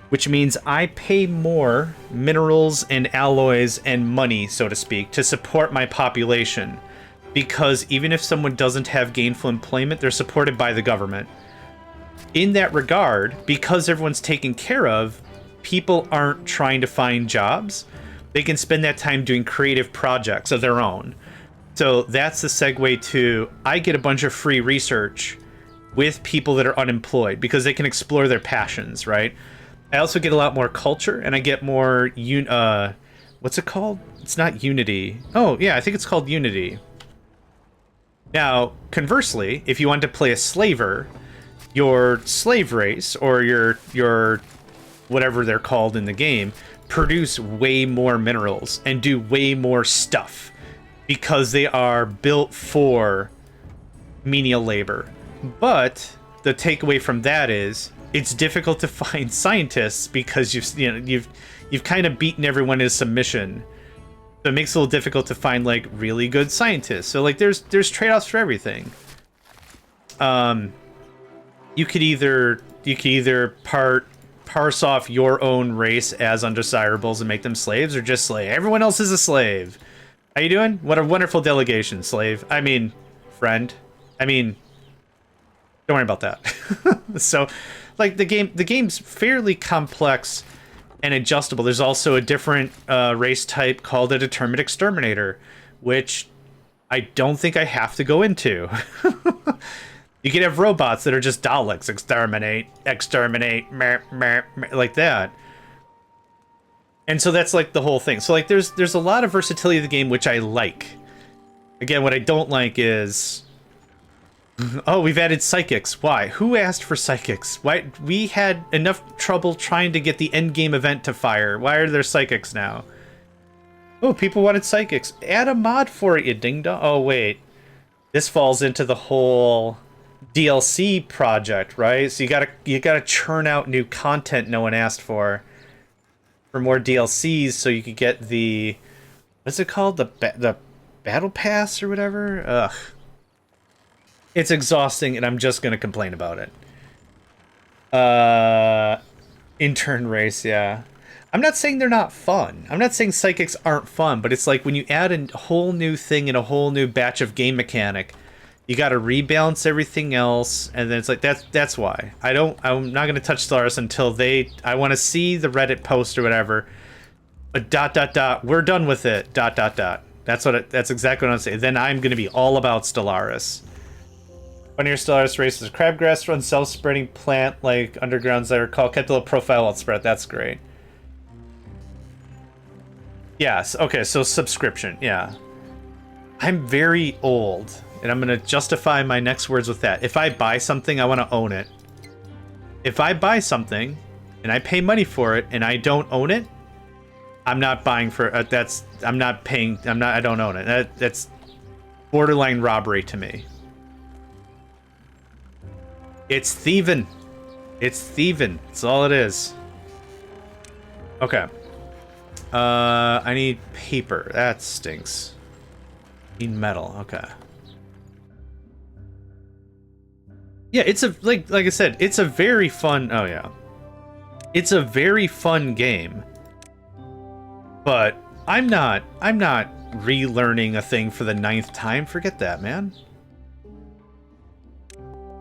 which means I pay more minerals and alloys and money, so to speak, to support my population. Because even if someone doesn't have gainful employment, they're supported by the government. In that regard, because everyone's taken care of, people aren't trying to find jobs. They can spend that time doing creative projects of their own. So that's the segue to, I get a bunch of free research with people that are unemployed because they can explore their passions, right? I also get a lot more culture, and I get more, what's it called? It's not Unity. Oh, yeah, I think it's called Unity. Now, conversely, if you want to play a slaver, your slave race, or your whatever they're called in the game, produce way more minerals and do way more stuff because they are built for menial labor. But the takeaway from that is it's difficult to find scientists because you've kind of beaten everyone into submission. So it makes it a little difficult to find like really good scientists. So like there's trade-offs for everything. You could either parse off your own race as undesirables and make them slaves, or just slave. Everyone else is a slave. How you doing? What a wonderful delegation, slave. I mean, friend. I mean, don't worry about that. So, like the game's fairly complex and adjustable. There's also a different race type called a determined exterminator, which I don't think I have to go into. You can have robots that are just Daleks, exterminate, like that. And so that's like the whole thing. So like there's a lot of versatility of the game, which I like. Again, what I don't like is, oh, we've added psychics. Why? Who asked for psychics? Why? We had enough trouble trying to get the end game event to fire. Why are there psychics now? Oh, people wanted psychics. Add a mod for it, you ding dong. Oh, wait. This falls into the whole DLC project, right? So you gotta churn out new content no one asked for more DLCs, so you could get the, what's it called, the battle pass or whatever. Ugh, it's exhausting, and I'm just gonna complain about it. Intern race, yeah. I'm not saying they're not fun. I'm not saying psychics aren't fun, but it's like when you add a whole new thing and a whole new batch of game mechanic, you got to rebalance everything else, and then it's like that's why I'm not gonna touch Stellaris until I want to see the Reddit post or whatever. But we're done with it. That's exactly what I'm saying. Then I'm gonna be all about Stellaris. Funnier Stellaris races, crabgrass runs self-spreading plant like undergrounds that are called, kept a little profile while spread. That's great. Yes, okay, so subscription, yeah. I'm very old, and I'm gonna justify my next words with that. If I buy something, I want to own it. If I buy something, and I pay money for it, and I don't own it, I'm not buying for, I don't own it. That's borderline robbery to me. It's thieving. It's thieving. That's all it is. Okay. I need paper. That stinks. Need metal. Okay. Yeah, it's a like I said, it's a very fun. Oh yeah, it's a very fun game. But I'm not relearning a thing for the 9th time. Forget that, man.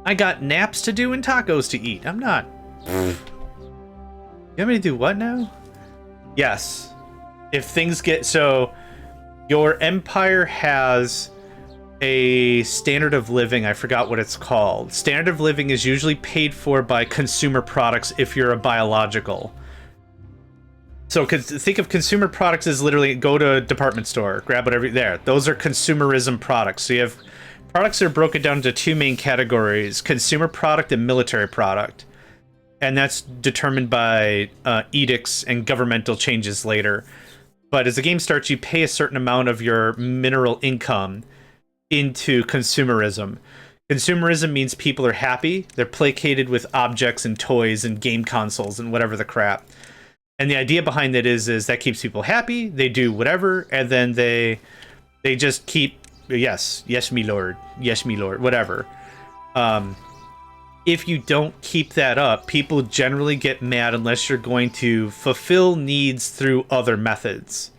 I got naps to do and tacos to eat. I'm not. You want me to do what now? Yes. If things get so, your empire has a standard of living. I forgot what it's called. Standard of living is usually paid for by consumer products if you're a biological. So think of consumer products as literally go to a department store, grab whatever there. Those are consumerism products. So you have products that are broken down into 2 main categories: consumer product and military product. And that's determined by edicts and governmental changes later. But as the game starts, you pay a certain amount of your mineral income into consumerism. Consumerism means people are happy. They're placated with objects and toys and game consoles and whatever the crap. And the idea behind it is that keeps people happy. They do whatever, and then they just keep, yes, me lord, whatever. If you don't keep that up, people generally get mad unless you're going to fulfill needs through other methods.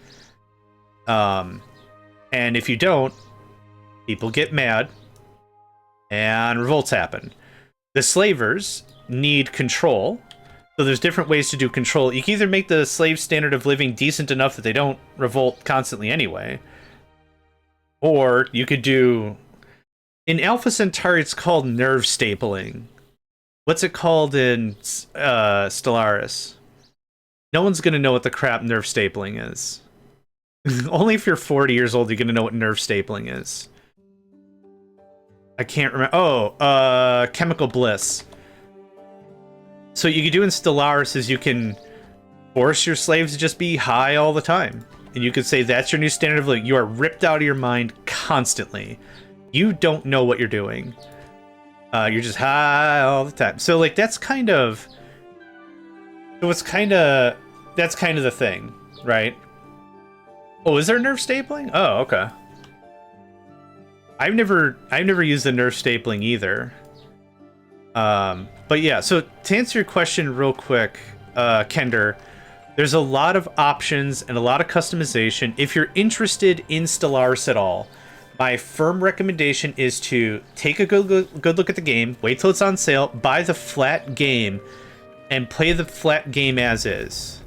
And if you don't, people get mad and revolts happen. The slavers need control. So there's different ways to do control. You can either make the slave standard of living decent enough that they don't revolt constantly anyway. Or you could do... In Alpha Centauri, it's called nerve stapling. What's it called in Stellaris? No one's going to know what the crap nerve stapling is. Only if you're 40 years old, you're going to know what nerve stapling is. I can't remember. Oh, chemical bliss. So what you can do in Stellaris is you can force your slaves to just be high all the time. And you could say that's your new standard of living. You are ripped out of your mind constantly. You don't know what you're doing. You're just high all the time. So like that's kind of the thing, right? Oh, is there nerve stapling? Oh, okay. I've never used the nerve stapling either. But yeah, so to answer your question real quick, Kender, there's a lot of options and a lot of customization. If you're interested in Stellaris at all, my firm recommendation is to take a good look at the game, wait till it's on sale, buy the flat game, and play the flat game as is.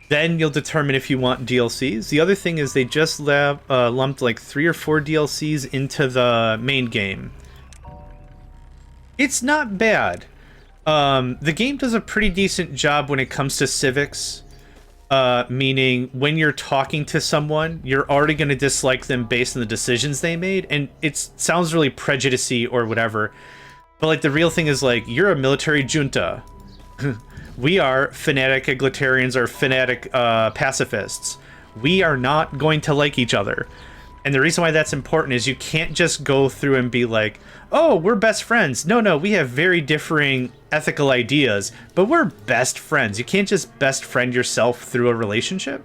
Then you'll determine if you want DLCs. The other thing is they just lumped like 3 or 4 DLCs into the main game. It's not bad. The game does a pretty decent job when it comes to civics. Meaning when you're talking to someone, you're already going to dislike them based on the decisions they made. And it sounds really prejudicey or whatever. But like the real thing is like, you're a military junta. We are fanatic egalitarians or fanatic pacifists. We are not going to like each other. And the reason why that's important is you can't just go through and be like, oh, we're best friends. No, we have very differing ethical ideas, but we're best friends. You can't just best friend yourself through a relationship.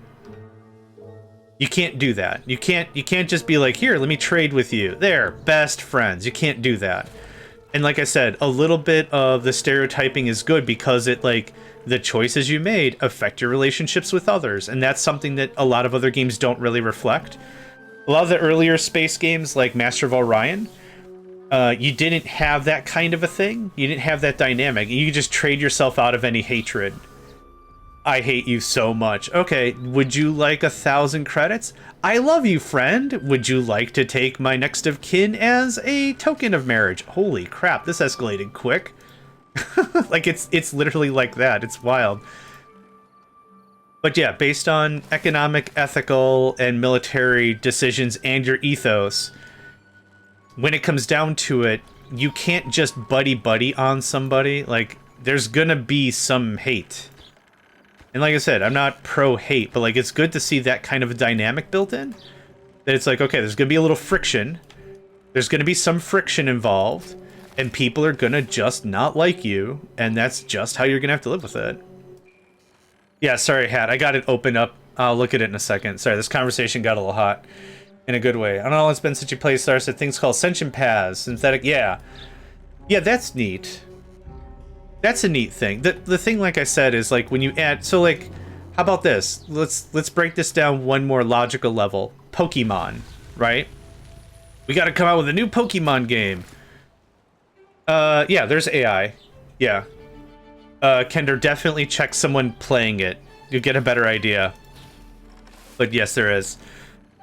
You can't do that. You can't just be like, here, let me trade with you. There, best friends. You can't do that. And like I said, a little bit of the stereotyping is good because it, like, the choices you made affect your relationships with others. And that's something that a lot of other games don't really reflect. A lot of the earlier space games, like Master of Orion, you didn't have that kind of a thing. You didn't have that dynamic. You could just trade yourself out of any hatred. I hate you so much. Okay, would you like 1,000 credits? I love you, friend. Would you like to take my next of kin as a token of marriage? Holy crap, this escalated quick. Like, it's literally like that. It's wild. But yeah, based on economic, ethical, and military decisions and your ethos, when it comes down to it, you can't just buddy-buddy on somebody. Like, there's gonna be some hate. And like I said, I'm not pro-hate, but like, it's good to see that kind of a dynamic built in. That it's like, okay, there's gonna be a little friction. There's gonna be some friction involved, and people are gonna just not like you, and that's just how you're gonna have to live with it. Yeah, sorry, Hat. I got it open up. I'll look at it in a second. Sorry, this conversation got a little hot. In a good way. I don't know, it's been since you played Star Said things called Sentient Paths, synthetic. Yeah. Yeah, that's neat. That's a neat thing. The thing, like I said, is like when you add... So, like, how about this? Let's break this down one more logical level. Pokemon, right? We gotta come out with a new Pokemon game. Yeah, there's AI. Yeah. Kender, definitely check someone playing it. You'll get a better idea. But yes, there is.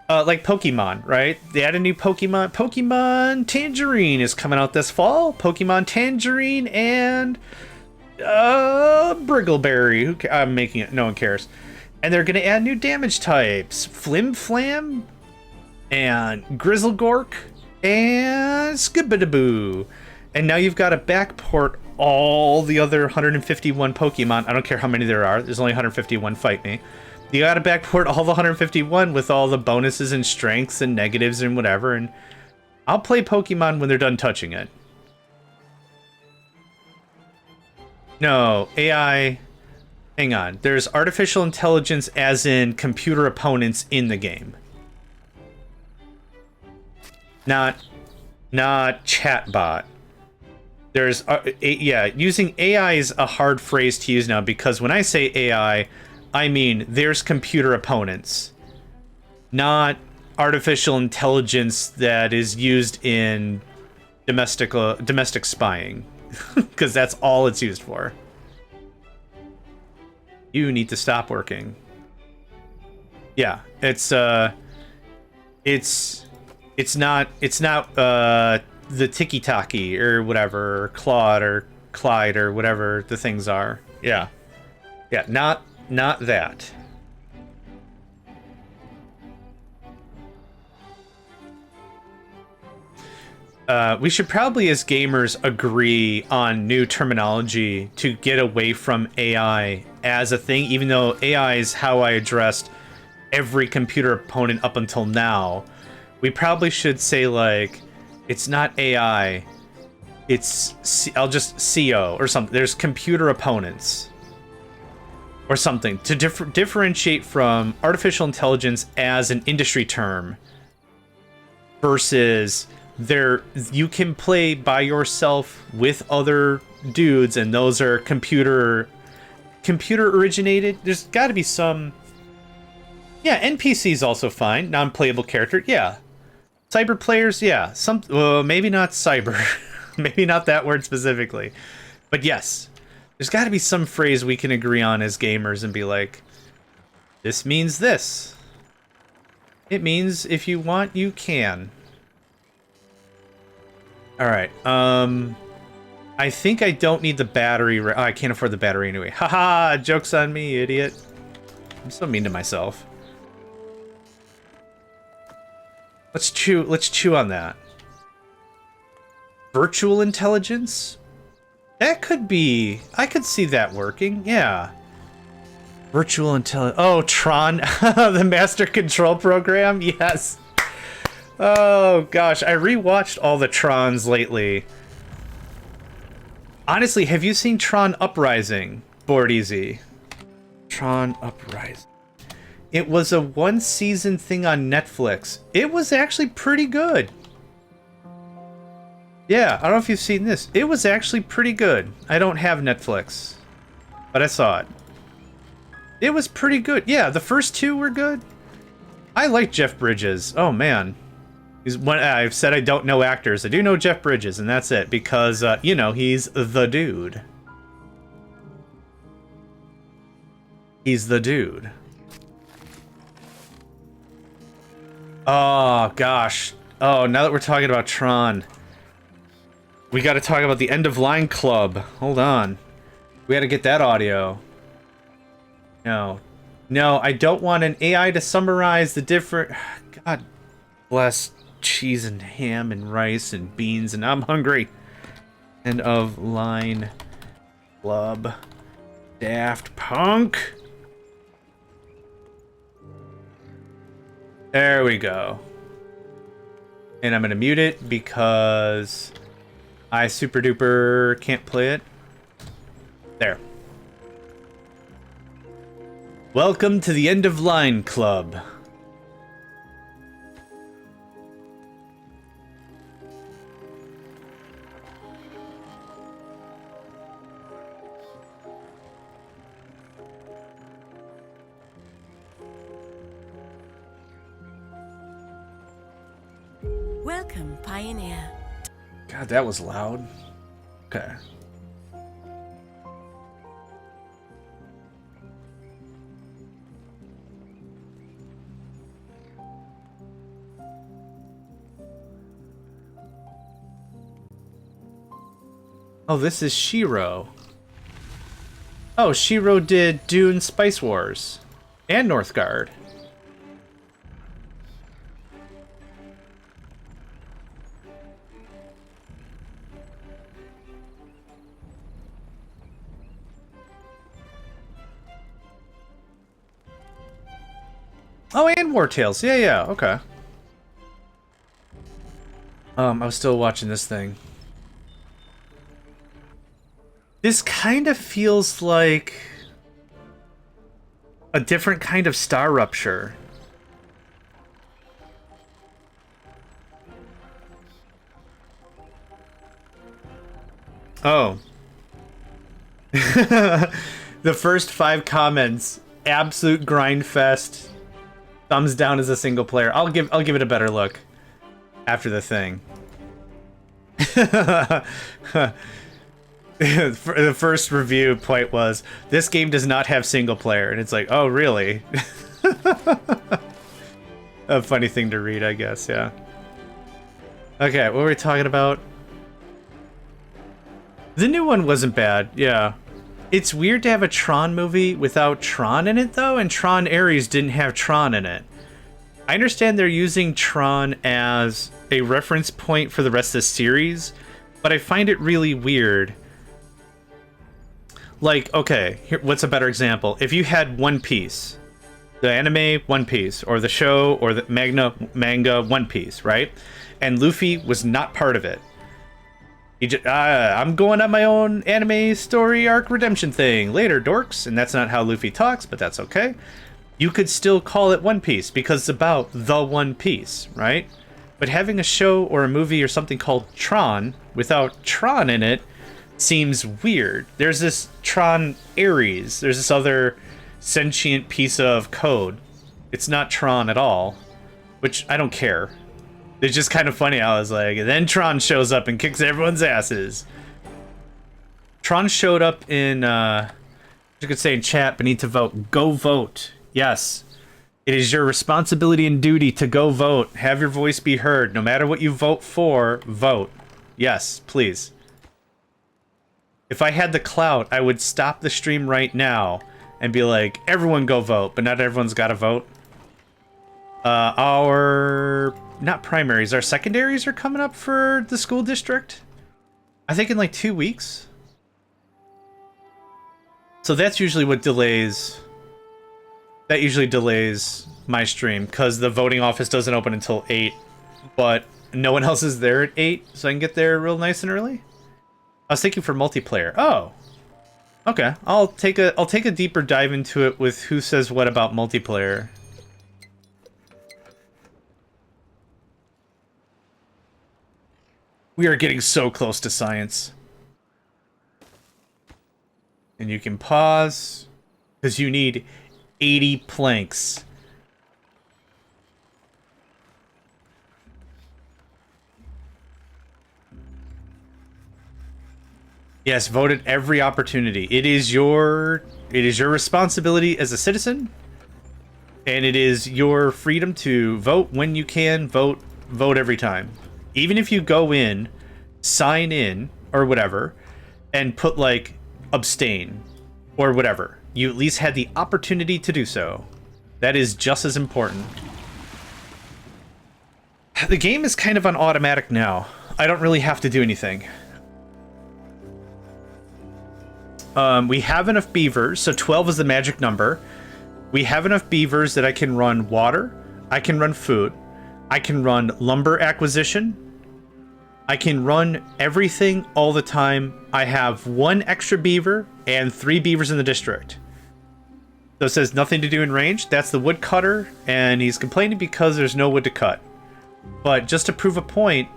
Like Pokemon, right? They add a new Pokemon. Pokemon Tangerine is coming out this fall. Pokemon Tangerine and Briggleberry. I'm making it. No one cares. And they're gonna add new damage types: Flim Flam and Grizzlegork and Skibidaboo. And now you've got to backport all the other 151 Pokemon. I don't care how many there are. There's only 151. Fight me. You gotta backport all the 151 with all the bonuses and strengths and negatives and whatever, and I'll play Pokemon when they're done touching it. No, AI... Hang on. There's artificial intelligence as in computer opponents in the game. Not chatbot. There's... yeah, using AI is a hard phrase to use now, because when I say AI... I mean, there's computer opponents, not artificial intelligence that is used in domestic spying, because that's all it's used for. You need to stop working. Yeah, it's not the Tiki-Taki or whatever, or Claude or Clyde or whatever the things are. Yeah, not that. We should probably, as gamers, agree on new terminology to get away from AI as a thing, even though AI is how I addressed every computer opponent up until now. We probably should say, like, it's not AI, it's... I'll just CO or something. There's computer opponents. Or something, to differentiate from artificial intelligence as an industry term versus you can play by yourself with other dudes, and those are computer originated. There's got to be some... Yeah, NPCs also fine. Non-playable character, yeah. Cyber players, yeah. Well, maybe not cyber. Maybe not that word specifically. But yes. There's got to be some phrase we can agree on as gamers and be like, this means this. It means if you want, you can. Alright, I think I don't need the battery. Oh, I can't afford the battery anyway. Haha, joke's on me, idiot. I'm so mean to myself. Let's chew on that. Virtual intelligence? That could be... I could see that working, yeah. Virtual intelligence... Oh, Tron, the Master Control Program? Yes. Oh, gosh, I rewatched all the Trons lately. Honestly, have you seen Tron Uprising? Board Easy. Tron Uprising. It was a one-season thing on Netflix. It was actually pretty good. Yeah, I don't know if you've seen this. It was actually pretty good. I don't have Netflix, but I saw it. It was pretty good. Yeah, the first two were good. I like Jeff Bridges. Oh, man. He's one. I've said I don't know actors. I do know Jeff Bridges, and that's it, because, you know, he's the dude. He's the dude. Oh, gosh. Oh, now that we're talking about Tron, we got to talk about the End of Line Club. Hold on. We got to get that audio. No. No, I don't want an AI to summarize the different... God bless cheese and ham and rice and beans, and I'm hungry. End of Line Club. Daft Punk. There we go. And I'm gonna mute it because I super duper can't play it. There. Welcome to the End of Line Club. Welcome, Pioneer. God, that was loud. Okay. Oh, this is Shiro. Oh, Shiro did Dune Spice Wars and Northgard. Oh, and War Tales. Yeah, yeah, okay. I was still watching this thing. This kind of feels like a different kind of Star Rupture. Oh. The first 5 comments, absolute grind fest. Thumbs down as a single player. I'll give it a better look after the thing. The first review point was, this game does not have single player, and it's like, oh really? A funny thing to read, I guess. Yeah. Okay, what were we talking about? The new one wasn't bad. Yeah. It's weird to have a Tron movie without Tron in it, though, and Tron Ares didn't have Tron in it. I understand they're using Tron as a reference point for the rest of the series, but I find it really weird. Like, okay, here, what's a better example? If you had One Piece, the anime One Piece, or the show, or the manga One Piece, right? And Luffy was not part of it. He just, I'm going on my own anime story arc redemption thing later, dorks. And that's not how Luffy talks, but that's okay. You could still call it One Piece because it's about the One Piece, right? But having a show or a movie or something called Tron without Tron in it seems weird. There's this Tron Ares. There's this other sentient piece of code. It's not Tron at all, which I don't care. It's just kind of funny. I was like, and then Tron shows up and kicks everyone's asses. Tron showed up in, you could say in chat, beneath to vote. Go vote. Yes. It is your responsibility and duty to go vote. Have your voice be heard. No matter what you vote for, vote. Yes, please. If I had the clout, I would stop the stream right now and be like, everyone go vote, but not everyone's got to vote. Not primaries, our secondaries are coming up for the school district. I think in like 2 weeks. So that's usually what delays... That usually delays my stream, because the voting office doesn't open until 8, but no one else is there at 8, so I can get there real nice and early. I was thinking for multiplayer. Oh, okay. I'll take a deeper dive into it with who says what about multiplayer. We are getting so close to science. And you can pause, because you need 80 planks. Yes, vote at every opportunity. It is your responsibility as a citizen, and it is your freedom to vote when you can, vote every time. Even if you go in, sign in, or whatever, and put, like, abstain, or whatever. You at least had the opportunity to do so. That is just as important. The game is kind of on automatic now. I don't really have to do anything. We have enough beavers, so 12 is the magic number. We have enough beavers that I can run water, I can run food, I can run lumber acquisition, I can run everything all the time. I have 1 extra beaver and 3 beavers in the district. So it says nothing to do in range. That's the woodcutter, and he's complaining because there's no wood to cut. But just to prove a point,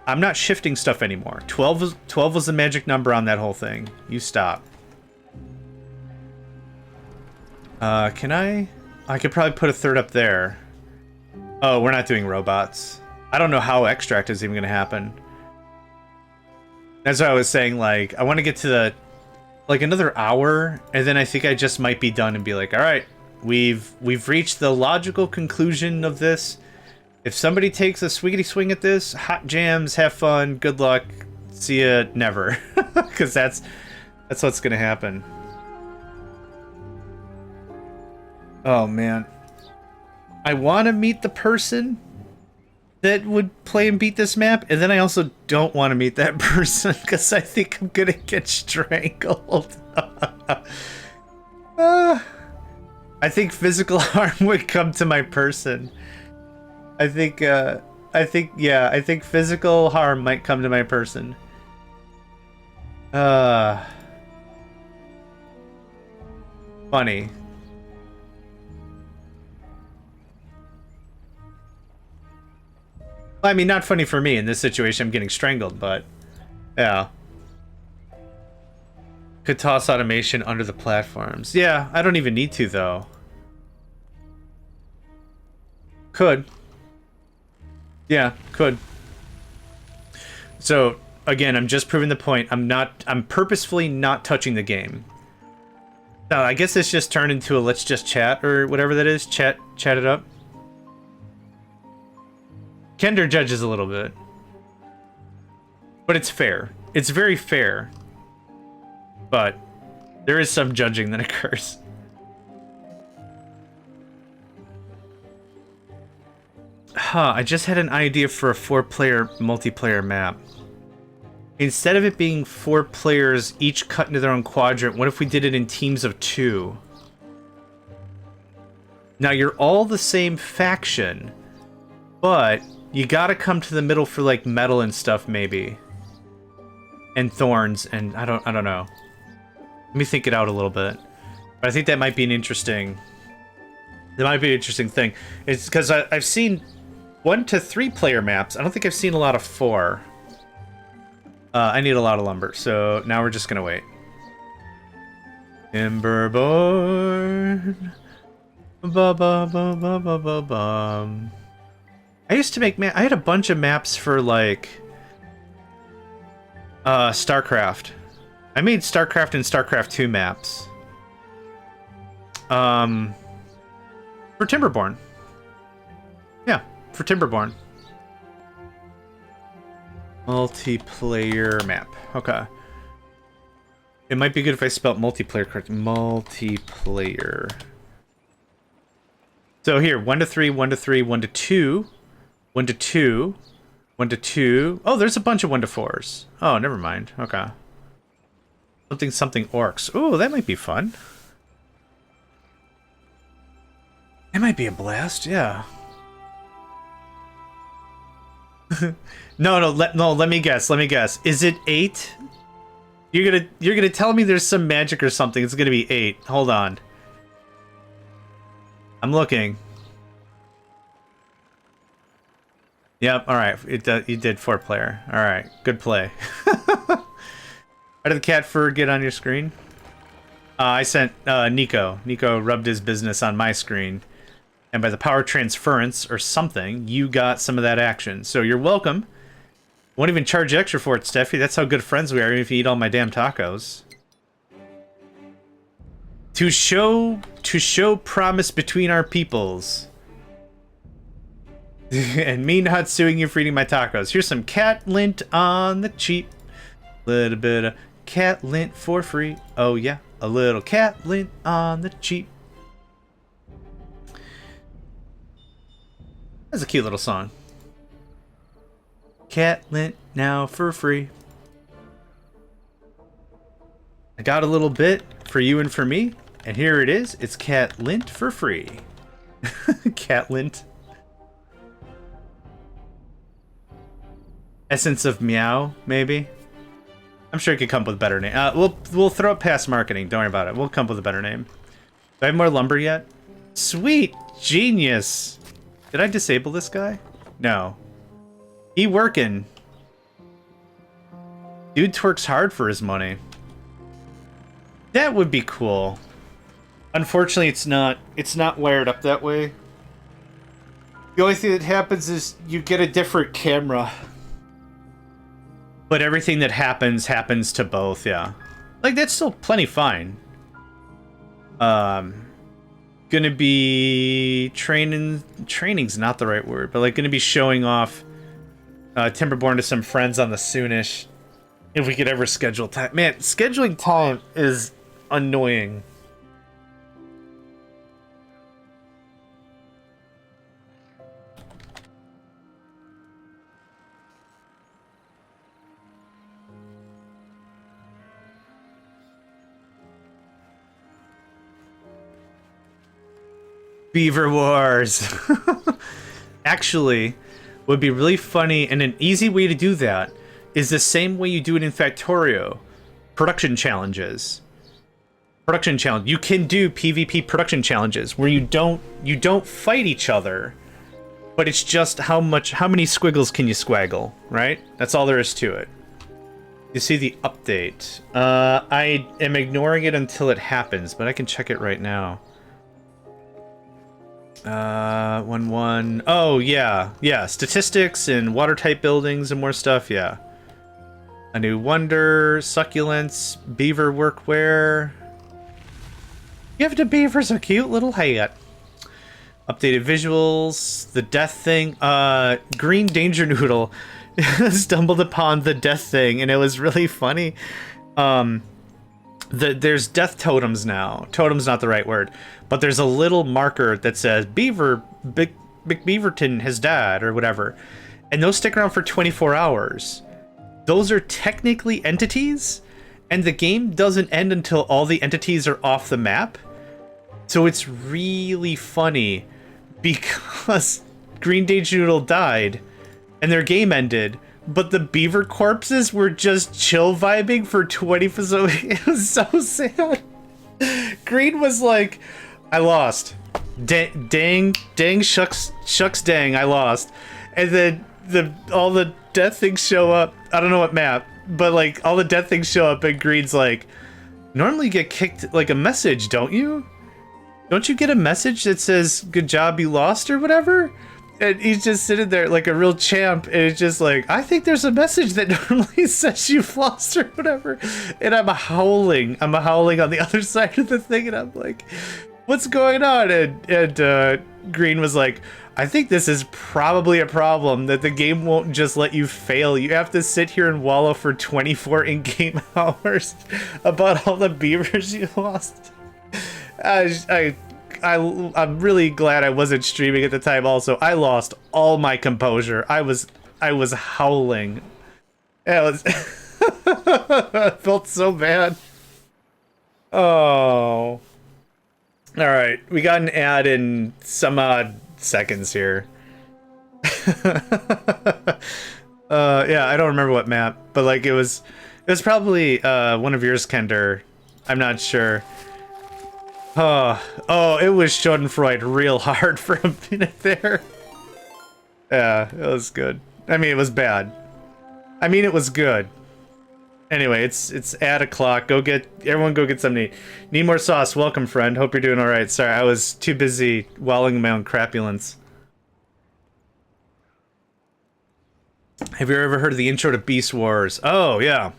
I'm not shifting stuff anymore. 12 was the magic number on that whole thing. You stop. Can I? I could probably put a third up there. Oh, we're not doing robots. I don't know how extract is even going to happen. That's what I was saying, like, I want to get to the, like, another hour, and then I think I just might be done and be like, alright, we've reached the logical conclusion of this. If somebody takes a swiggity swing at this, hot jams, have fun, good luck, see ya never. Because that's what's going to happen. Oh, man. I want to meet the person that would play and beat this map, and then I also don't want to meet that person because I think I'm gonna get strangled. I think physical harm would come to my person. I think physical harm might come to my person. Funny. I mean, not funny for me in this situation. I'm getting strangled, but yeah. Could toss automation under the platforms. Yeah, I don't even need to, though. Could. Yeah, could. So, again, I'm just proving the point. I'm purposefully not touching the game. Now, I guess this just turned into a let's just chat or whatever that is. Chat it up. Kender judges a little bit. But it's fair. It's very fair. But there is some judging that occurs. Huh, I just had an idea for a 4-player multiplayer map. Instead of it being 4 players each cut into their own quadrant, what if we did it in teams of 2? Now you're all the same faction, but you gotta come to the middle for, like, metal and stuff, maybe. And thorns, and I don't know. Let me think it out a little bit. But I think that might be an interesting... That might be an interesting thing. It's because I've seen 1 to 3 player maps. I don't think I've seen a lot of 4. I need a lot of lumber, so now we're just gonna wait. Timberborn. Ba-ba-ba-ba-ba-ba-bum. I used to make I had a bunch of maps for, like, StarCraft. I made StarCraft and StarCraft 2 maps. For Timberborn. Yeah, for Timberborn. Multiplayer map. Okay. It might be good if I spelled multiplayer correctly. Multiplayer. So here, 1 to 3, 1 to 3, 1 to 2. 1 to 2, 1 to 2. Oh, there's a bunch of 1 to 4s. Oh, never mind. Okay. Something something orcs. Ooh, that might be fun. That might be a blast, yeah. No, let me guess. Is it 8? You're gonna tell me there's some magic or something. It's gonna be 8. Hold on. I'm looking. Yep. All right. You did 4-player. All right. Good play. How did the cat fur get on your screen? I sent Nico. Nico rubbed his business on my screen, and by the power transference or something, you got some of that action. So you're welcome. Won't even charge you extra for it, Steffi. That's how good friends we are, even if you eat all my damn tacos. To show promise between our peoples. And me not suing you for eating my tacos. Here's some cat lint on the cheap. Little bit of cat lint for free. Oh yeah, a little cat lint on the cheap. That's a cute little song. Cat lint now for free. I got a little bit for you and for me, and here it is. It's cat lint for free. Cat lint. Essence of meow, maybe. I'm sure it could come up with a better name. We'll throw it past marketing. Don't worry about it. We'll come up with a better name. Do I have more lumber yet? Sweet genius. Did I disable this guy? No. He working. Dude twerks hard for his money. That would be cool. Unfortunately, it's not wired up that way. The only thing that happens is you get a different camera. But everything that happens to both, yeah. Like, that's still plenty fine. Gonna be training's not the right word, but like gonna be showing off Timberborn to some friends on the soonish. If we could ever schedule time. Man, scheduling time is annoying. Beaver Wars. Actually, would be really funny, and an easy way to do that is the same way you do it in Factorio. Production challenges. Production challenge. You can do PvP production challenges where you don't fight each other, but it's just how many squiggles can you squaggle, right? That's all there is to it. You see the update. I am ignoring it until it happens, but I can check it right now. 1-1. Oh, yeah. Statistics and water type buildings and more stuff, yeah. A new wonder, succulents, beaver workwear. Give the beavers a cute little hat. Updated visuals, the death thing. Green Danger Noodle stumbled upon the death thing, and it was really funny. There's death totems now. Totem's not the right word, but there's a little marker that says Big Beaverton has died or whatever, and those stick around for 24 hours. Those are technically entities, and the game doesn't end until all the entities are off the map. So it's really funny because Green Danger Noodle died and their game ended, but the beaver corpses were just chill vibing for 20. So it was so sad. Green was like, I lost. Dang, shucks, dang, I lost. And then all the death things show up. I don't know what map, but like all the death things show up, and Green's like, normally you get kicked like a message, don't you? Don't you get a message that says good job, you lost or whatever? And he's just sitting there like a real champ, and it's just like, I think there's a message that normally says you've lost or whatever. And I'm howling on the other side of the thing, and I'm like, what's going on? And Green was like, I think this is probably a problem that the game won't just let you fail. You have to sit here and wallow for 24 in-game hours about all the beavers you lost. I'm really glad I wasn't streaming at the time. Also, I lost all my composure. I was howling. It was I felt so bad. Oh. Alright, we got an ad in some odd seconds here. Yeah, I don't remember what map, but like it was probably one of yours, Kender. I'm not sure. Oh, it was Schadenfreude real hard for a minute there. Yeah, it was good. I mean, it was bad. I mean, it was good. Anyway, it's at o'clock. Everyone go get something to eat. Need more sauce. Welcome, friend. Hope you're doing all right. Sorry, I was too busy wallowing in my own crapulence. Have you ever heard of the intro to Beast Wars? Oh, yeah.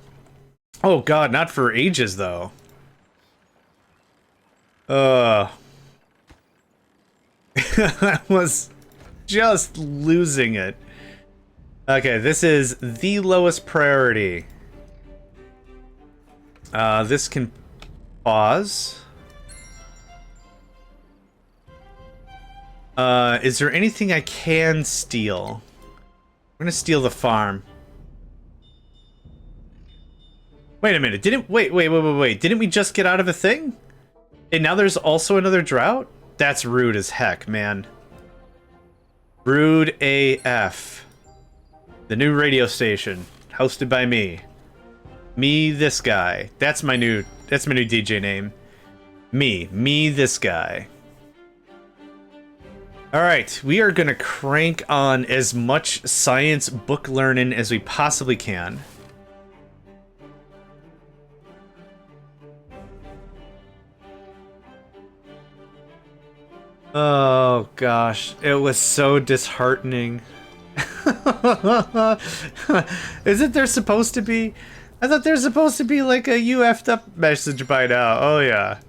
Oh, God, not for ages, though. I was just losing it. Okay, this is the lowest priority. This can pause. Is there anything I can steal? I'm gonna steal the farm. Wait a minute, wait. Didn't we just get out of a thing? And now there's also another drought? That's rude as heck, man. Rude AF. The new radio station, hosted by me. Me, this guy. That's my new DJ name. Me, this guy. Alright, we are gonna crank on as much science book learning as we possibly can. Oh gosh, it was so disheartening. Isn't there supposed to be? I thought there's supposed to be like a you effed up message by now. Oh yeah.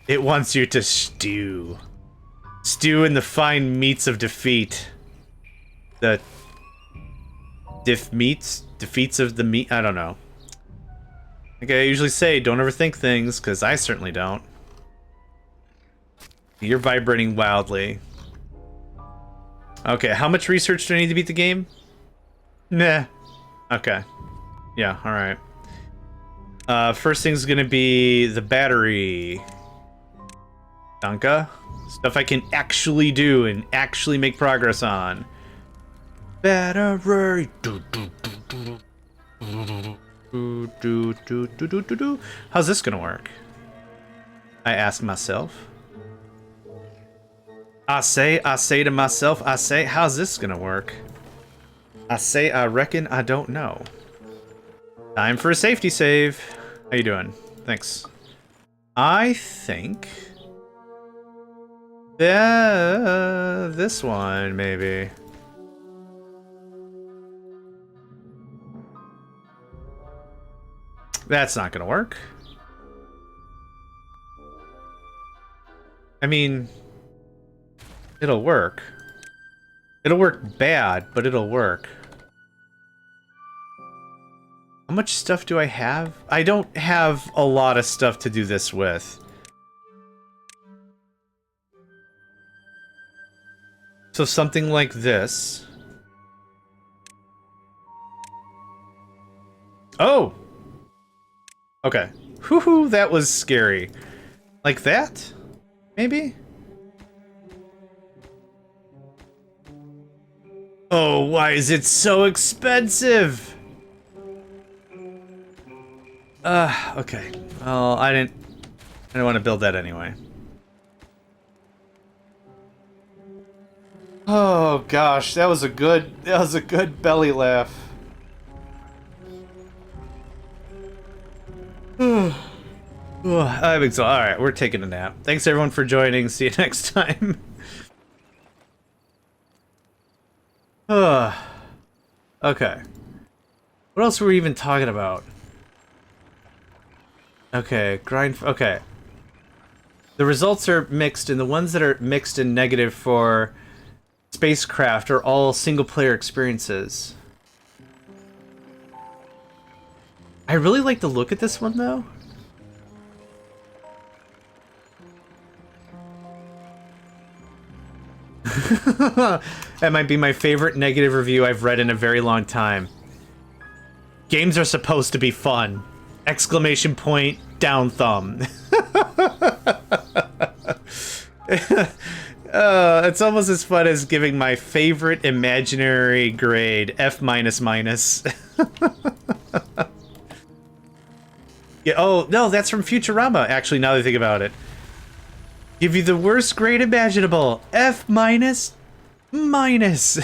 It wants you to stew. Stew in the fine meats of defeat. The defeats of the meat, I don't know. Like I usually say, don't overthink things, because I certainly don't. You're vibrating wildly. Okay, how much research do I need to beat the game? Nah. Okay. Yeah, alright. First thing's gonna be the battery. Danka. Stuff I can actually do and actually make progress on. Battery. How's this gonna work? I ask myself. I say to myself, how's this gonna work? I reckon I don't know. Time for a safety save. How you doing? Thanks. I think... this one, maybe. That's not gonna work. I mean... it'll work. It'll work bad, but it'll work. How much stuff do I have? I don't have a lot of stuff to do this with. So something like this. Oh! Okay. Whoo-hoo, that was scary. Like that? Maybe? Oh, why is it so expensive? Okay. Well, I didn't want to build that anyway. Oh gosh, that was a good belly laugh. I'm exhausted. Alright, we're taking a nap. Thanks everyone for joining. See you next time. Okay. What else were we even talking about? Okay, okay. The results are mixed, and the ones that are mixed and negative for spacecraft are all single-player experiences. I really like the look at this one, though. That might be my favorite negative review I've read in a very long time. Games are supposed to be fun. Exclamation point, down thumb. It's almost as fun as giving my favorite imaginary grade F minus minus. Yeah. Oh no, that's from Futurama. Actually, now that I think about it, give you the worst grade imaginable, F minus minus.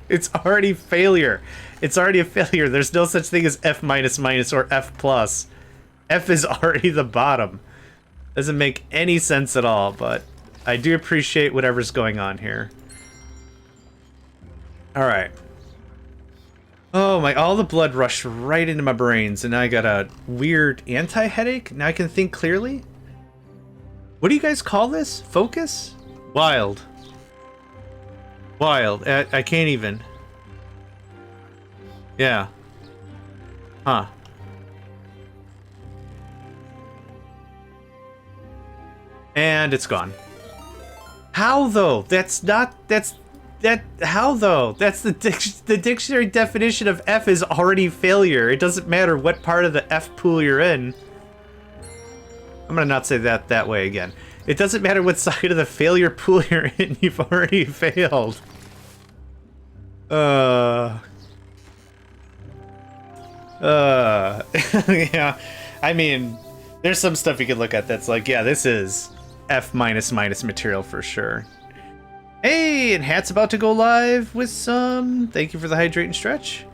It's already failure. It's already a failure. There's no such thing as F minus minus or F plus. F is already the bottom. Doesn't make any sense at all, but I do appreciate whatever's going on here. All right. Oh my, all the blood rushed right into my brains, and now I got a weird anti-headache. Now I can think clearly. What do you guys call this? Focus? Wild. Wild. I can't even. Yeah. Huh. And it's gone. How though? That's not. How though? That's the dictionary definition of F is already failure. It doesn't matter what part of the F pool you're in. I'm gonna not say that way again. It doesn't matter what side of the failure pool you're in. You've already failed. Yeah. I mean, there's some stuff you can look at that's like, yeah, this is F minus minus material for sure. Hey, and Hat's about to go live with some, thank you for the hydrate and stretch,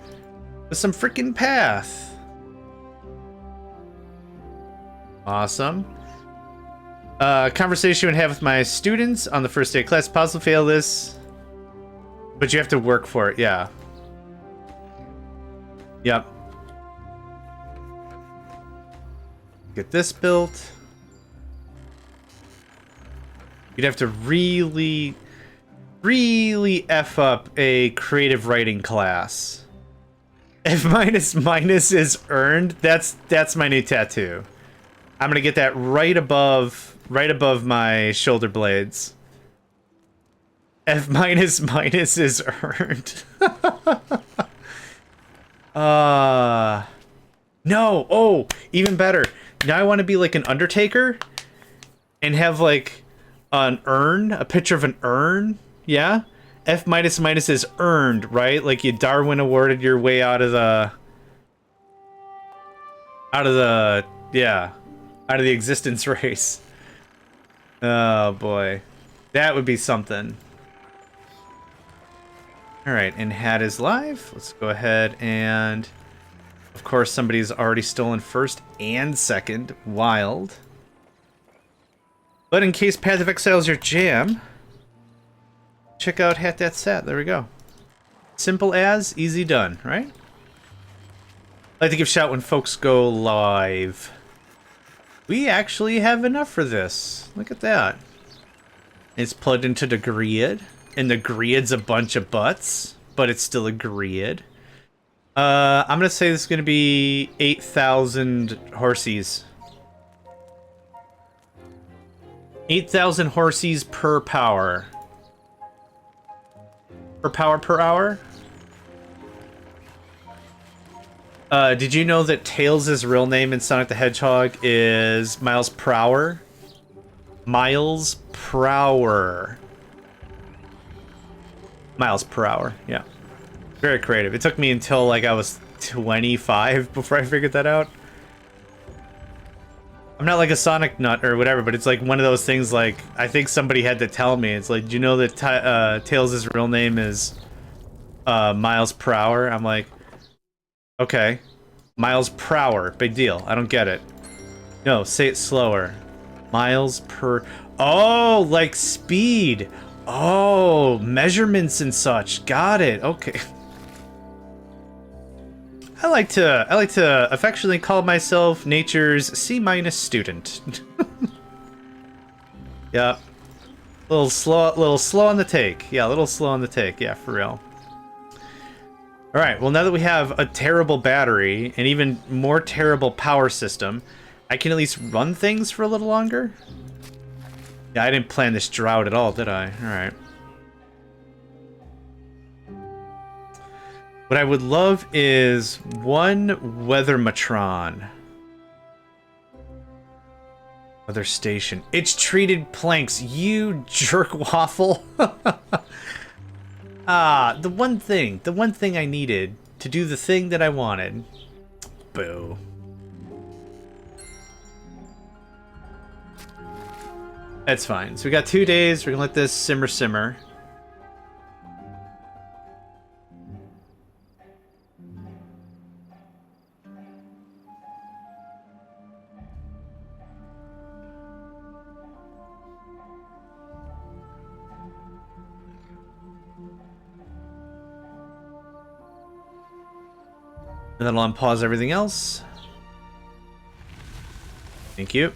with some freaking path. Awesome. Conversation I would have with my students on the first day of class. Possibly fail this, but you have to work for it. Yeah. Yep. Get this built. You'd have to really F up a creative writing class. F minus minus is earned. That's my new tattoo. I'm gonna get that right above my shoulder blades. F minus minus is earned. No. Oh, even better. Now I want to be like an Undertaker and have like an urn, a picture of an urn. Yeah? F minus minus is earned, right? Like you Darwin awarded your way out of the existence race. Oh boy. That would be something. Alright, and Hat is live. Let's go ahead and of course somebody's already stolen first and second. Wild. But in case Path of Exile is your jam, check out Hat That Sat. There we go. Simple as, easy done, right? I like to give shout when folks go live. We actually have enough for this. Look at that. It's plugged into the grid, and the grid's a bunch of butts, but it's still a grid. I'm gonna say this is gonna be 8,000 horsies. 8,000 horsies per power. Per power per hour? Did you know that Tails' real name in Sonic the Hedgehog is Miles Prower? Miles Prower. Miles per hour, yeah. Very creative. It took me until like I was 25 before I figured that out. I'm not like a Sonic nut or whatever, but it's like one of those things like, I think somebody had to tell me. It's like, do you know that Tails' real name is Miles per hour? I'm like, okay. Miles per hour. Big deal. I don't get it. No, say it slower. Miles per... Oh, like speed. Oh, measurements and such. Got it. Okay. I like to affectionately call myself nature's C- student. Yeah. A little slow on the take. Yeah, a little slow on the take. Yeah, for real. All right. Well, now that we have a terrible battery and even more terrible power system, I can at least run things for a little longer. Yeah, I didn't plan this drought at all, did I? All right. What I would love is one Weathermatron. Other station. It's treated planks, you jerk waffle. Ah, the one thing I needed to do the thing that I wanted. Boo. That's fine. So we got 2 days. We're gonna let this simmer. And then I'll unpause everything else. Thank you.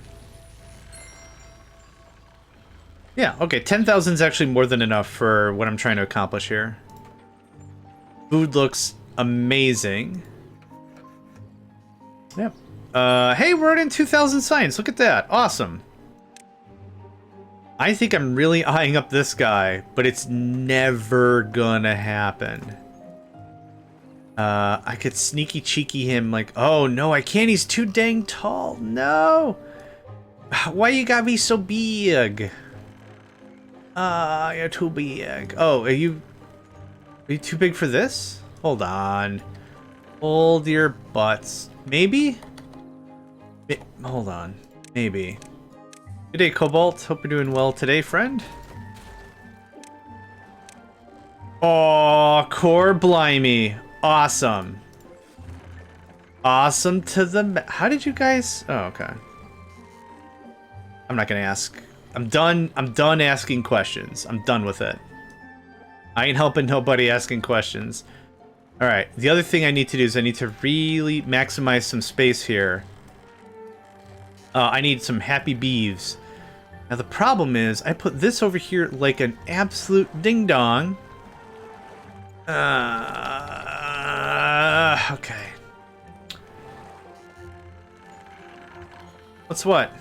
Yeah, okay, 10,000 is actually more than enough for what I'm trying to accomplish here. Food looks amazing. Yep. Hey, we're already in 2,000 science. Look at that. Awesome. I think I'm really eyeing up this guy, but it's never gonna happen. I could sneaky cheeky him like, oh no, I can't. He's too dang tall. No. Why you gotta be so big? You're too big. Oh, are you too big for this? Hold on. Hold your butts. Maybe? Hold on. Maybe. Good day, Cobalt. Hope you're doing well today, friend. Oh, core blimey. Awesome. Awesome to the... How did you guys... Oh, okay. I'm not gonna ask. I'm done asking questions. I'm done with it. I ain't helping nobody asking questions. Alright, the other thing I need to do is I need to really maximize some space here. I need some happy beeves. Now the problem is, I put this over here like an absolute ding-dong. Okay. What's what?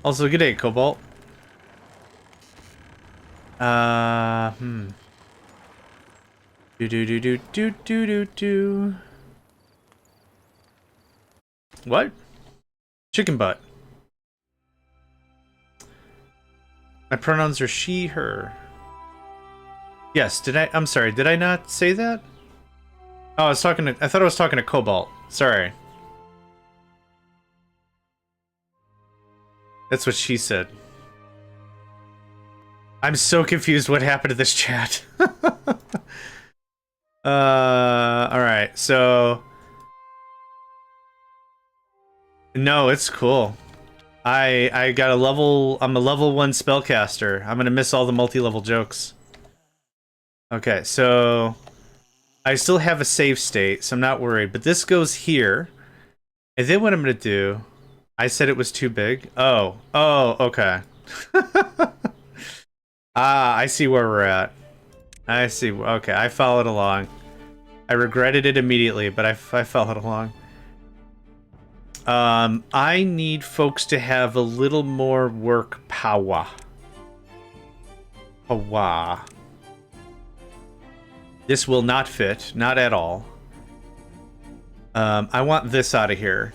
Also, good day, Cobalt. Do. What? Chicken butt. My pronouns are she, her. Yes, I'm sorry, did I not say that? Oh, I thought I was talking to Cobalt. Sorry. That's what she said. I'm so confused what happened to this chat. Alright, so... No, it's cool. I got a level... I'm a level 1 spellcaster. I'm gonna miss all the multi-level jokes. Okay, so... I still have a save state, so I'm not worried. But this goes here. And then what I'm gonna do... I said it was too big? Oh, okay. I see where we're at. I see. Okay, I followed along. I regretted it immediately, but I followed along. I need folks to have a little more work power. This will not fit. Not at all. I want this out of here.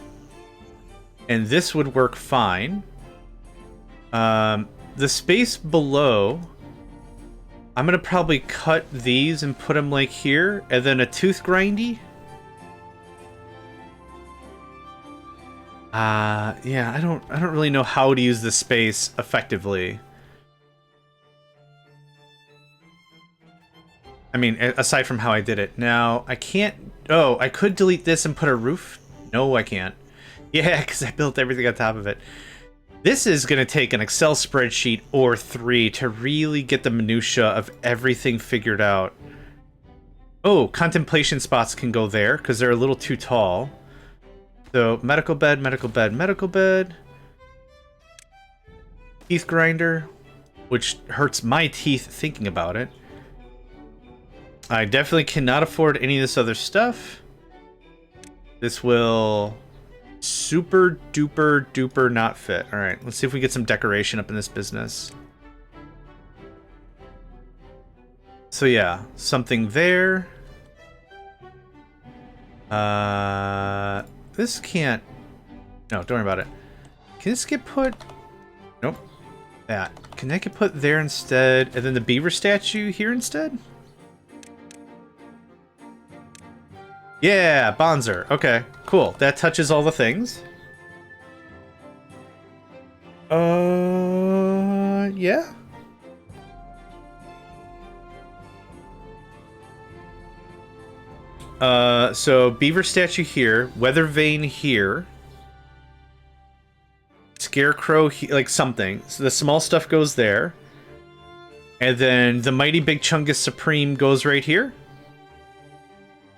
And this would work fine. The space below... I'm gonna probably cut these and put them like here, and then a tooth grindy. Yeah, I don't really know how to use this space effectively. I mean, aside from how I did it. Now, I can't... Oh, I could delete this and put a roof? No, I can't. Yeah, because I built everything on top of it. This is going to take an Excel spreadsheet or 3 to really get the minutia of everything figured out. Oh, contemplation spots can go there because they're a little too tall. So, medical bed, medical bed, medical bed. Teeth grinder, which hurts my teeth thinking about it. I definitely cannot afford any of this other stuff. This will... super duper duper not fit. Alright, let's see if we get some decoration up in this business. So yeah, something there. This can't... No, don't worry about it. Can this get put... Nope. That. Can that get put there instead? And then the beaver statue here instead? Yeah, Bonzer. Okay, cool. That touches all the things. Yeah. So beaver statue here, weather vane here, scarecrow like something. So the small stuff goes there, and then the mighty big Chungus Supreme goes right here.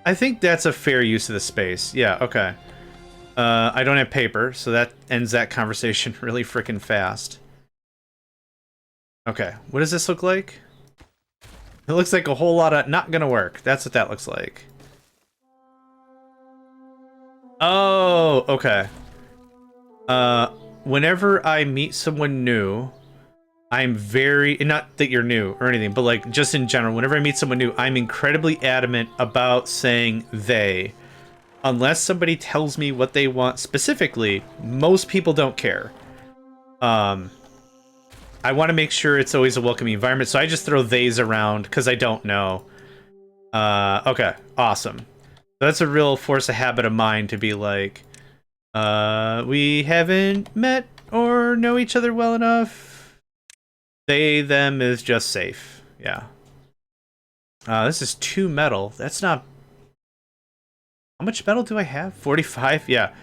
I think that's a fair use of the space. Yeah. Okay. I don't have paper, so that ends that conversation really freaking fast. Okay, what does this look like? It looks like a whole lot of not gonna work. That's what that looks like. Oh, okay. Whenever I meet someone new, I'm very, not that you're new or anything, but like just in general, whenever I meet someone new, I'm incredibly adamant about saying they. Unless somebody tells me what they want specifically, most people don't care. I want to make sure it's always a welcoming environment, so I just throw theys around because I don't know. Okay, awesome. That's a real force of habit of mine to be like, we haven't met or know each other well enough. They, them is just safe. Yeah. This is 2 metal. That's not... How much metal do I have? 45? Yeah.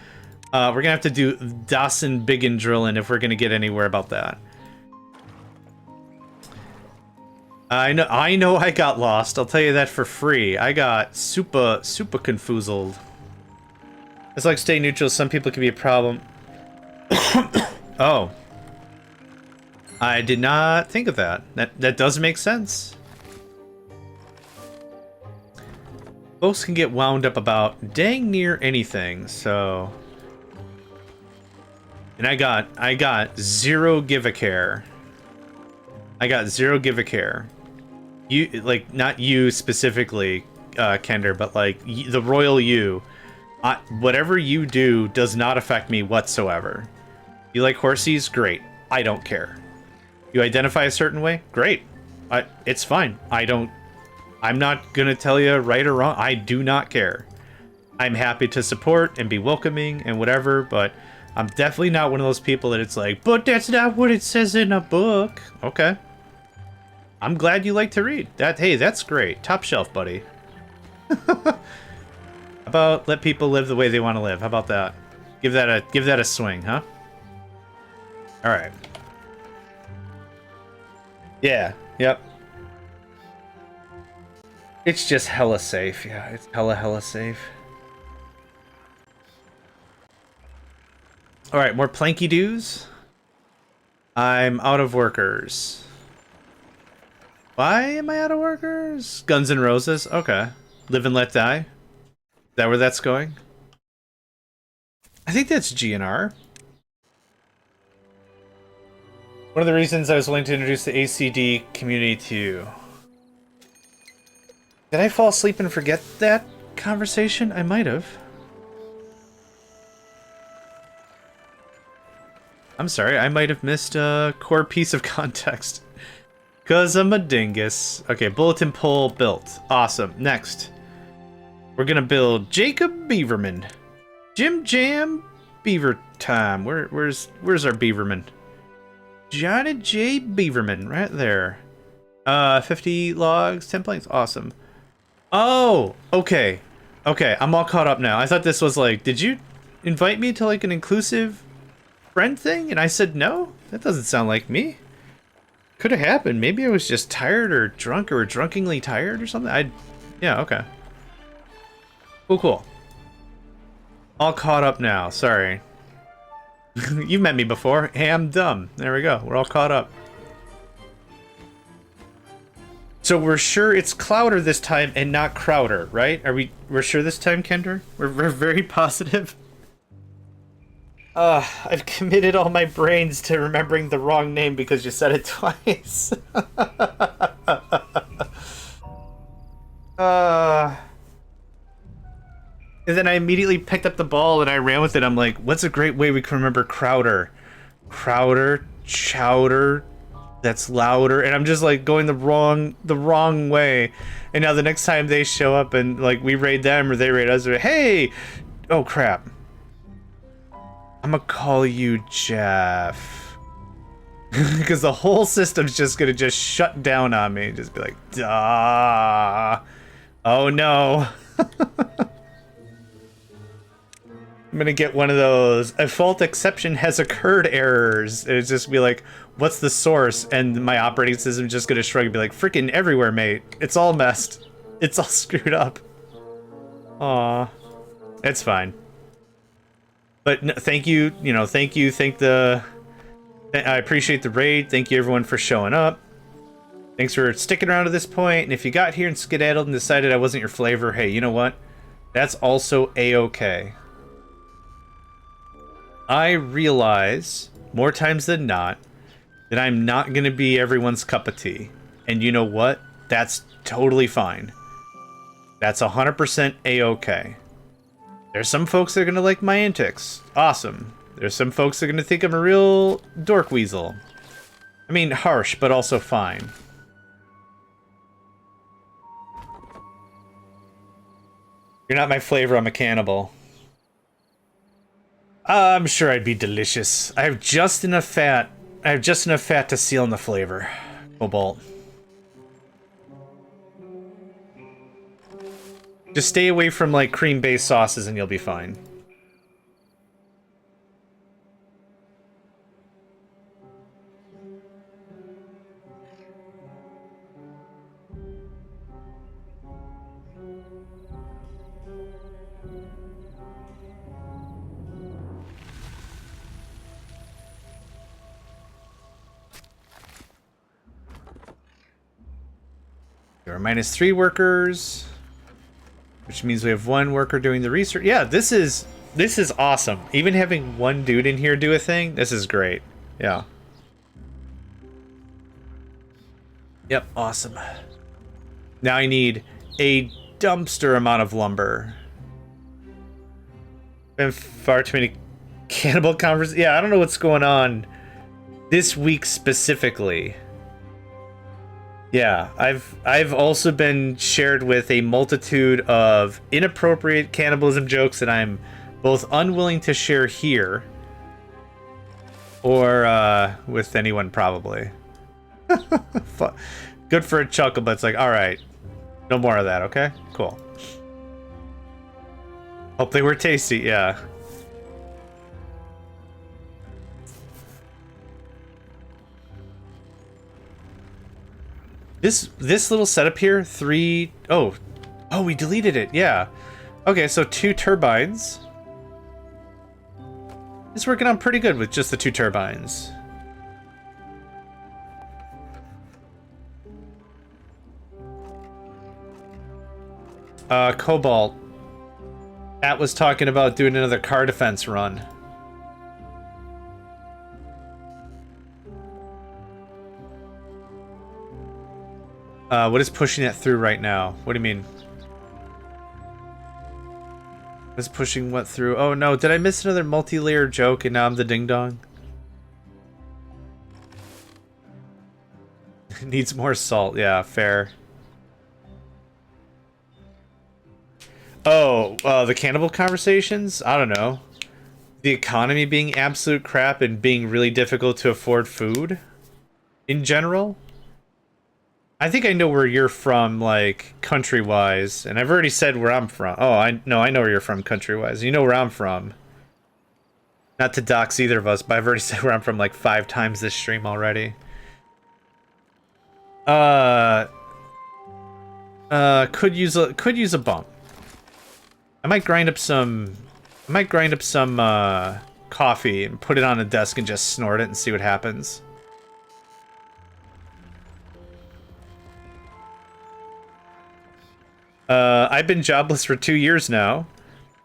We're gonna have to do Dawson Big and Drillin' if we're gonna get anywhere about that. I know I got lost. I'll tell you that for free. I got super confoozled. It's like staying neutral. Some people can be a problem. Oh. I did not think of that. That does make sense. Folks can get wound up about dang near anything, so... And I got 0 give a care. I got 0 give a care. You, like, not you specifically, Kender, but like the royal you. Whatever you do does not affect me whatsoever. You like horsies? Great. I don't care. You identify a certain way? Great. It's fine. I'm not gonna tell you right or wrong. I do not care. I'm happy to support and be welcoming and whatever, but I'm definitely not one of those people that it's like, but that's not what it says in a book. Okay. I'm glad you like to read. Hey, that's great. Top shelf, buddy. How about let people live the way they want to live? How about that? Give that a swing, huh? All right. Yeah. Yep. It's just hella safe. Yeah, it's hella safe. All right, more planky doos. I'm out of workers. Why am I out of workers? Guns N' Roses. Okay. Live and Let Die. Is that where that's going? I think that's GNR. One of the reasons I was willing to introduce the ACD community to you. Did I fall asleep and forget that conversation? I might have. I'm sorry, I might have missed a core piece of context. Cause I'm a dingus. Okay, bulletin pole built. Awesome. Next. We're gonna build Jacob Beaverman. Jim Jam Beaver Time. Where's our Beaverman? Johnny J. Beaverman, right there. 50 logs, 10 planks. Awesome. Oh, okay. Okay, I'm all caught up now. I thought this was like, did you invite me to like an inclusive friend thing? And I said no? That doesn't sound like me. Could have happened. Maybe I was just tired or drunk or drunkenly tired or something. Yeah, okay. Cool. All caught up now. Sorry. You've met me before. Hey, I'm dumb. There we go. We're all caught up. So we're sure it's Clouder this time and not Crowder, right? We're sure this time, Kender? We're very positive. I've committed all my brains to remembering the wrong name because you said it twice. And then I immediately picked up the ball and I ran with it. I'm like, what's a great way we can remember Crowder? Crowder, chowder, that's louder. And I'm just like going the wrong way. And now the next time they show up and like we raid them or they raid us, hey, oh crap. I'm gonna call you Jeff. Because the whole system's just gonna just shut down on me. Just be like, duh. Oh no. I'm gonna get one of those a fault exception has occurred errors. It's just be like, what's the source? And my operating system just gonna shrug and be like, freaking everywhere, mate. It's all messed. It's all screwed up. Aw. It's fine. But no, thank you, I appreciate the raid. Thank you everyone for showing up. Thanks for sticking around to this point. And if you got here and skedaddled and decided I wasn't your flavor, hey, you know what? That's also a-okay. I realize, more times than not, that I'm not going to be everyone's cup of tea. And you know what? That's totally fine. That's 100% a-okay. There's some folks that are going to like my antics. Awesome. There's some folks that are going to think I'm a real dork weasel. I mean, harsh, but also fine. You're not my flavor, I'm a cannibal. I'm sure I'd be delicious. I have just enough fat. To seal in the flavor. Cobalt. Just stay away from like cream-based sauces and you'll be fine. There are -3 workers, which means we have 1 worker doing the research. Yeah, this is awesome. Even having 1 dude in here do a thing, this is great. Yeah. Yep, awesome. Now I need a dumpster amount of lumber. Been far too many cannibal conversations. Yeah, I don't know what's going on this week specifically. Yeah, I've also been shared with a multitude of inappropriate cannibalism jokes that I'm both unwilling to share here or with anyone probably. Good for a chuckle, but it's like, all right, no more of that, okay? Cool. Hope they were tasty, yeah. This little setup here, 3... Oh, we deleted it, yeah. Okay, so 2 turbines. It's working out pretty good with just the 2 turbines. Cobalt. Pat was talking about doing another car defense run. What is pushing that through right now? What do you mean? What's pushing what through? Oh no, did I miss another multi-layer joke and now I'm the ding-dong? Needs more salt, yeah, fair. Oh, the cannibal conversations? I don't know. The economy being absolute crap and being really difficult to afford food? In general? I think I know where you're from, like, country-wise, and I've already said where I'm from. Oh, I know where you're from, country-wise. You know where I'm from. Not to dox either of us, but I've already said where I'm from like 5 times this stream already. Could use a bump. I might grind up some coffee and put it on a desk and just snort it and see what happens. I've been jobless for 2 years now.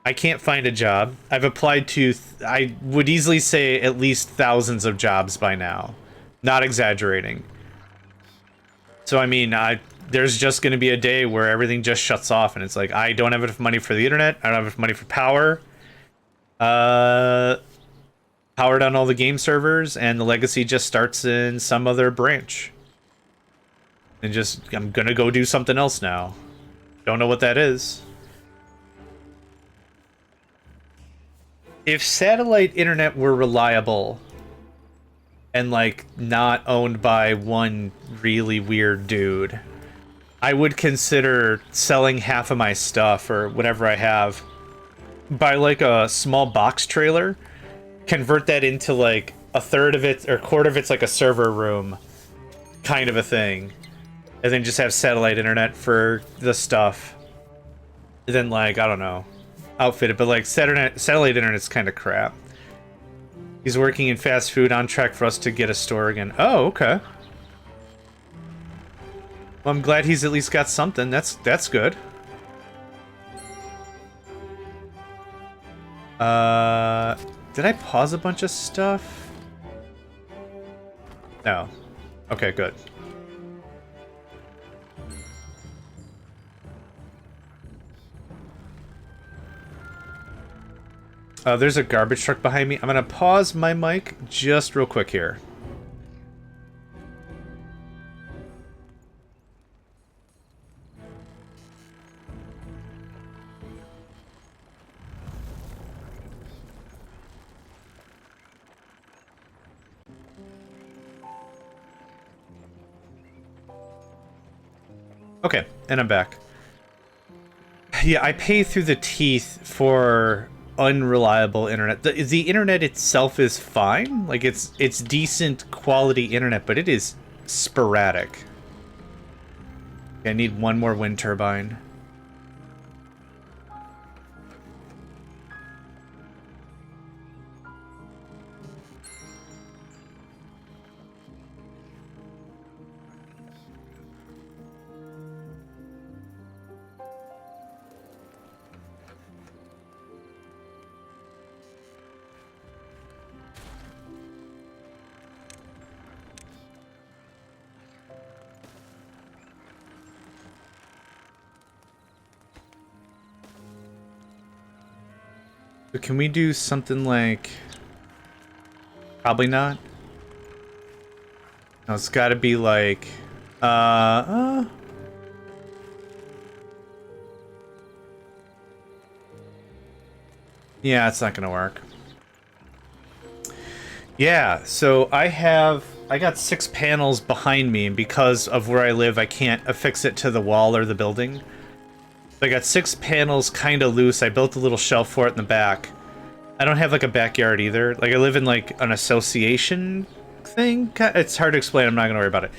I can't find a job. I've applied to, I would easily say, at least thousands of jobs by now. Not exaggerating. So, I mean, there's just going to be a day where everything just shuts off, and it's like, I don't have enough money for the internet, I don't have enough money for power. Power down all the game servers, and the legacy just starts in some other branch. And just, I'm gonna go do something else now. Don't know what that is. If satellite internet were reliable and like not owned by one really weird dude, I would consider selling half of my stuff or whatever I have, buy like a small box trailer, convert that into like a third of it or a quarter of it's like a server room kind of a thing, and then just have satellite internet for the stuff. And then like, I don't know, outfit it, but like satellite internet's kind of crap. He's working in fast food, on track for us to get a store again. Oh, okay. Well, I'm glad he's at least got something. That's good. Did I pause a bunch of stuff? No. Okay, good. There's a garbage truck behind me. I'm gonna pause my mic just real quick here. Okay, and I'm back. Yeah, I pay through the teeth for unreliable internet. The internet itself is fine. Like, it's decent quality internet, but it is sporadic. I need one more wind turbine. But can we do something like... Probably not. No, it's gotta be like... Yeah, it's not gonna work. Yeah, so I got 6 panels behind me, and because of where I live, I can't affix it to the wall or the building. So I got 6 panels kind of loose. I built a little shelf for it in the back. I don't have like a backyard either. Like, I live in like an association thing. It's hard to explain. I'm not gonna worry about it.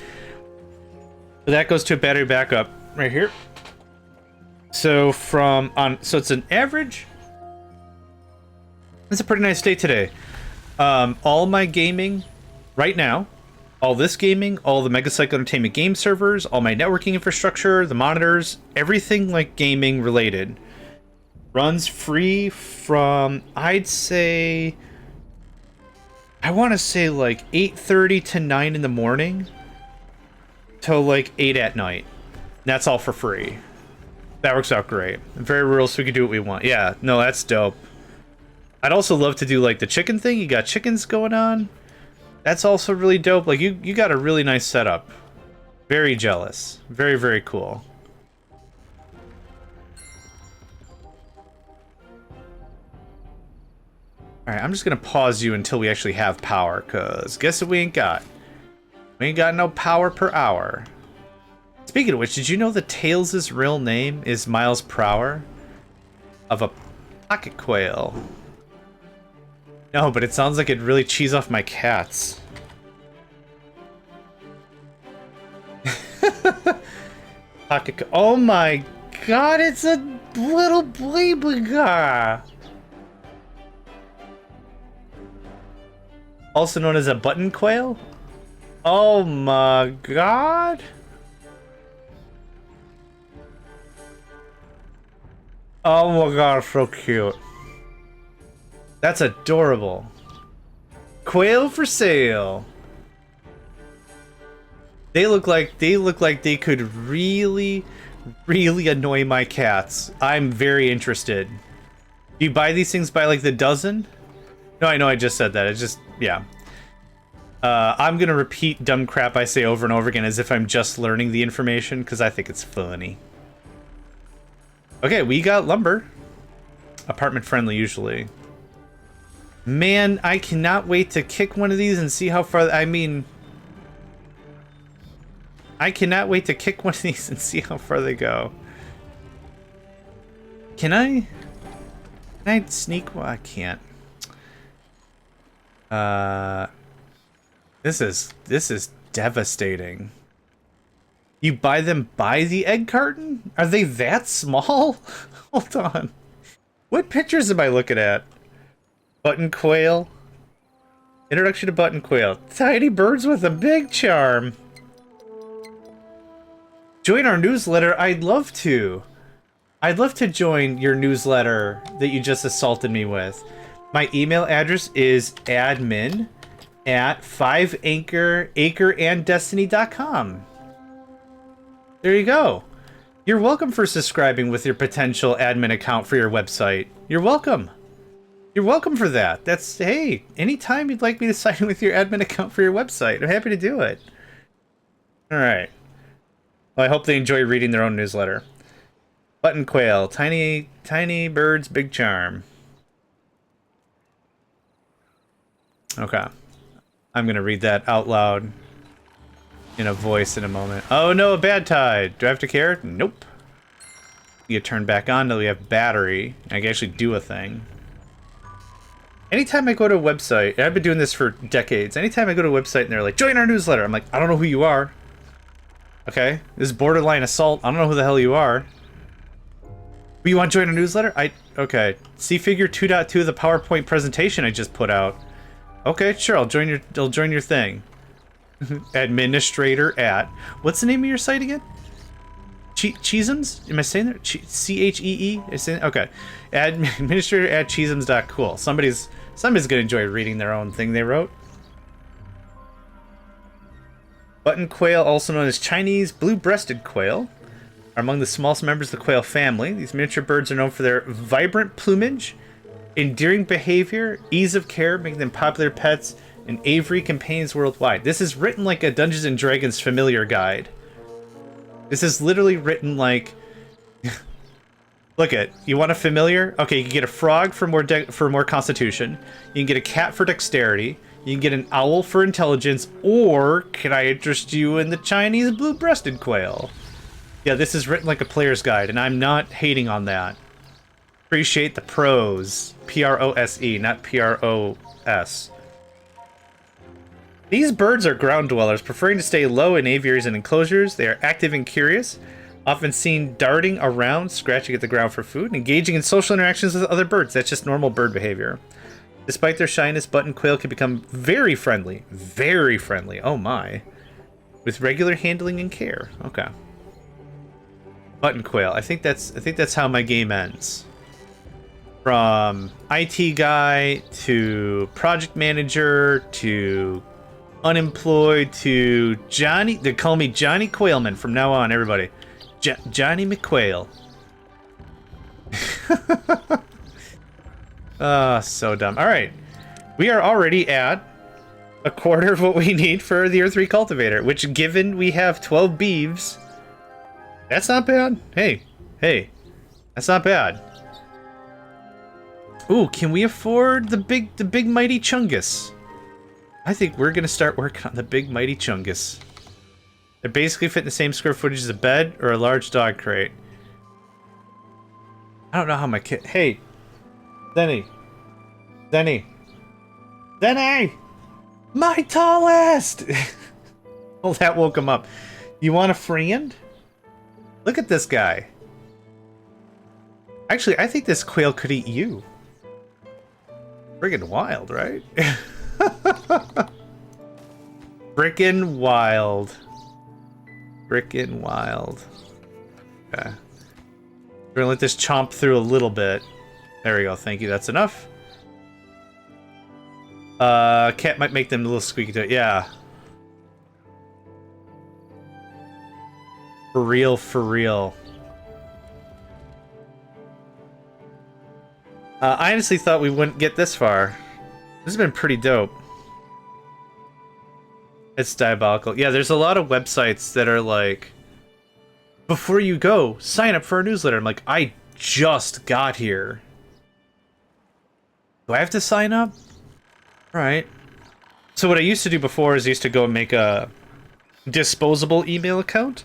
But that goes to a battery backup right here. So so it's an average. It's a pretty nice day today. All my gaming right now, all this gaming, all the Megacycle Entertainment game servers, all my networking infrastructure, the monitors, everything like gaming related runs free from, I'd say, I want to say like 8:30 to 9 in the morning till like 8 at night. That's all for free. That works out great. Very rural, so we can do what we want. Yeah, no, that's dope. I'd also love to do like the chicken thing. You got chickens going on. That's also really dope. Like, you got a really nice setup. Very jealous. Very, very cool. Alright, I'm just gonna pause you until we actually have power, cause guess what we ain't got? We ain't got no power per hour. Speaking of which, did you know that Tails' real name is miles per hour? Of a pocket quail. No, but it sounds like it'd really cheese off my cats. Oh my god, it's a little baby guy. Also known as a button quail? Oh my god. Oh my god, so cute. That's adorable. Quail for sale. They look like they could really, really annoy my cats. I'm very interested. Do you buy these things by like the dozen? No, I know I just said that. It's just, yeah. I'm gonna repeat dumb crap I say over and over again as if I'm just learning the information, because I think it's funny. Okay, we got lumber. Apartment friendly, usually. Man, I cannot wait to kick one of these and see how far... I mean... I cannot wait to kick one of these and see how far they go. Can I... Can I sneak? Well, I can't. This is devastating. You buy them by the egg carton? Are they that small? Hold on. What pictures am I looking at? Button quail. Introduction to button quail. Tiny birds with a big charm. Join our newsletter. I'd love to. I'd love to join your newsletter that you just assaulted me with. My email address is admin@5acreanddestiny.com. There you go. You're welcome for subscribing with your potential admin account for your website. You're welcome. You're welcome for that. That's, hey, anytime you'd like me to sign in with your admin account for your website, I'm happy to do it. All right. Well, I hope they enjoy reading their own newsletter. Button quail, tiny birds, big charm. Okay. I'm going to read that out loud in a voice in a moment. Oh no, a bad tide. Do I have to care? Nope. You turn back on until we have battery. I can actually do a thing. Anytime I go to a website, and I've been doing this for decades, anytime I go to a website and they're like, join our newsletter, I'm like, I don't know who you are. Okay? This is borderline assault. I don't know who the hell you are. But you want to join a newsletter? Okay. See figure 2.2 of the PowerPoint presentation I just put out. Okay, sure, I'll join your thing. Administrator at... What's the name of your site again? Cheesums? Am I saying that? C-H-E-E? Okay. Administrator at cheesums.cool. Somebody's gonna enjoy reading their own thing they wrote. Button quail, also known as Chinese blue-breasted quail, are among the smallest members of the quail family. These miniature birds are known for their vibrant plumage, endearing behavior, ease of care, making them popular pets and aviary companions worldwide. This is written like a Dungeons and Dragons familiar guide. This is literally written like... Look at, you want a familiar? Okay, you can get a frog for more constitution. You can get a cat for dexterity. You can get an owl for intelligence. Or, can I interest you in the Chinese blue-breasted quail? Yeah, this is written like a player's guide, and I'm not hating on that. Appreciate the pros. P-R-O-S-E, not P-R-O-S. These birds are ground dwellers, preferring to stay low in aviaries and enclosures. They are active and curious, often seen darting around, scratching at the ground for food, and engaging in social interactions with other birds. That's just normal bird behavior. Despite their shyness, button quail can become very friendly. Very friendly. Oh my. With regular handling and care. Okay. Button quail. I think that's how my game ends. From IT guy to project manager to unemployed to Johnny. They call me Johnny Quailman from now on, everybody. Johnny McQuail. So dumb. All right, we are already at a quarter of what we need for the Earth Recultivator, which, given we have 12 beeves, that's not bad. Hey, that's not bad. Ooh, can we afford the big mighty Chungus? I think we're gonna start working on the big mighty Chungus. They basically fit in the same square footage as a bed or a large dog crate. I don't know how my kid... Hey! Denny! My tallest! Well, that woke him up. You want a friend? Look at this guy. Actually, I think this quail could eat you. Friggin' wild, right? Frickin' wild. Frickin' wild. Okay. We're gonna let this chomp through a little bit. There we go, thank you, that's enough. Cat might make them a little squeaky to it, yeah. For real, for real. I honestly thought we wouldn't get this far. This has been pretty dope. It's diabolical. Yeah, there's a lot of websites that are like, before you go, sign up for a newsletter. I'm like, I just got here. Do I have to sign up? All right. So what I used to do before is I used to go and make a disposable email account.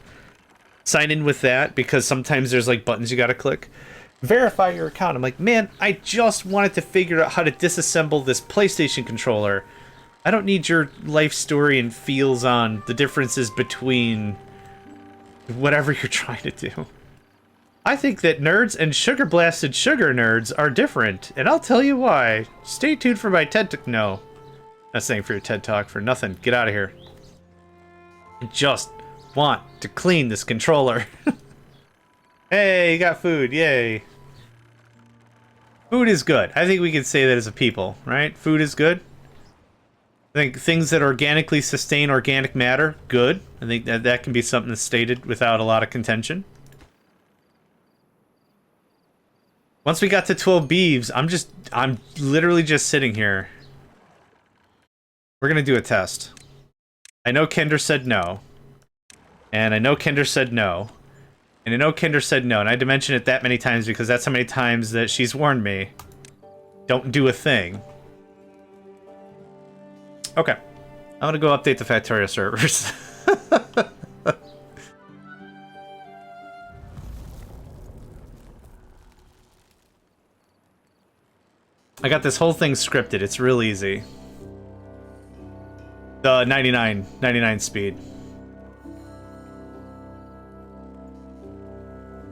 Sign in with that, because sometimes there's like buttons you gotta click. Verify your account. I'm like, man, I just wanted to figure out how to disassemble this PlayStation controller. I don't need your life story and feels on the differences between whatever you're trying to do. I think that nerds and sugar blasted sugar nerds are different, and I'll tell you why. Stay tuned for my TED Talk. No, not saying for your TED Talk for nothing. Get out of here. I just want to clean this controller. Hey, you got food. Yay. Food is good. I think we can say that as a people, right? Food is good. I think things that organically sustain organic matter, good. I think that can be something that's stated without a lot of contention. Once we got to 12 beeves, I'm literally just sitting here. We're gonna do a test. I know Kinder said no. And I know Kinder said no. And I know Kinder said no, and I had to mention it that many times because that's how many times that she's warned me. Don't do a thing. Okay. I'm gonna go update the Factorio servers. I got this whole thing scripted. It's real easy. The 99 speed.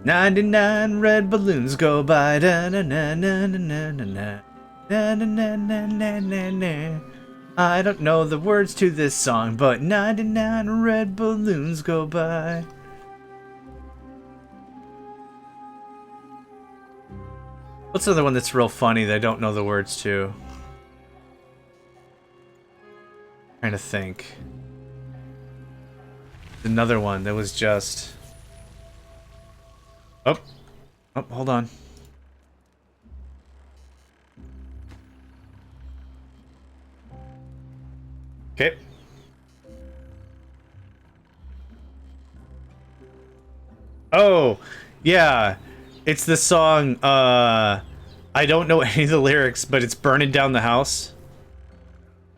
99 red balloons go by. Da, na, na, na, na, na, na, na, na, na, na, na, na, na. I don't know the words to this song, but 99 red balloons go by. What's the other one that's real funny that I don't know the words to? Trying to think. Another one that was just... Oh, hold on. Okay. Oh, yeah. It's the song, I don't know any of the lyrics, but it's Burning Down the House.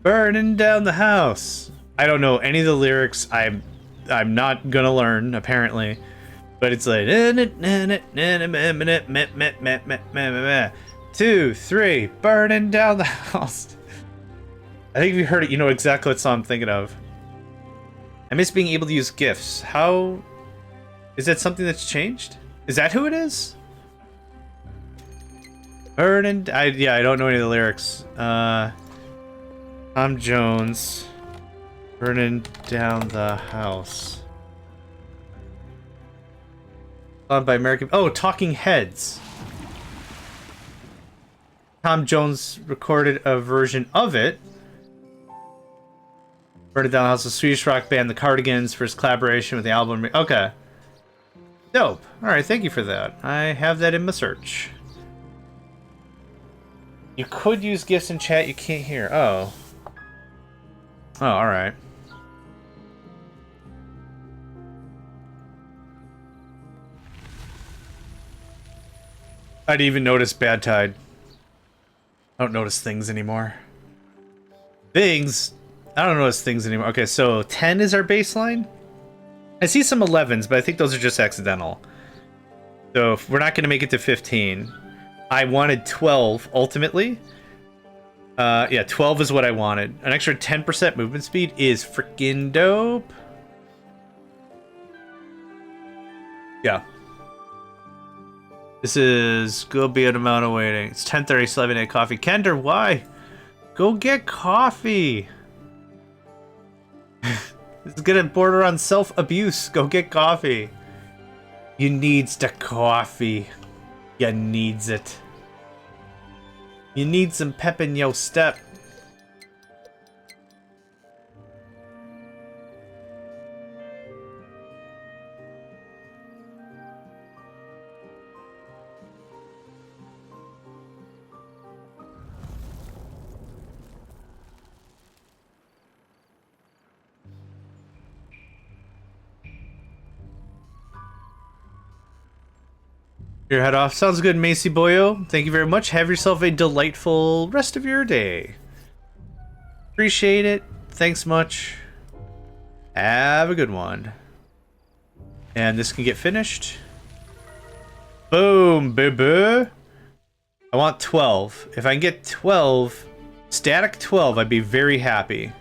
Burning down the house. I don't know any of the lyrics. I'm not gonna learn, apparently. But it's like 2, 3, burning down the house. I think if you heard it, you know exactly what song I'm thinking of. I miss being able to use GIFs. How is that something that's changed? Is that who it is? Burning. Yeah, I don't know any of the lyrics. Tom Jones. Burning down the house. By American... Oh, Talking Heads. Tom Jones recorded a version of it. Burn It Down the House, a Swedish rock band, The Cardigans, for his collaboration with the album. Okay. Dope. Alright, thank you for that. I have that in my search. You could use GIFs in chat, you can't hear. Oh. Oh, alright. I didn't even notice Bad Tide. I don't notice things anymore. Things? I don't notice things anymore. Okay, so 10 is our baseline? I see some 11s, but I think those are just accidental. So if we're not going to make it to 15. I wanted 12, ultimately. Yeah, 12 is what I wanted. An extra 10% movement speed is freaking dope. Yeah. This is go be an amount of waiting. It's 10:30, still haven't had coffee. Kender, why? Go get coffee. This is gonna border on self-abuse. Go get coffee. You needs the coffee. You needs it. You need some pep in your step. Your head off. Sounds good, Macy Boyo. Thank you very much. Have yourself a delightful rest of your day. Appreciate it. Thanks much. Have a good one. And this can get finished. Boom, baby. I want 12. If I can get 12, static 12, I'd be very happy.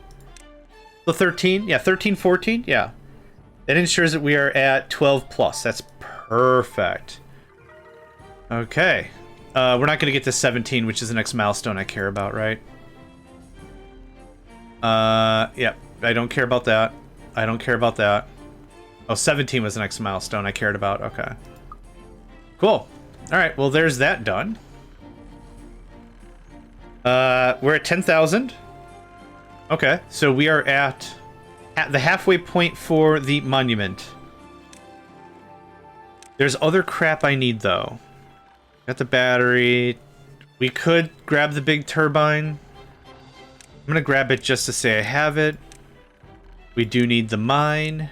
So 13? Yeah, 13, 14? Yeah. That ensures that we are at 12 plus. That's perfect. Okay. We're not going to get to 17, which is the next milestone I care about, right? Yeah. I don't care about that. I don't care about that. Oh, 17 was the next milestone I cared about. Okay. Cool. Alright, well, there's that done. We're at 10,000. Okay, so we are at the halfway point for the monument. There's other crap I need, though. Got the battery. We could grab the big turbine. I'm gonna grab it just to say I have it. We do need the mine.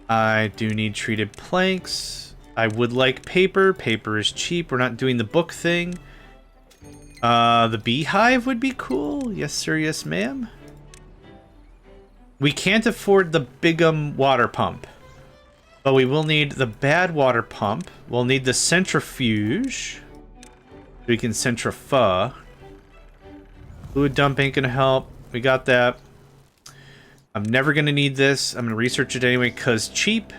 I do need treated planks. I would like paper. Paper is cheap. We're not doing the book thing. The beehive would be cool. Yes, sir. Yes, ma'am. We can't afford the Bigham water pump. But we will need the bad water pump. We'll need the centrifuge. We can centrify. Fluid dump ain't gonna help. We got that. I'm never gonna need this. I'm gonna research it anyway because cheap.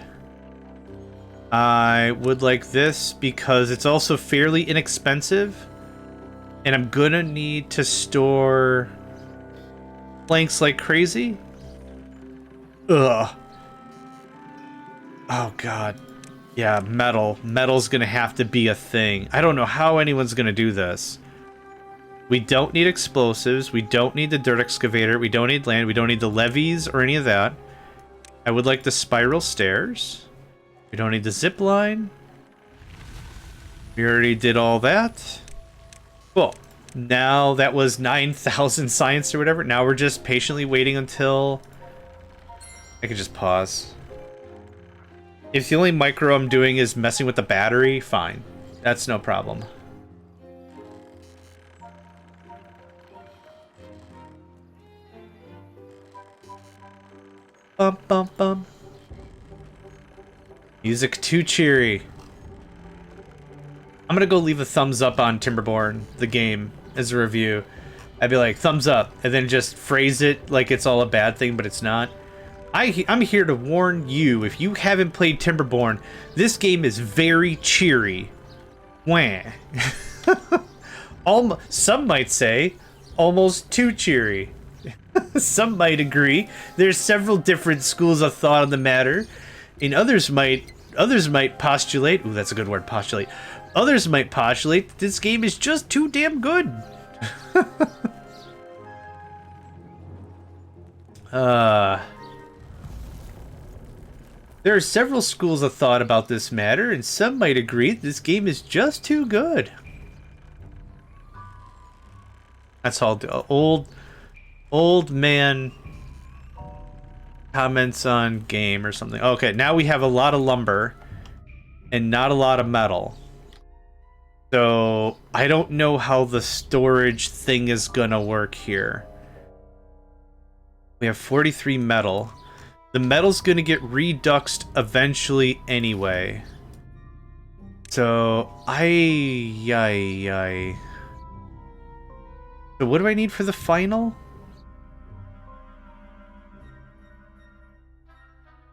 I would like this because it's also fairly inexpensive. And I'm gonna need to store planks like crazy. Ugh. Oh god. Yeah, metal. Metal's gonna have to be a thing. I don't know how anyone's gonna do this. We don't need explosives. We don't need the dirt excavator. We don't need land. We don't need the levees or any of that. I would like the spiral stairs. We don't need the zip line. We already did all that. Cool. Now that was 9,000 science or whatever. Now we're just patiently waiting until... I could just pause. If the only micro I'm doing is messing with the battery, fine. That's no problem. Bum, bum, bum. Music too cheery. I'm gonna go leave a thumbs up on Timberborn, the game, as a review. I'd be like, thumbs up, and then just phrase it like it's all a bad thing, but it's not. I'm here to warn you, if you haven't played Timberborn, this game is very cheery. Wah. Some might say, almost too cheery. Some might agree. There's several different schools of thought on the matter, and others might postulate. Ooh, that's a good word, postulate. Others might postulate that this game is just too damn good. There are several schools of thought about this matter, and some might agree that this game is just too good. That's all old man comments on game or something. Okay, now we have a lot of lumber and not a lot of metal. So I don't know how the storage thing is gonna work here. We have 43 metal. The metal's gonna get reduxed eventually anyway. So So what do I need for the final?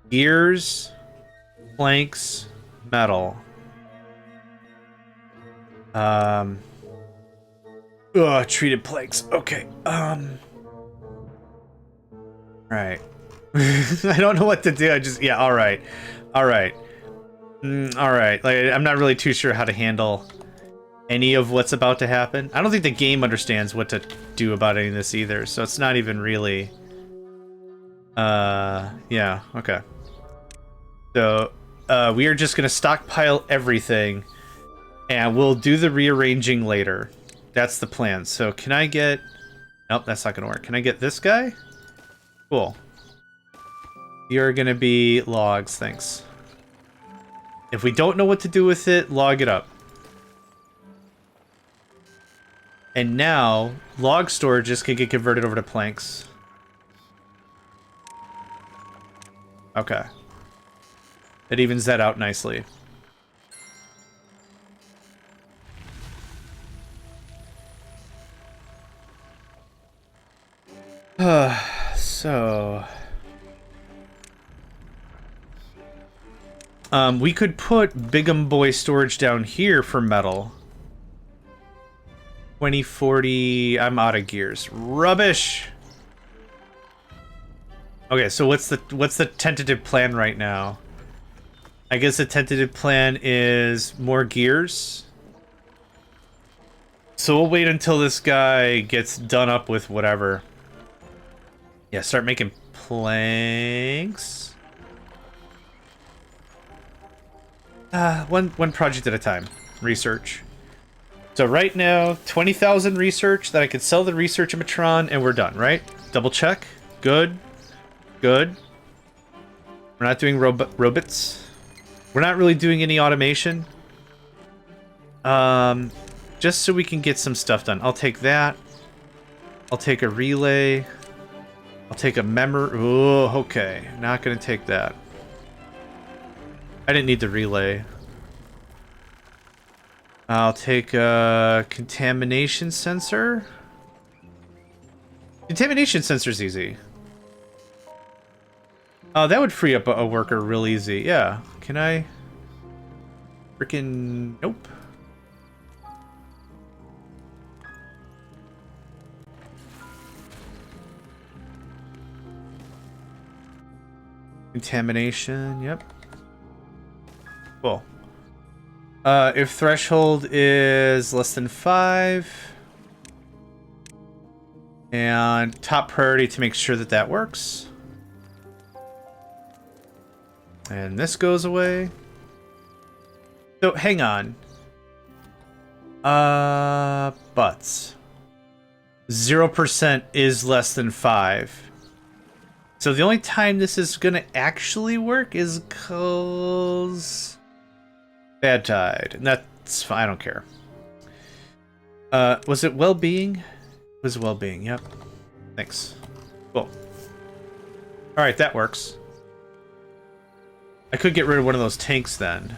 Gears, planks, metal. Treated planks. Okay. Right. I don't know what to do. Yeah, all right. All right. All right. Like, I'm not really too sure how to handle any of what's about to happen. I don't think the game understands what to do about any of this either, so it's not even really... yeah, okay. So, we are just gonna stockpile everything, and we'll do the rearranging later. That's the plan. So, can I get... Nope, that's not gonna work. Can I get this guy? Cool. You're gonna be logs, thanks. If we don't know what to do with it, log it up. And now, log storages can get converted over to planks. Okay. It evens that out nicely. So... we could put Big Boy storage down here for metal. 2040... I'm out of gears. Rubbish! Okay, so what's the tentative plan right now? I guess the tentative plan is more gears. So we'll wait until this guy gets done up with whatever. Yeah, start making planks. One project at a time. Research. So right now, 20,000 research that I could sell the research emitron and we're done, right? Double check. Good. Good. We're not doing robots. We're not really doing any automation. Just so we can get some stuff done. I'll take that. I'll take a relay. I'll take a memory. Oh, okay. Not gonna take that. I didn't need the relay. I'll take a contamination sensor. Contamination sensor's easy. Oh, that would free up a worker real easy. Yeah. Can I? Freaking nope. Contamination. Yep. Cool. If threshold is less than 5, and top priority to make sure that that works. And this goes away. So, hang on. Butts. 0% is less than 5. So the only time this is gonna actually work is cause... Bad tide. And that's fine, I don't care. Was it well-being? It was well-being, yep. Thanks. Cool. Alright, that works. I could get rid of one of those tanks then.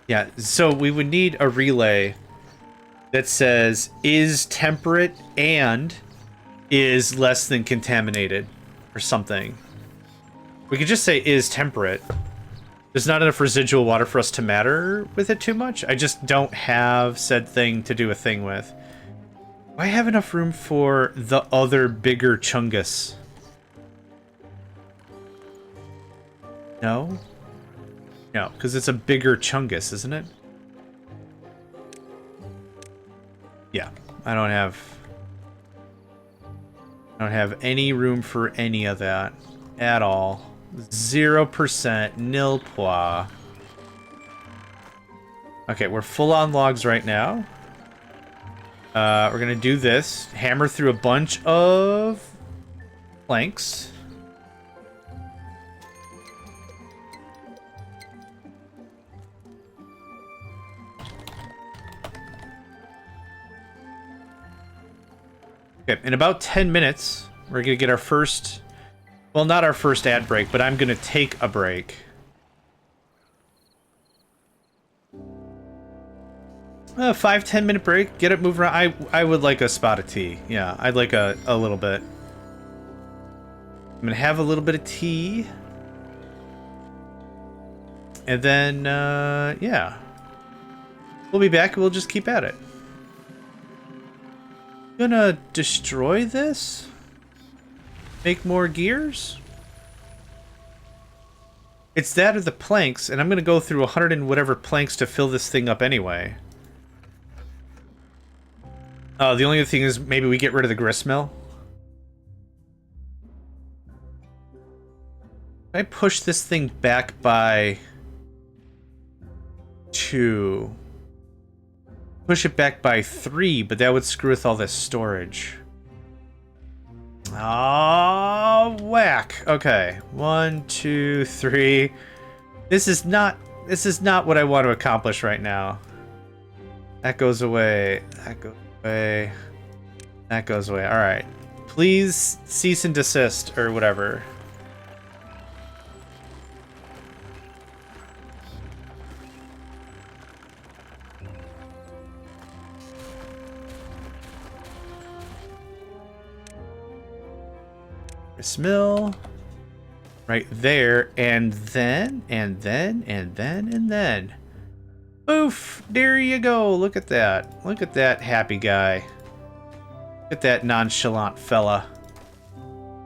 Yeah, so we would need a relay that says is temperate and is less than contaminated or something. We could just say is temperate. There's not enough residual water for us to matter with it too much. I just don't have said thing to do a thing with. Do I have enough room for the other bigger chungus? No? No, because it's a bigger chungus, isn't it? Yeah, I don't have any room for any of that at all. 0%, nil pois. Okay, we're full on logs right now. We're gonna do this. Hammer through a bunch of planks. Okay, in about 10 minutes, we're gonna get our first... Well, not our first ad break, but I'm gonna take a break. 5-10 minute break, get it moving around. I would like a spot of tea. Yeah, I'd like a little bit. I'm gonna have a little bit of tea. And then, yeah. We'll be back and we'll just keep at it. Gonna destroy this? Make more gears? It's that or the planks, and I'm gonna go through 100 and whatever planks to fill this thing up anyway. The only other thing is maybe we get rid of the gristmill. I push this thing back by 2. Push it back by 3, but that would screw with all this storage. Oh, whack. Okay. 1, 2, 3. This is not what I want to accomplish right now. That goes away. That goes away. That goes away. All right. Please cease and desist or whatever. This mill. Right there, and then. Oof! There you go. Look at that. Look at that happy guy. Look at that nonchalant fella.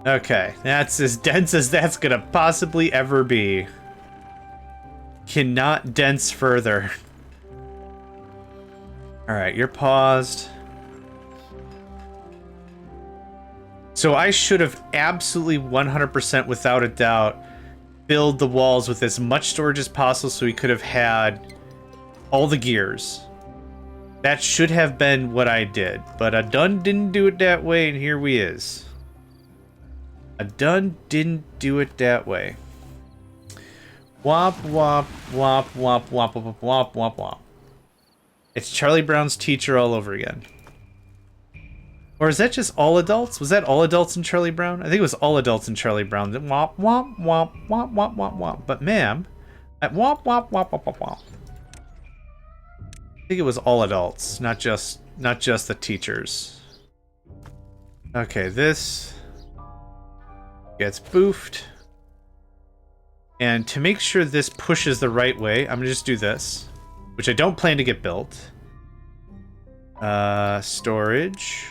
Okay, that's as dense as that's gonna possibly ever be. Cannot dense further. Alright, you're paused. So I should have absolutely 100% without a doubt filled the walls with as much storage as possible so we could have had all the gears. That should have been what I did, but I done didn't do it that way, and here we is. I done didn't do it that way. Wop, wop, wop, wop, wop, wop, wop, wop, wop. It's Charlie Brown's teacher all over again. Or is that just all adults? Was that all adults in Charlie Brown? I think it was all adults in Charlie Brown. Womp, womp, womp, womp, womp, womp, womp. But ma'am, at womp, womp, womp, womp, womp, womp. I think it was all adults, not just the teachers. Okay, this gets boofed. And to make sure this pushes the right way, I'm gonna just do this, which I don't plan to get built. Storage.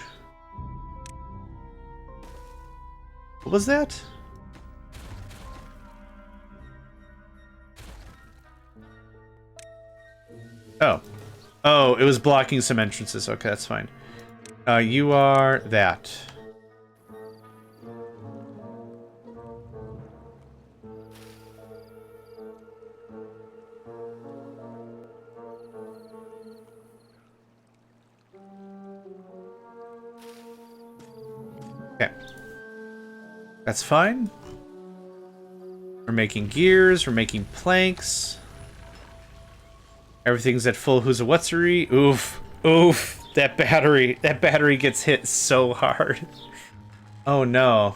What was that? Oh. Oh, it was blocking some entrances. Okay, that's fine. You are that. Okay. That's fine. We're making gears, we're making planks. Everything's at full who's-a-whatsery. Oof. Oof. That battery gets hit so hard. Oh no.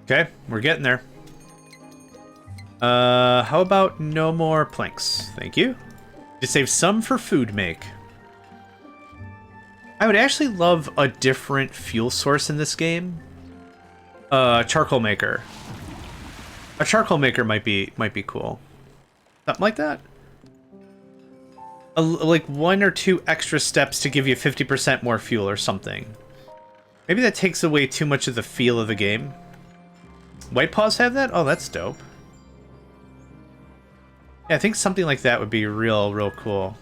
Okay, we're getting there. How about no more planks? Thank you. Just save some for food make. I would actually love a different fuel source in this game. Charcoal maker. A charcoal maker might be cool. Something like that. Like 1 or 2 extra steps to give you 50% more fuel or something. Maybe that takes away too much of the feel of the game. White Paws have that? Oh, that's dope. Yeah, I think something like that would be real cool.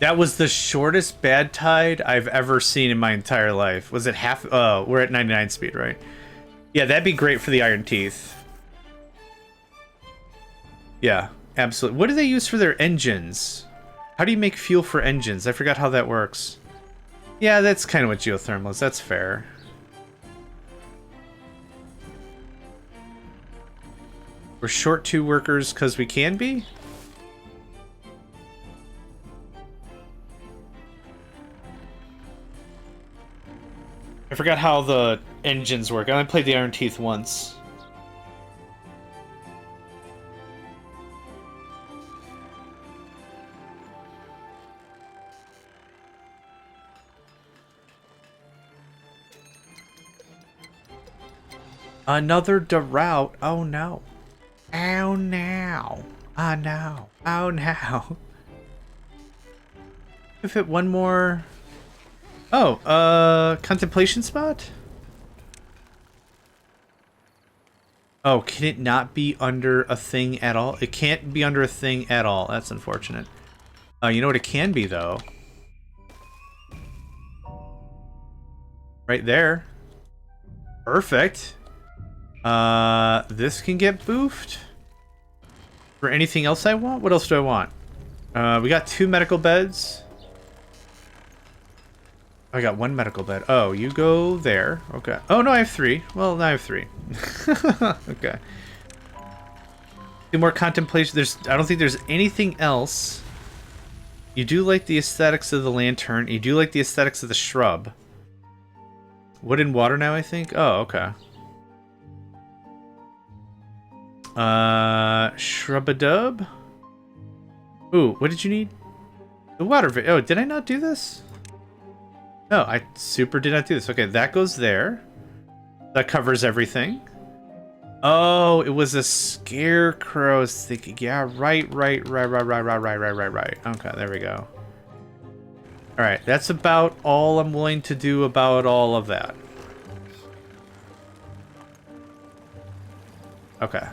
That was the shortest bad tide I've ever seen in my entire life. Was it half? Oh, we're at 99 speed, right? Yeah, that'd be great for the Iron Teeth. Yeah, absolutely. What do they use for their engines? How do you make fuel for engines? I forgot how that works. Yeah, that's kind of what geothermal is. That's fair. We're short 2 workers because we can be? I forgot how the engines work. I only played the Iron Teeth once. Another deroute. Oh no. Oh no. Oh no. Oh no. If it one more. Oh, contemplation spot? Oh, can it not be under a thing at all? It can't be under a thing at all. That's unfortunate. You know what it can be, though? Right there. Perfect. This can get boofed. For anything else I want? What else do I want? We got 2 medical beds. I got 1 medical bed. Oh, you go there. Okay. Oh, no, I have 3. Well, now I have 3. Okay. 2 more contemplation. I don't think there's anything else. You do like the aesthetics of the lantern. You do like the aesthetics of the shrub. Wood and water now, I think? Oh, okay. Shrub-a-dub? Ooh, what did you need? The water. Oh, did I not do this? No, I super did not do this. Okay, that goes there. That covers everything. Oh, it was a scarecrow. Thinking, yeah, right. Okay, there we go. All right, that's about all I'm willing to do about all of that. Okay.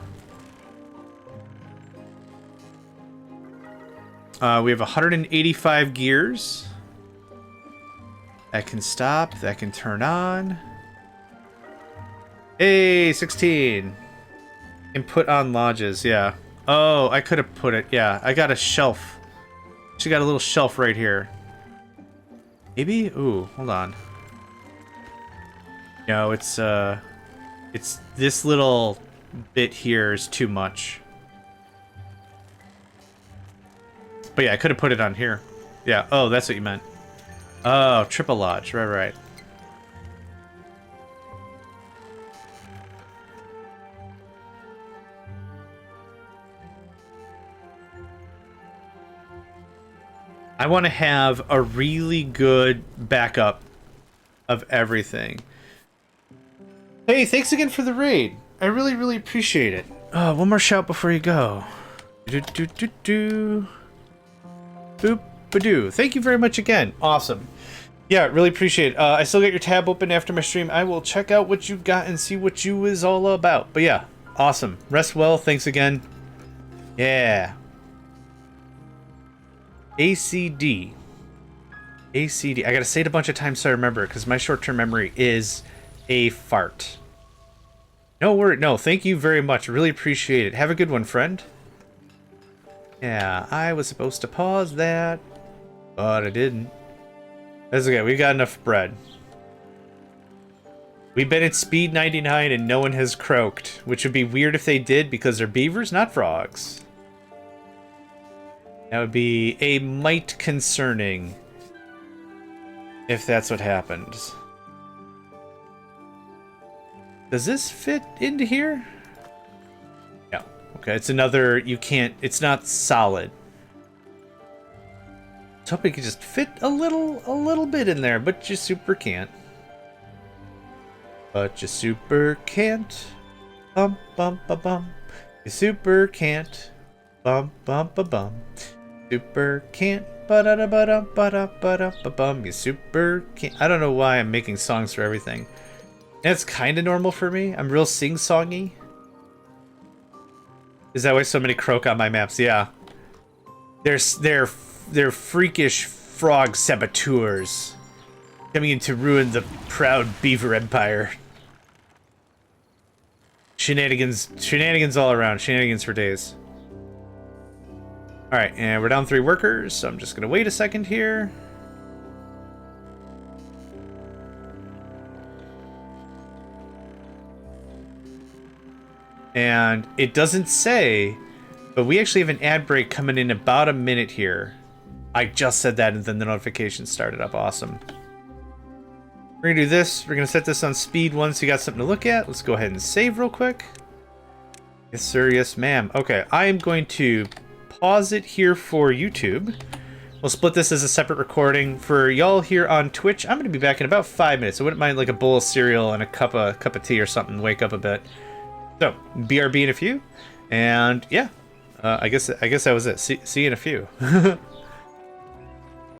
We have 185 gears. That can stop. That can turn on. Hey, 16. And put on lodges, yeah. Oh, I could have put it. Yeah, I got a shelf. She got a little shelf right here. Maybe? Ooh, hold on. No, it's this little bit here is too much. But yeah, I could have put it on here. Yeah, oh, that's what you meant. Oh, triple lodge, right. I want to have a really good backup of everything. Hey, thanks again for the raid. I really appreciate it. One more shout before you go. Boop-a-doo. Thank you very much again. Awesome. Yeah, really appreciate it. I still got your tab open after my stream. I will check out what you got and see what you is all about. But yeah, awesome. Rest well. Thanks again. Yeah. ACD. I gotta say it a bunch of times so I remember it, because my short-term memory is a fart. No, thank you very much. Really appreciate it. Have a good one, friend. Yeah, I was supposed to pause that, but I didn't. That's okay, we got enough bread. We've been at speed 99 and no one has croaked, which would be weird if they did because they're beavers, not frogs. That would be a mite concerning if that's what happens. Does this fit into here? No. Okay, it's another, you can't, it's not solid. I was hoping it could just fit a little bit in there, but you super can't. But you super can't. Bum, bum, ba, bum. You super can't. Bum, bum, ba, bum. Super can't. Ba-da-da, ba-da, ba-da, ba-da, ba-bum. You super can't. I don't know why I'm making songs for everything. That's kind of normal for me. I'm real sing-songy. Is that why so many croak on my maps? Yeah. They're freakish frog saboteurs coming in to ruin the proud beaver empire. Shenanigans all around. Shenanigans for days. Alright, and we're down 3 workers, so I'm just gonna wait a second here. And it doesn't say, but we actually have an ad break coming in about a minute here. I just said that and then the notification started up. Awesome. We're gonna do this. We're gonna set this on speed 1 so you got something to look at. Let's go ahead and save real quick. Yes, sir. Yes, ma'am. Okay, I am going to pause it here for YouTube. We'll split this as a separate recording. For y'all here on Twitch, I'm gonna be back in about 5 minutes. I wouldn't mind like a bowl of cereal and a cup of tea or something. Wake up a bit. So, BRB in a few, and yeah, I guess that was it. See you in a few.